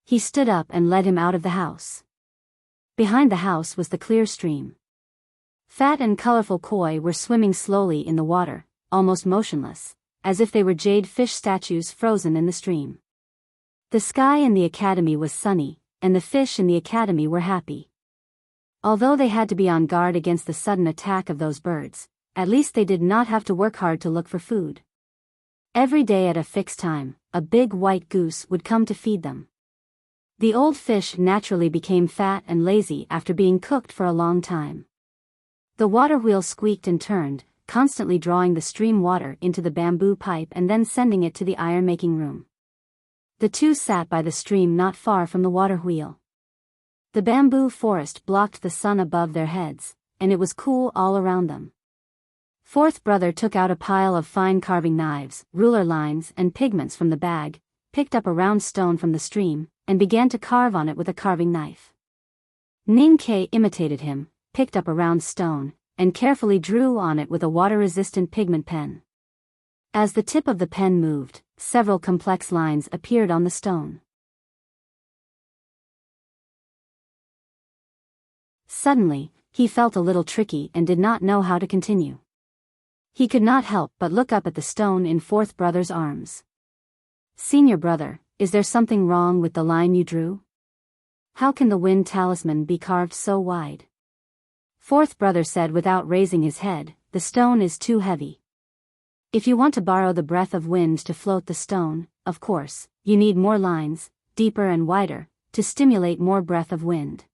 He stood up and led him out of the house. Behind the house was the clear stream. Fat and colorful koi were swimming slowly in the water, almost motionless, as if they were jade fish statues frozen in the stream. The sky in the academy was sunny, and the fish in the academy were happy. Although they had to be on guard against the sudden attack of those birds, at least they did not have to work hard to look for food. Every day at a fixed time, a big white goose would come to feed them. The old fish naturally became fat and lazy after being cooked for a long time. The water wheel squeaked and turned, constantly drawing the stream water into the bamboo pipe and then sending it to the iron-making room. The two sat by the stream not far from the water wheel. The bamboo forest blocked the sun above their heads, and it was cool all around them. Fourth brother took out a pile of fine carving knives, ruler lines and pigments from the bag, picked up a round stone from the stream, and began to carve on it with a carving knife. Ning Ke imitated him, picked up a round stone, and carefully drew on it with a water-resistant pigment pen. As the tip of the pen moved, several complex lines appeared on the stone. Suddenly, he felt a little tricky and did not know how to continue. He could not help but look up at the stone in fourth brother's arms. Senior brother, is there something wrong with the line you drew? How can the wind talisman be carved so wide? Fourth brother said without raising his head, the stone is too heavy. If you want to borrow the breath of wind to float the stone, of course, you need more lines, deeper and wider, to stimulate more breath of wind.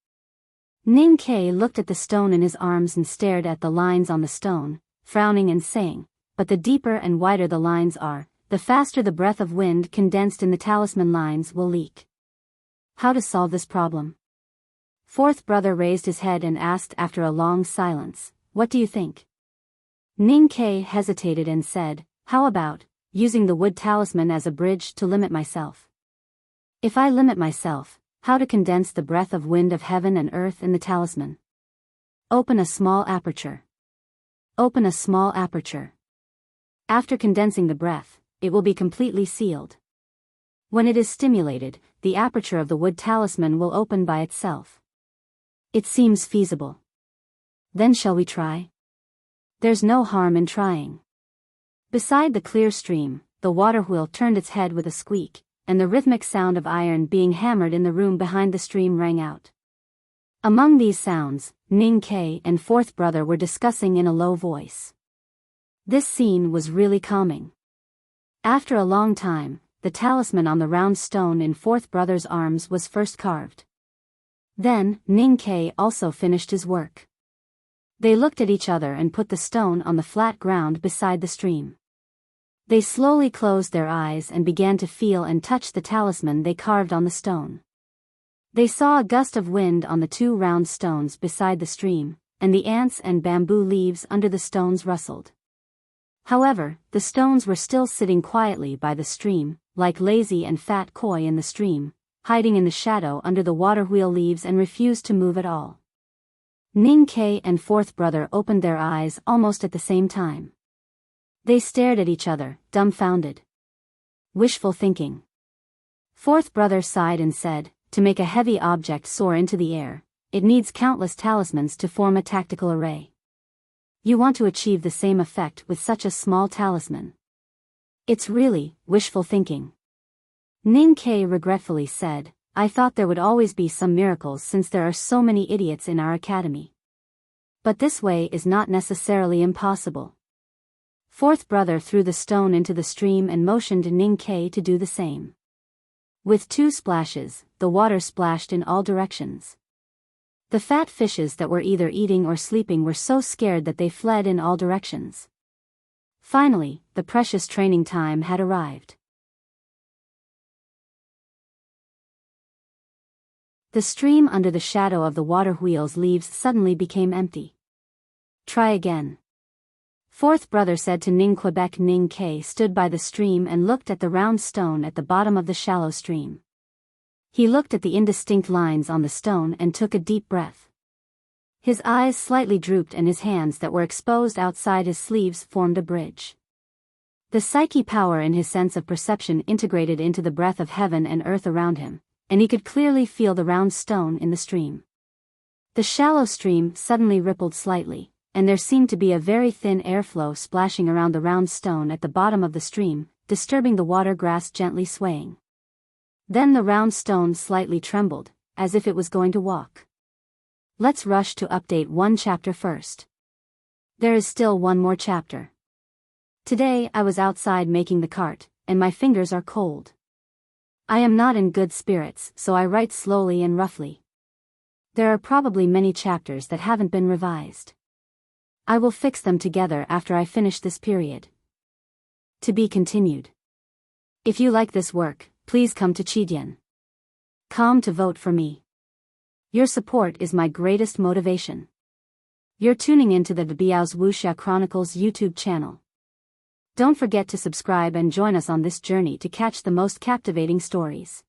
Ning Ke looked at the stone in his arms and stared at the lines on the stone, frowning and saying, but the deeper and wider the lines are, the faster the breath of wind condensed in the talisman lines will leak. How to solve this problem? Fourth brother raised his head and asked after a long silence, what do you think? Ning Ke hesitated and said, how about using the wood talisman as a bridge to limit myself? If I limit myself, how to condense the breath of wind of heaven and earth in the talisman? Open a small aperture. Open a small aperture. After condensing the breath, it will be completely sealed. When it is stimulated, the aperture of the wood talisman will open by itself. It seems feasible. Then shall we try? There's no harm in trying. Beside the clear stream, the water wheel turned its head with a squeak, and the rhythmic sound of iron being hammered in the room behind the stream rang out. Among these sounds, Ning Ke and fourth brother were discussing in a low voice. This scene was really calming. After a long time, the talisman on the round stone in fourth brother's arms was first carved. Then, Ning Ke also finished his work. They looked at each other and put the stone on the flat ground beside the stream. They slowly closed their eyes and began to feel and touch the talisman they carved on the stone. They saw a gust of wind on the two round stones beside the stream, and the ants and bamboo leaves under the stones rustled. However, the stones were still sitting quietly by the stream, like lazy and fat koi in the stream, hiding in the shadow under the water wheel leaves and refused to move at all. Ning Ke and fourth brother opened their eyes almost at the same time. They stared at each other, dumbfounded. Wishful thinking. Fourth brother sighed and said, to make a heavy object soar into the air, it needs countless talismans to form a tactical array. You want to achieve the same effect with such a small talisman. It's really wishful thinking. Ning Ke regretfully said, I thought there would always be some miracles since there are so many idiots in our academy. But this way is not necessarily impossible. Fourth brother threw the stone into the stream and motioned Ning Ke to do the same. With 2 splashes, the water splashed in all directions. The fat fishes that were either eating or sleeping were so scared that they fled in all directions. Finally, the precious training time had arrived. The stream under the shadow of the water wheel's leaves suddenly became empty. Try again. Fourth brother said to Ning Quebec. Ning Ke stood by the stream and looked at the round stone at the bottom of the shallow stream. He looked at the indistinct lines on the stone and took a deep breath. His eyes slightly drooped and his hands that were exposed outside his sleeves formed a bridge. The psyche power in his sense of perception integrated into the breath of heaven and earth around him, and he could clearly feel the round stone in the stream. The shallow stream suddenly rippled slightly, and there seemed to be a very thin airflow splashing around the round stone at the bottom of the stream, disturbing the water grass gently swaying. Then the round stone slightly trembled, as if it was going to walk. Let's rush to update 1 chapter first. There is still 1 more chapter. Today I was outside making the cart, and my fingers are cold. I am not in good spirits, so I write slowly and roughly. There are probably many chapters that haven't been revised. I will fix them together after I finish this period. To be continued. If you like this work, please come to Chidian.com to vote for me. Your support is my greatest motivation. You're tuning into the Biyao's Wuxia Chronicles YouTube channel. Don't forget to subscribe and join us on this journey to catch the most captivating stories.